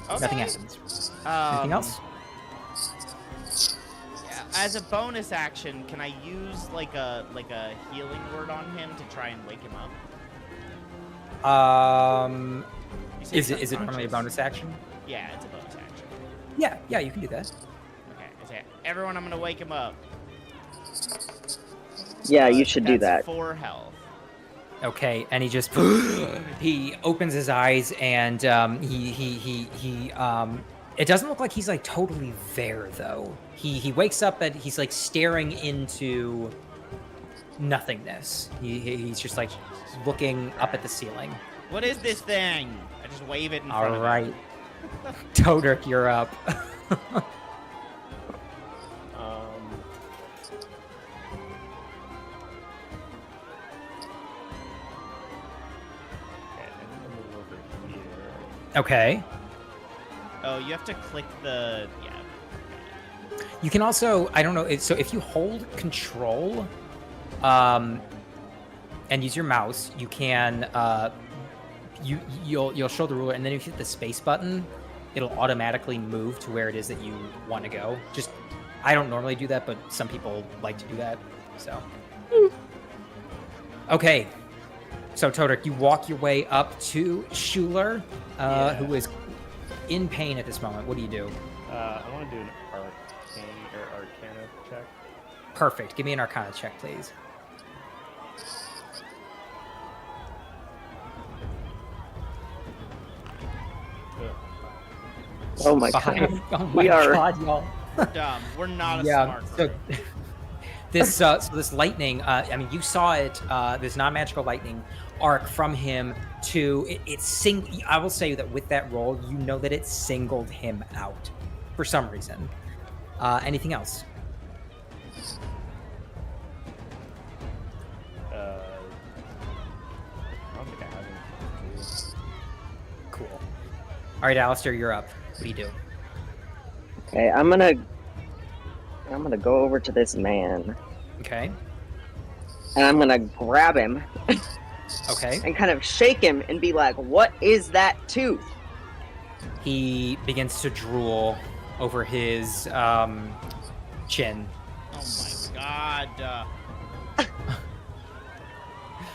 Okay. Nothing happens. Anything else? As a bonus action, can I use like a healing word on him to try and wake him up? You said Is he's it normally a unconscious. bonus action? Yeah, it's a bonus action. Yeah, you can do that. Okay, I say, everyone, I'm gonna wake him up. Yeah, you should do That's that. 4 health. Okay, and he just he opens his eyes and he it doesn't look like he's like totally there though. He wakes up and he's like staring into nothingness. He's just like looking up at the ceiling. What is this thing? I just wave it in front All of him. right, Todrick, you're up. Okay, I'm gonna move over here. Okay. Oh, you have to click the You can also, I don't know, so if you hold control and use your mouse, you can you'll show the ruler, and then if you hit the space button, it'll automatically move to where it is that you want to go. Just I don't normally do that, but some people like to do that. So okay. So Todrick, you walk your way up to Schuler, who is in pain at this moment. What do you do? I want to do an Arcana check. Perfect. Give me an Arcana check, please. Oh my Five. god. Oh my We are- god, y'all. dumb. We're not a Yeah. smart So group. this lightning. I mean, you saw it. This non-magical lightning arc from him to it. I will say that with that roll, you know that it singled him out for some reason. Anything else? I don't think I have anything to do. Cool. All right, Alistair, you're up. What do you do? Okay, I'm gonna go over to this man Okay. and I'm gonna grab him Okay. and kind of shake him and be like, "What is that tooth?" He begins to drool over his chin. Oh my god.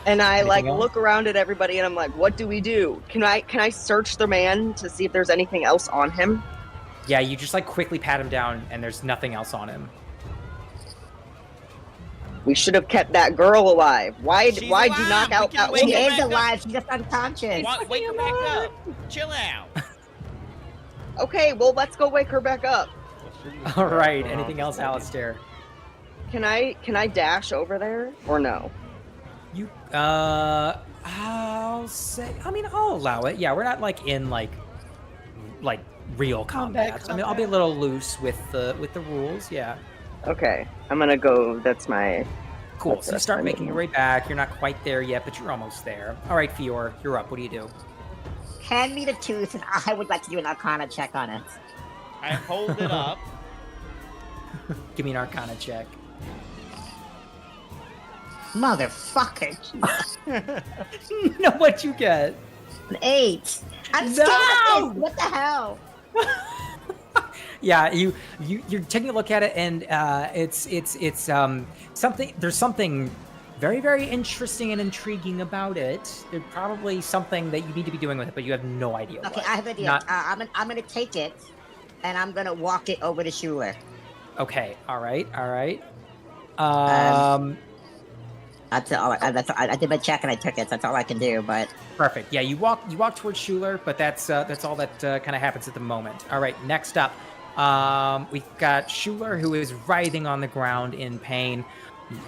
And I Anything like else? look around at everybody and I'm like, "What do we do? Can I search the man to see if there's anything else on him?" Yeah, you just like quickly pat him down, and there's nothing else on him. We should have kept that girl alive. Why'd She's you alive. knock We out can that wake She her woman? is back up. alive. She's just unconscious. Wake her back up. Chill out. Okay, well let's go wake her back up. All right. Anything else, Alistair? Can I dash over there or no? You I'll say. I mean, I'll allow it. Yeah, we're not like in like real combat. I mean, I'll be a little loose with the rules. Yeah. Okay, I'm gonna go. That's my. Cool. That's So you us, start I making mean. your way back. You're not quite there yet, but you're almost there. All right, Fior, you're up. What do you do? Hand me the tooth, and I would like to do an Arcana check on it. I hold it up. Give me an Arcana check. Motherfucker. No, what you get? An 8. I'm scared of this. What the hell? Yeah, you're taking a look at it, and it's something. There's something very, very interesting and intriguing about it. There's probably something that you need to be doing with it, but you have no idea. Okay, what. I have an idea. Not- I'm gonna take it, and I'm gonna walk it over to Schuler. Okay. All right. That's all. I did my check and I took it. So that's all I can do. But Perfect. Yeah, you walk towards Schuler, but that's all that kind of happens at the moment. All right. Next up, we've got Schuler, who is writhing on the ground in pain.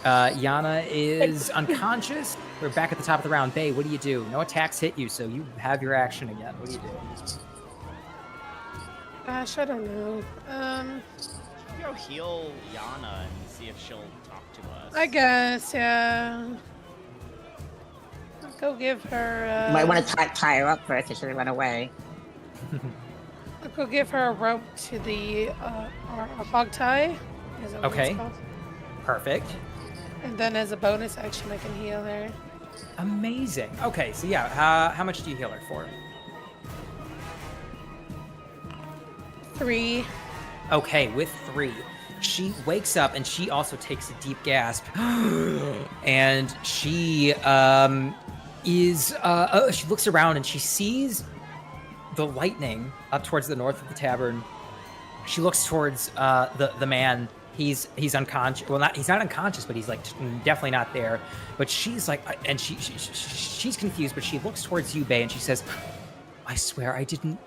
Yana is unconscious. We're back at the top of the round. Bay, what do you do? No attacks hit you, so you have your action again. What do you do? Gosh, I don't know. Go heal Yana and see if she'll talk to us. I guess, yeah. I'll go give her. you might want to tie her up first, so she run away. I'll go give her a rope to the a hog tie. Is that what Okay. it's called? Perfect. And then as a bonus action, I can heal her. Amazing. Okay, so yeah, how much do you heal her for? 3. Okay, with 3. She wakes up and she also takes a deep gasp. And she she looks around and she sees the lightning up towards the north of the tavern. She looks towards the man. He's unconscious. Well, he's not unconscious, but he's like definitely not there. But she's like, and she's confused, but she looks towards you, Bay, and she says, I swear I didn't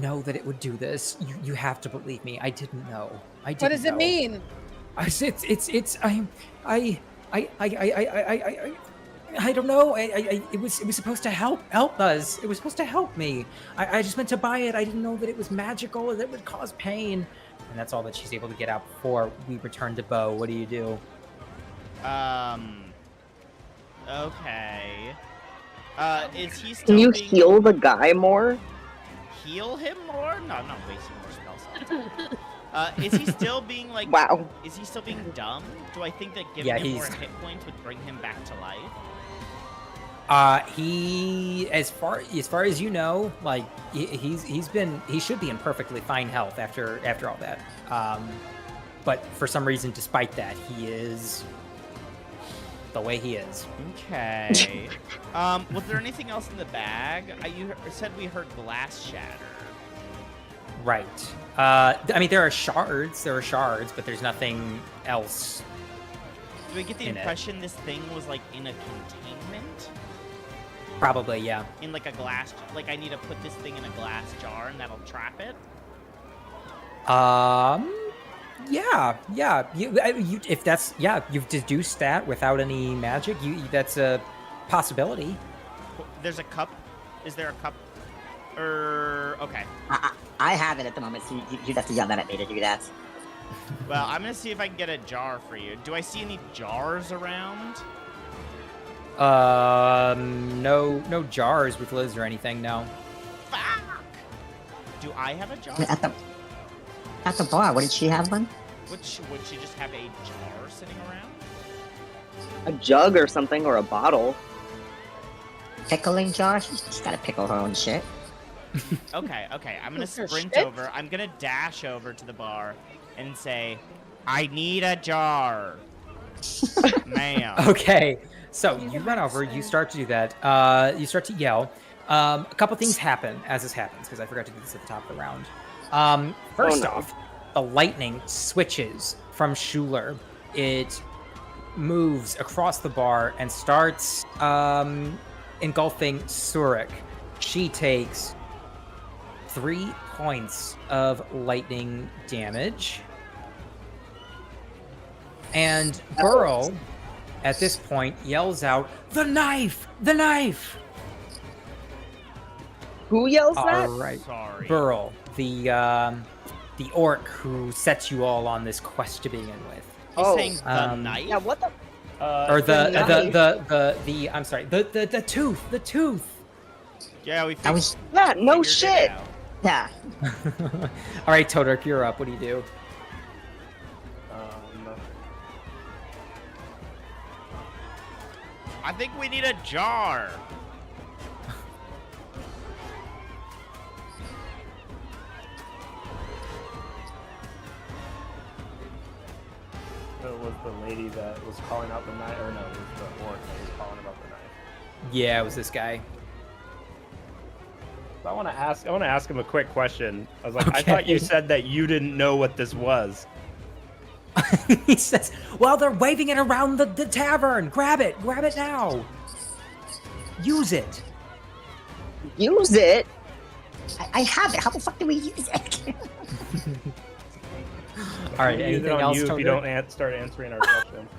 know that it would do this. You have to believe me. I didn't know. What does it mean? I don't know. It was supposed to help us. It was supposed to help me. I just meant to buy it. I didn't know that it was magical and that it would cause pain. And that's all that she's able to get out before we return to Bo. What do you do? Okay. Is he still Can you being... heal the guy more? Heal him more? No, I'm not wasting more spell slots. Is he still being like... Wow. Is he still being dumb? Do I think that giving him more hit points would bring him back to life? He, as far as you know, like he should be in perfectly fine health after all that. But for some reason, despite that, he is the way he is. Okay. Was there anything else in the bag? You said we heard glass shatter. Right. I mean, there are shards, but there's nothing else. Do I get the impression this thing was like in a containment? Probably, yeah. In like a glass, like I need to put this thing in a glass jar and that'll trap it? Yeah. If that's, yeah, you've deduced that without any magic. That's a possibility. There's a cup. Is there a cup? Okay. I have it at the moment, so you'd have to yell that at me to do that. Well, I'm gonna see if I can get a jar for you. Do I see any jars around? No jars with lids or anything, no. Fuck! Do I have a jar? At the bar, wouldn't she have one? Would she just have a jar sitting around? A jug or something, or a bottle. Pickling jar? She's gotta pickle her own shit. Okay. I'm gonna Her sprint shit? over. I'm gonna dash over to the bar and say, "I need a jar, ma'am." Okay, so you run over, you start to do that. You start to yell. A couple things happen as this happens, because I forgot to do this at the top of the round. First off, the lightning switches from Schuler. It moves across the bar and starts engulfing Surik. She takes 3 points of lightning damage. And Burl, at this point, yells out, "The knife! The knife!" Who yells that? All right, Sorry. Burl, the orc who sets you all on this quest to begin with, He's Oh, saying the knife. Yeah, what the? or the the I'm sorry, the tooth. Yeah, we. I was, Yeah, no figured it shit. out. yeah. All right, Todork, you're up. What do you do? I think we need a jar. So it was the lady that was calling out the knife, or no, it was the orc that was calling about the knife. Yeah, it was this guy. So I want to ask him a quick question. I was like, I Okay. thought you said that you didn't know what this was. He says, "Well, they're waving it around the tavern. Grab it now. Use it." Use it. I have it. How the fuck do we use it? All right, Use it anything on else, you if you Todork? don't start answering our questions.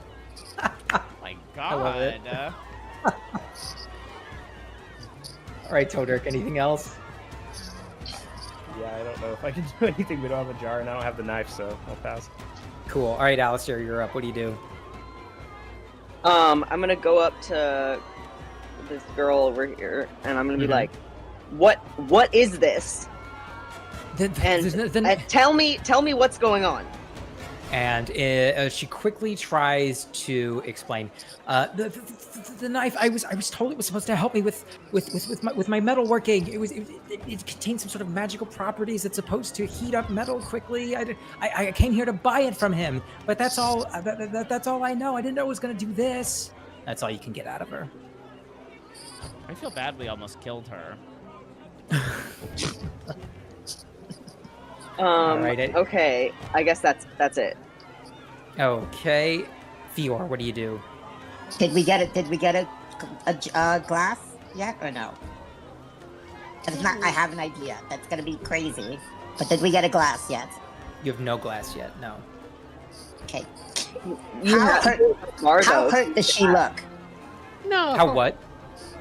My I love it. God. All right, Todork, anything else? Yeah, I don't know if I can do anything. We don't have a jar, and I don't have the knife, so I'll pass. Cool. All right, Alistair, you're up. What do you do? I'm gonna go up to this girl over here, and I'm gonna be Mhm. like, "What is this? And tell me what's going on." And she quickly tries to explain. The knife. I was told it was supposed to help me with my metalworking. It contains some sort of magical properties that's supposed to heat up metal quickly. I came here to buy it from him, but that's all. That's all I know. I didn't know it was going to do this. That's all you can get out of her. I feel bad we almost killed her. Alright, Okay, I guess that's it. Okay, Fior, what do you do? Did we get a glass yet or no? 'Cause if not, I have an idea. That's gonna be crazy. But did we get a glass yet? You have no glass yet. No. Okay. You How have hurt- Margo. How hurt does she look? No. How what?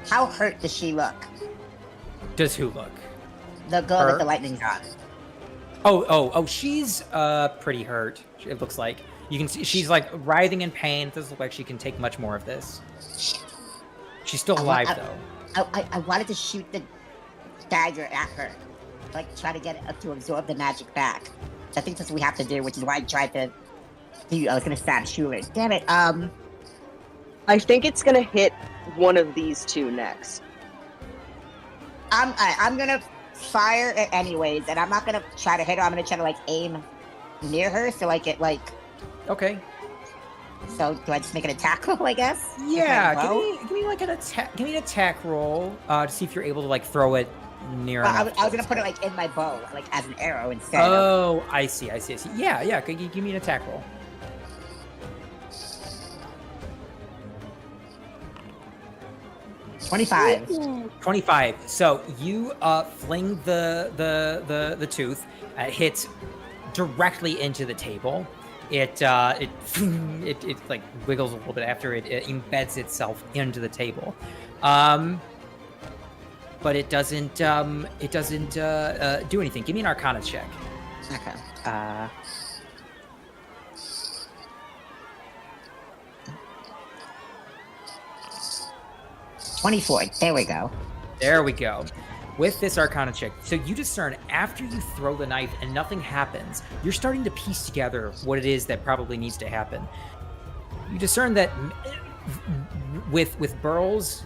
How hurt does she look? Does who look? The girl Her? that the lightning's on. Oh, she's pretty hurt. It looks like you can see she's like writhing in pain. It doesn't look like she can take much more of this. She's still alive though. I wanted to shoot the dagger at her, like try to get it to absorb the magic back. I think that's what we have to do, which is why I tried to. I was gonna stab Schuler. Damn it. I think it's gonna hit one of these two next. I'm gonna fire it anyways, and I'm not gonna try to hit her. I'm gonna try to like aim near her, so like it like. Okay. So do I just make an attack roll? I guess. Yeah. With my bow? Give me like an attack. Give me an attack roll to see if you're able to like throw it near Well, enough. I was gonna put it like in my bow, like as an arrow instead. Of... Oh, I see. Yeah. Give me an attack roll. 25. 25. So you fling the tooth, hits directly into the table. It like wiggles a little bit after it embeds itself into the table, but it doesn't do anything. Give me an Arcana check. Okay. 24. There we go. There we go. with this Arcana check, so you discern after you throw the knife and nothing happens, you're starting to piece together what it is that probably needs to happen. You discern that with Burls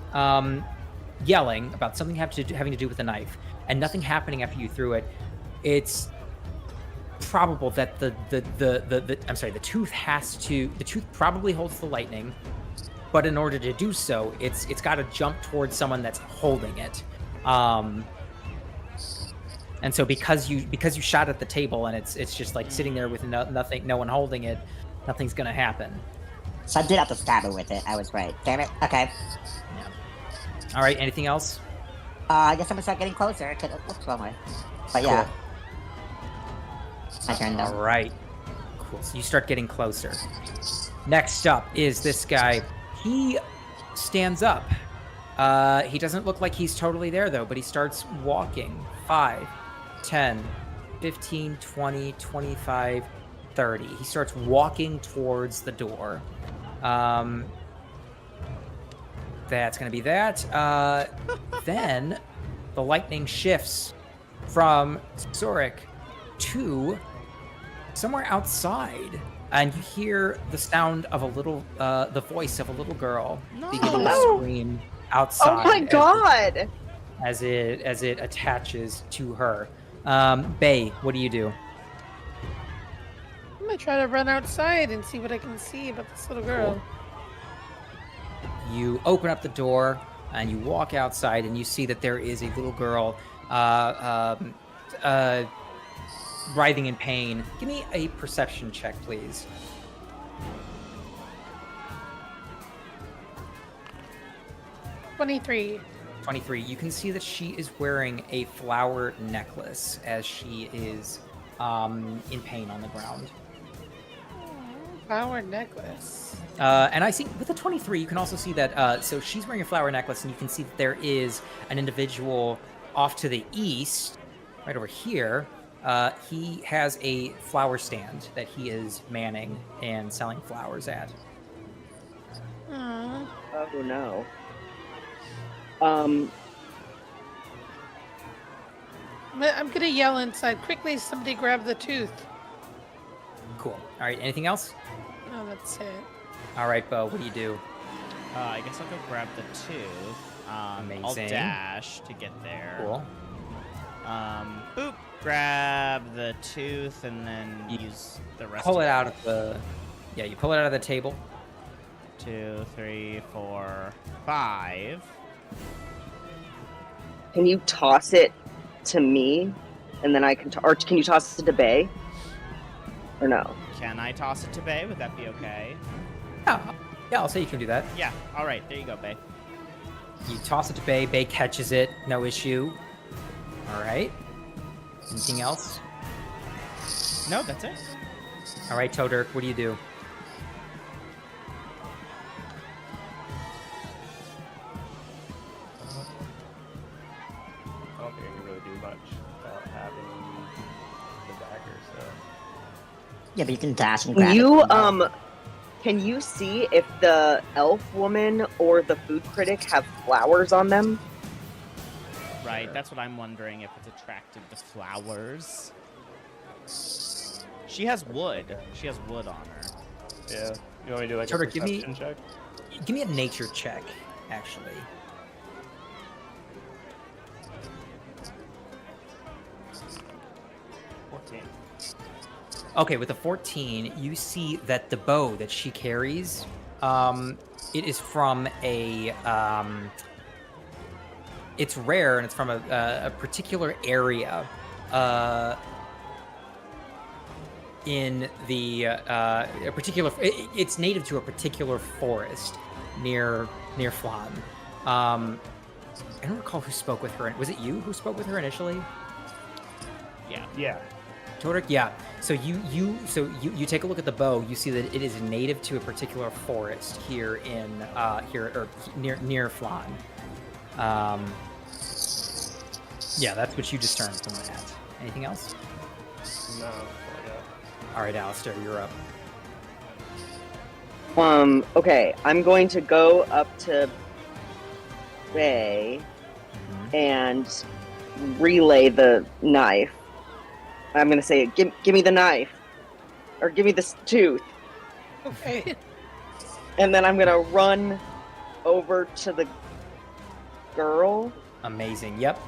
yelling about something having to do with the knife and nothing happening after you threw it, it's probable that the tooth probably holds the lightning, but in order to do so, it's got to jump towards someone that's holding it. And so because you shot at the table and it's just like sitting there with no one holding it, nothing's gonna happen. So I did have to stab her with it. I was right. Damn it. Okay. Yeah. All right. Anything else? I guess I'm gonna start getting closer. It could look one way. But yeah. My turn though. All right. Cool. So you start getting closer. Next up is this guy. He stands up. He doesn't look like he's totally there though, but he starts walking. 5, 10, 15, 20, 25, 30. He starts walking towards the door. That's going to be that. Then the lightning shifts from Zorik to somewhere outside, and you hear the sound of the voice of a little girl beginning to scream outside. Oh my god! As it attaches to her. Bay, what do you do? I'm gonna try to run outside and see what I can see about this little girl. Cool. You open up the door and you walk outside and you see that there is a little girl writhing in pain. Give me a perception check, please. 23. 23. You can see that she is wearing a flower necklace as she is in pain on the ground. Flower necklace. And I see with the 23, you can also see that, so she's wearing a flower necklace, and you can see that there is an individual off to the east, right over here. He has a flower stand that he is manning and selling flowers at. Aww. Oh no. I'm gonna yell inside. Quickly, somebody grab the tooth. Cool. All right, anything else? Oh, that's it. All right, Bo, what do you do? I guess I'll go grab the tooth. I'll Amazing. dash to get there. Cool. Boop. Grab the tooth and then use the rest. Pull of it out of the... Yeah, you pull it out of the table. 2, 3, 4, 5. Can you toss it to me, and then I can, or can you toss it to Bay, or no? Can I toss it to Bay? Would that be okay? Yeah, I'll say you can do that. Yeah. All right. There you go, Bay. You toss it to Bay. Bay catches it. No issue. All right. Anything else? No, that's it. All right, Toadurk, what do you do? I don't think I can really do much without having the dagger, so... Yeah, but you can dash and grab You it. can you see if the elf woman or the food critic have flowers on them? Right. That's what I'm wondering, if it's attracted to flowers. She has wood. She has wood on her. Yeah. You want me to do like Turtle, a perception check? Give me a nature check, actually. Okay, with a 14, you see that the bow that she carries, it is from a, it's rare and it's from a particular area in the, it's native to a particular forest near Flan. I don't recall who spoke with her. Was it you who spoke with her initially? Yeah. Yeah. Todrick, yeah. So you take a look at the bow. You see that it is native to a particular forest here in near Flan. Yeah, that's what you discern from that. Anything else? No. All right, Alistair, you're up. Okay, I'm going to go up to Bay and relay the knife. I'm gonna say, give me the knife, or give me this tooth, Okay. and then I'm gonna run over to the girl. Amazing. Yep.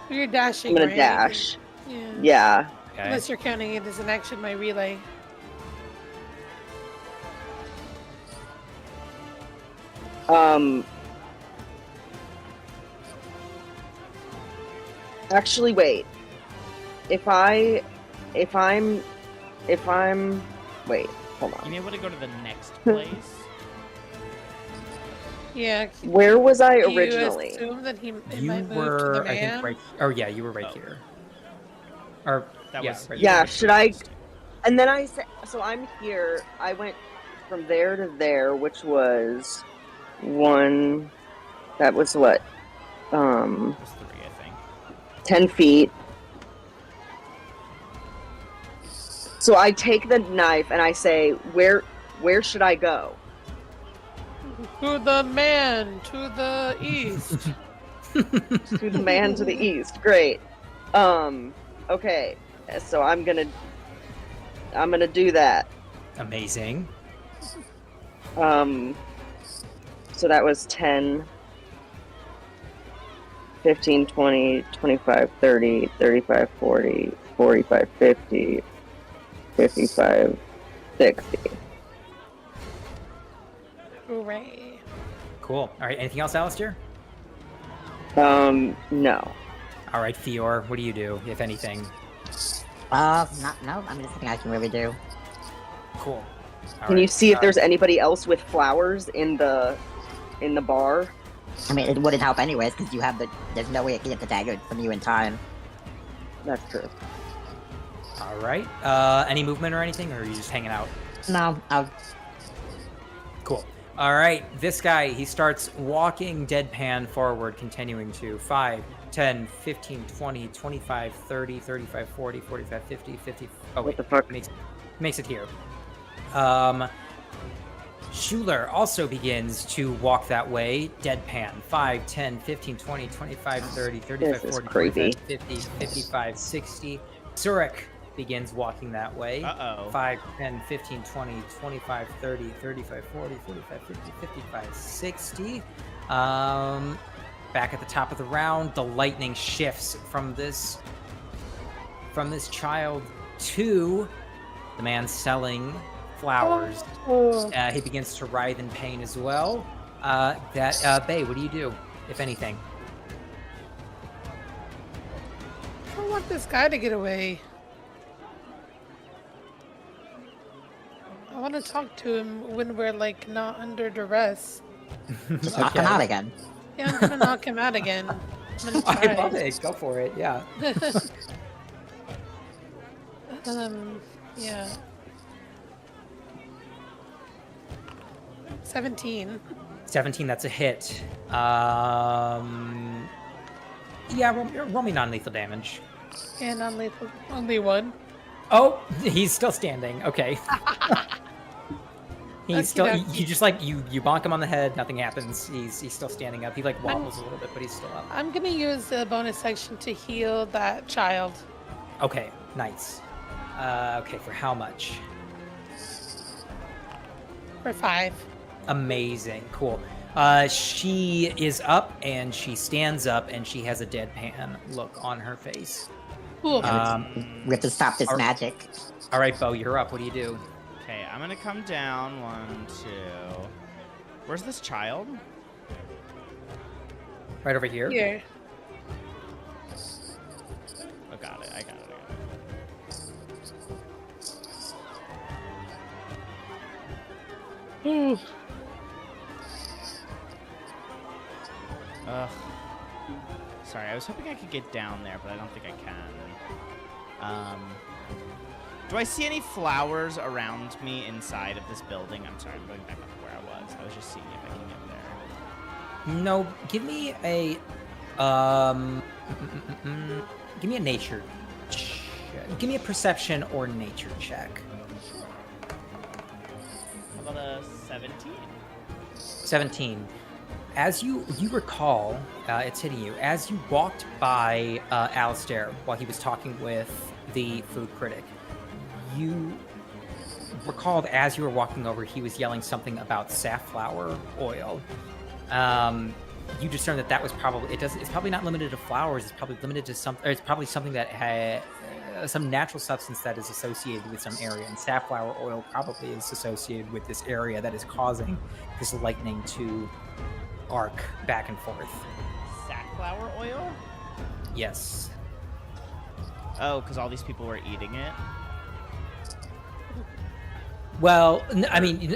You're dashing, I'm gonna right? dash. Yeah. Yeah. Okay. Unless you're counting it as an action, my relay. Actually, wait. If I'm, wait, hold You on. may able to go to the next place. Yeah. Where was I Do you originally? assume that it You might move to were, the I think, man? right. Oh yeah, you were right Oh. here. Or That yeah, was right Yeah, there. should I? And then I said, so I'm here. I went from there to there, which was one. That was what? It was 3, I think. 10 feet. So I take the knife and I say, where should I go? To the man, to the east. To the man to the east. Great. Okay. So I'm gonna do that. Amazing. So that was 10, 15, 20, 25, 30, 35, 40, 45, 50, 55, 60. Hooray. Cool. All right. Anything else, Alistair? No. All right, Fior. What do you do, if anything? No. I mean, there's nothing I can really do. Cool. All Can you right, see if there's anybody else with flowers in the bar? I mean, it wouldn't help anyways because you have there's no way it can get the dagger from you in time. That's true. All right. Any movement or anything, or are you just hanging out? No, I'll. Cool. All right. This guy, he starts walking deadpan forward, continuing to 5, 10, 15, 20, 25, 30, 35, 40, 45, 50, 50. Oh, What wait. the fuck? Makes it here. Schuler also begins to walk that way, deadpan. 5, 10, 15, 20, 25, 30, 35, This is 40, creepy. 45, 50, 55, 60. Zurich begins walking that way. Uh-oh. 5, 10, 15, 20, 25, 30, 35, 40, 45, 50, 55, 60. Back at the top of the round, the lightning shifts from this child to the man selling flowers. He begins to writhe in pain as well. Bae, what do you do, if anything? I don't want this guy to get away. I want to talk to him when we're like not under duress. Just knock him out again. Yeah, I'm gonna knock him out again. I'm gonna I try. love it. Go for it. Yeah. Yeah. 17. 17. That's a hit. Yeah. Roll me non-lethal damage. Yeah, non-lethal. Only one. Oh, he's still standing. Okay. He's still. Okey-dokey. You just like you bonk him on the head. Nothing happens. He's still standing up. He like wobbles a little bit, but he's still up. I'm gonna use the bonus action to heal that child. Okay. Nice. Okay. For how much? For 5. Amazing. Cool. She is up and she stands up and she has a deadpan look on her face. Cool. We have to stop this Are- magic. All right, Bo, you're up. What do you do? Okay, I'm gonna come down. 1, 2. Where's this child? Right over here. Here. Oh, got it. I got it. Ooh. Ugh. Sorry, I was hoping I could get down there, but I don't think I can. Do I see any flowers around me inside of this building? I'm sorry, I'm going back up to where I was. I was just seeing if I can get there. No, give me a give me a nature check. Give me a perception or nature check. How about a 17? 17. as you recall, it's hitting you as you walked by Alistair while he was talking with the food critic. You recalled as you were walking over, he was yelling something about safflower oil. You discern that was probably it's probably not limited to flowers. It's probably limited to it's probably something that had some natural substance that is associated with some area, and safflower oil probably is associated with this area that is causing this lightning to arc back and forth. Safflower oil? Yes. Oh, because all these people were eating it? Well, I mean,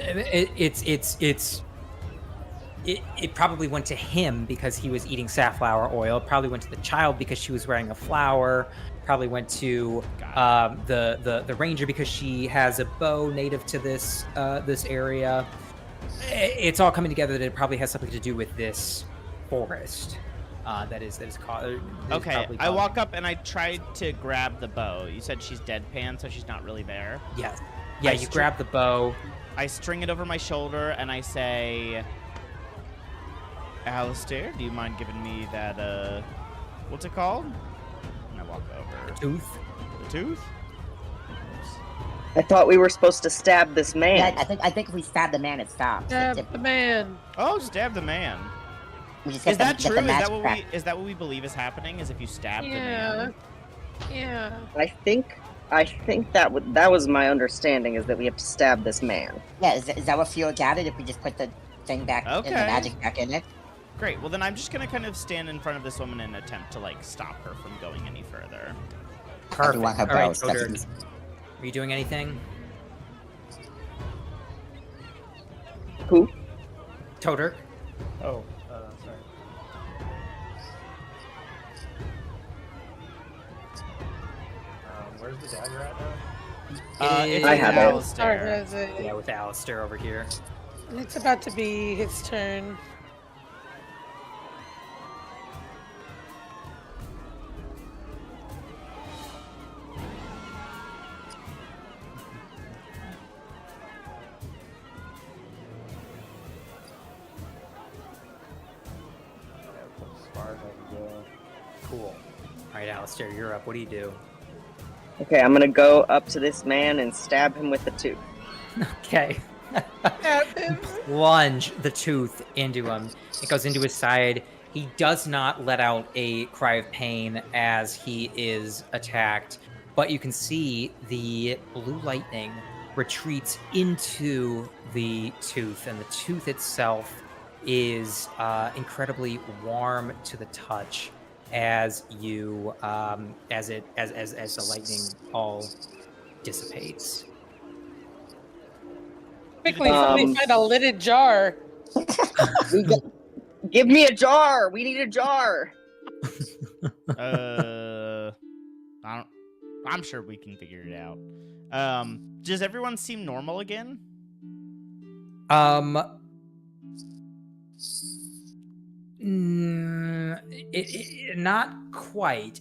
it probably went to him because he was eating safflower oil. It probably went to the child because she was wearing a flower. Probably went to the ranger because she has a bow native to this area. It's all coming together that it probably has something to do with this forest. That is called. Okay, I walk up and I tried to grab the bow. You said she's deadpan, so she's not really there. Yes. Yeah, you grab the bow. I string it over my shoulder and I say, Alistair, do you mind giving me that, what's it called? And I walk over. The tooth. The tooth? I thought we were supposed to stab this man. Yeah, I think if we stab the man, it stops. Stab the man. Oh, stab the man. We just Is get that the true? magic Is that what we believe is happening? Is if you stab the man? Yeah. I think that was my understanding, is that we have to stab this man. Yeah, is that what Field gathered if we just put the thing back in the Okay. magic back in it? Great. Well, then I'm just gonna kind of stand in front of this woman and attempt to like stop her from going any further. Perfect. want her All right, bows, that's Todor, easy. are you doing anything? Who? Todor? Oh, sorry. Where's the dagger at now? It's I with have it. Alistair. Yeah, with Alistair over here. It's about to be his turn. As far as I can go. Cool. All right, Alistair, you're up. What do you do? Okay, I'm gonna go up to this man and stab him with the tooth. Okay. Plunge the tooth into him. It goes into his side. He does not let out a cry of pain as he is attacked, but you can see the blue lightning retreats into the tooth, and the tooth itself is incredibly warm to the touch as you as the lightning all dissipates. Quickly, somebody find a lidded jar. Give me a jar. We need a jar. I'm sure we can figure it out. Does everyone seem normal again? Not quite.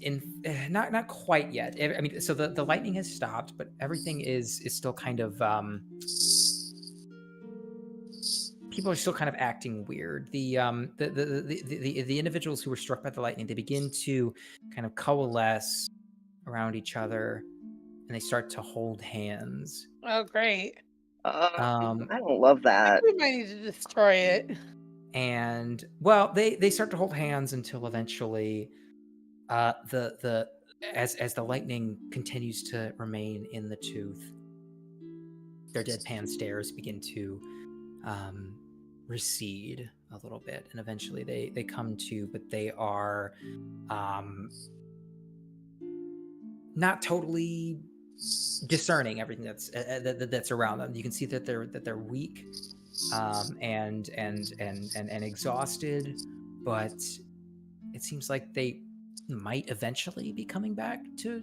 Not quite yet. I mean, so the lightning has stopped, but everything is still kind of people are still kind of acting weird. The individuals who were struck by the lightning, they begin to kind of coalesce around each other, and they start to hold hands. Oh, great. I don't love that. We might need to destroy it. And well, they start to hold hands until eventually, as the lightning continues to remain in the tooth, their deadpan stares begin to recede a little bit, and eventually they come to, but they are not totally discerning everything that's around them. You can see that they're weak and exhausted, but it seems like they might eventually be coming back to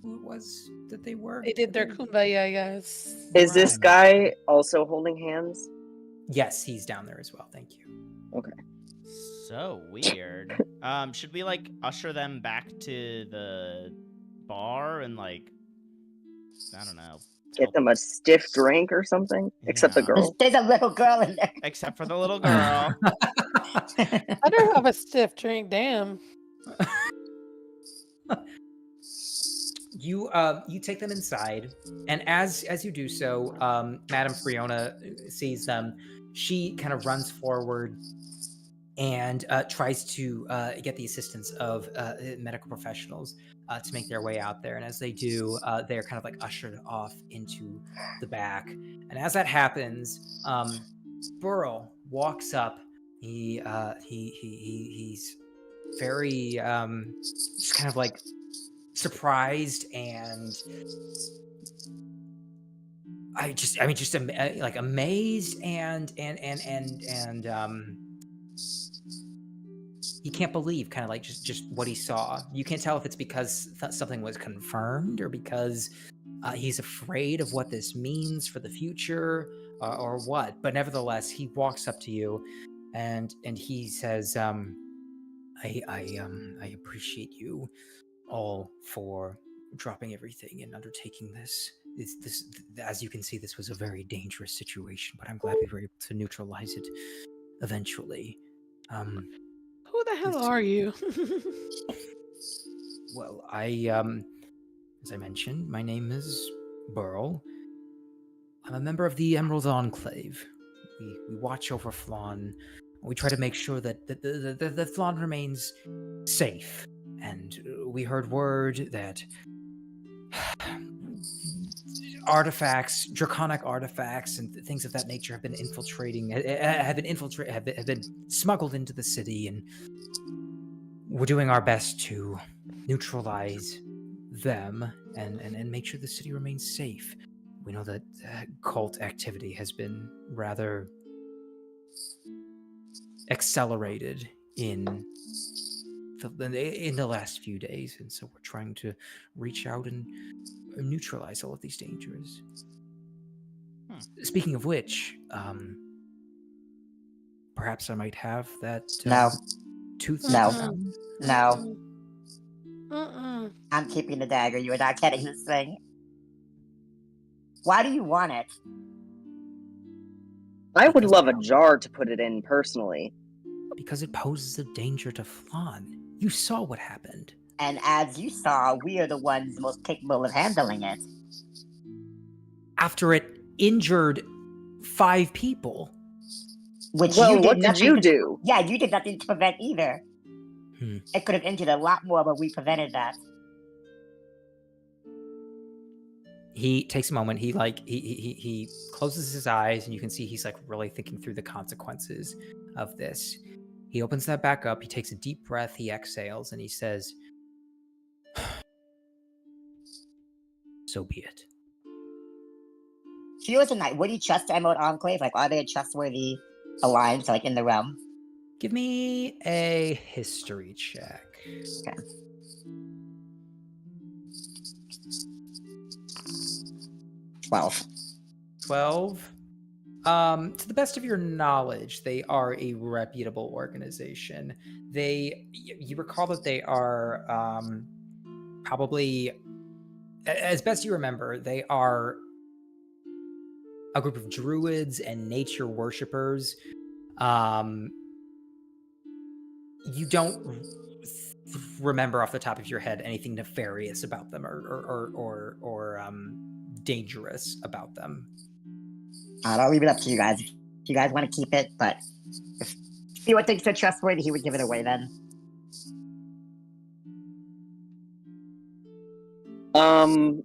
who it was that they were. They did their kumbaya, I guess. Is this guy also holding hands? Yes, he's down there as well. Thank you. Okay. So weird. Should we like usher them back to the bar and like, I don't know, Get them a stiff drink or something? Except the Yeah. girl. There's a little girl in there. except for the little girl. I do have a stiff drink. Damn. You take them inside, and as you do so, Madame Friona sees them. She kind of runs forward and tries to get the assistance of medical professionals to make their way out there. And as they do, they're kind of like ushered off into the back. And as that happens, Burl walks up. He's very just kind of like surprised and like amazed and he can't believe kind of like just what he saw. You can't tell if it's because something was confirmed or because he's afraid of what this means for the future or what. But nevertheless, he walks up to you and he says, I appreciate you all for dropping everything and undertaking this. As you can see, this was a very dangerous situation, but I'm glad we were able to neutralize it eventually. Who the hell are you? Well, as I mentioned, my name is Burl. I'm a member of the Emerald Enclave. We watch over Flan. We try to make sure that the Flan remains safe. And we heard word that artifacts, draconic artifacts, and things of that nature have been have been smuggled into the city, and we're doing our best to neutralize them and make sure the city remains safe. We know that cult activity has been rather accelerated in the last few days, and so we're trying to reach out and neutralize all of these dangers. Speaking of which, perhaps I might have that No. tooth. No. No. Mm-mm. I'm keeping the dagger. You are not getting this thing. Why do you want it? I would love a jar to put it in personally. Because it poses a danger to Flan. You saw what happened. And as you saw, we are the ones most capable of handling it. After it injured 5 people. Which Well, you did what did nothing you to- do? Yeah, you did nothing to prevent either. It could have injured a lot more, but we prevented that. He takes a moment. He closes his eyes, and you can see he's like really thinking through the consequences of this. He opens that back up. He takes a deep breath. He exhales, and he says, "So be it." Heroes and Knight, would you trust the Emerald Enclave? Like, are they a trustworthy alliance, like, in the realm? Give me a history check. Okay. 12. To the best of your knowledge, they are a reputable organization. You recall that they are probably, as best you remember, they are a group of druids and nature worshippers. You don't remember off the top of your head anything nefarious about them or dangerous about them. I'll leave it up to you guys. If you guys want to keep it, but if Theo thinks they're trustworthy, he would give it away then. I'm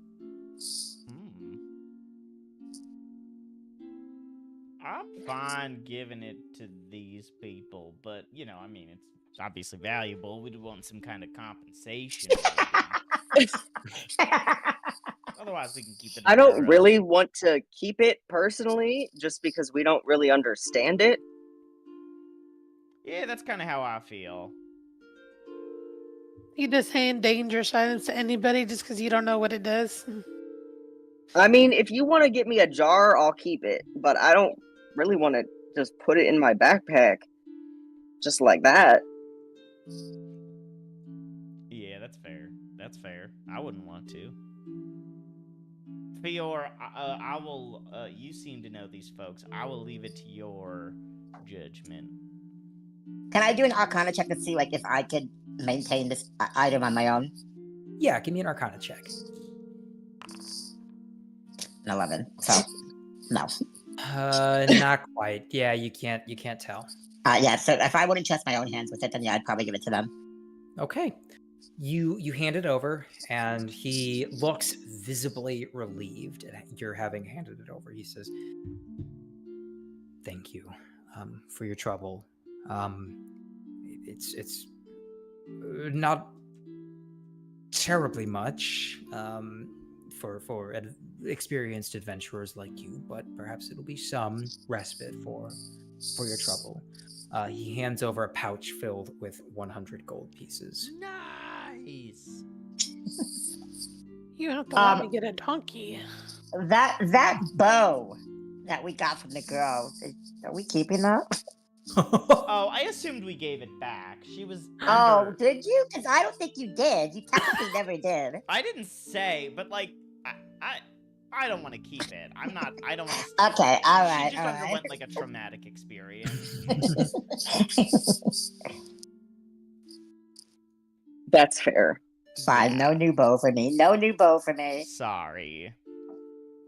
fine giving it to these people, but I mean, it's obviously valuable. We'd want some kind of compensation. Otherwise, we can keep it. I don't really want to keep it personally, just because we don't really understand it. Yeah, that's kind of how I feel. You just hand dangerous items to anybody just because you don't know what it does. I mean, if you want to get me a jar, I'll keep it, but I don't really want to just put it in my backpack just like that. Yeah, that's fair. That's fair. I wouldn't want to. Fior, I will. You seem to know these folks. I will leave it to your judgment. Can I do an Arcana check to see like if I could maintain this item on my own? Yeah, give me an Arcana check. An 11. So no. Not quite. Yeah, you can't tell. Yeah. So if I wouldn't trust my own hands with it, then yeah, I'd probably give it to them. Okay. You hand it over, and he looks visibly relieved at your having handed it over. He says, "Thank you for your trouble. It's not terribly much for experienced adventurers like you, but perhaps it'll be some respite for your trouble." He hands over a pouch filled with 100 gold pieces. Nice. You have to let me get a donkey. That bow that we got from the girl, are we keeping that? Oh, I assumed we gave it back. She was. Oh, did you? Because I don't think you did. You technically never did. I didn't say, but like, I don't want to keep it. I'm not. I don't want to. Okay, all right, She just all underwent right. like a traumatic experience. That's fair. Fine, no new bow for me. No new bow for me. Sorry.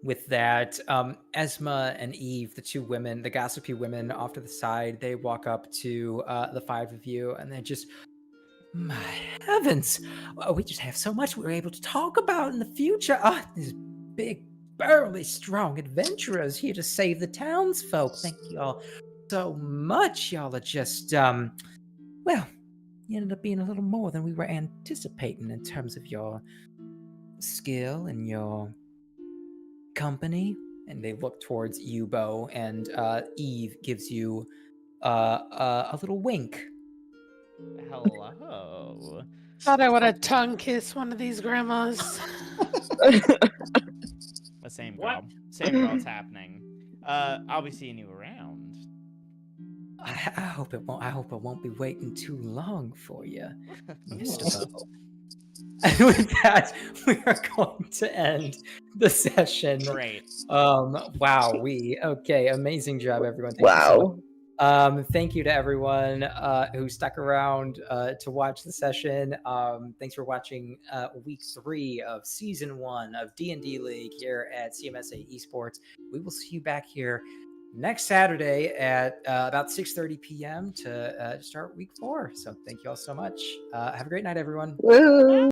With that, Esma and Eve, the two women, the gossipy women off to the side, they walk up to the five of you, and they're just, my heavens, we just have so much we're able to talk about in the future. These big, burly, strong adventurers here to save the townsfolk. Thank you all so much. Y'all are just, well, you ended up being a little more than we were anticipating in terms of your skill and your company. And they look towards you, Bo, and Eve gives you a little wink. Hello. Thought I would have tongue kissed one of these grandmas. The same girl. Same girl. It's happening. I'll be seeing you around. I hope it won't. I hope I won't be waiting too long for you, Mr. Bo. And with that, we are going to end the session. Great. Wow. Okay. Amazing job, everyone. Thank you so Wow. much. Thank you to everyone who stuck around to watch the session. Thanks for watching week 3 of season 1 of D&D League here at CMSA eSports. We will see you back here next Saturday at about 6:30 p.m. to start week 4. So thank you all so much. Have a great night, everyone. Woo.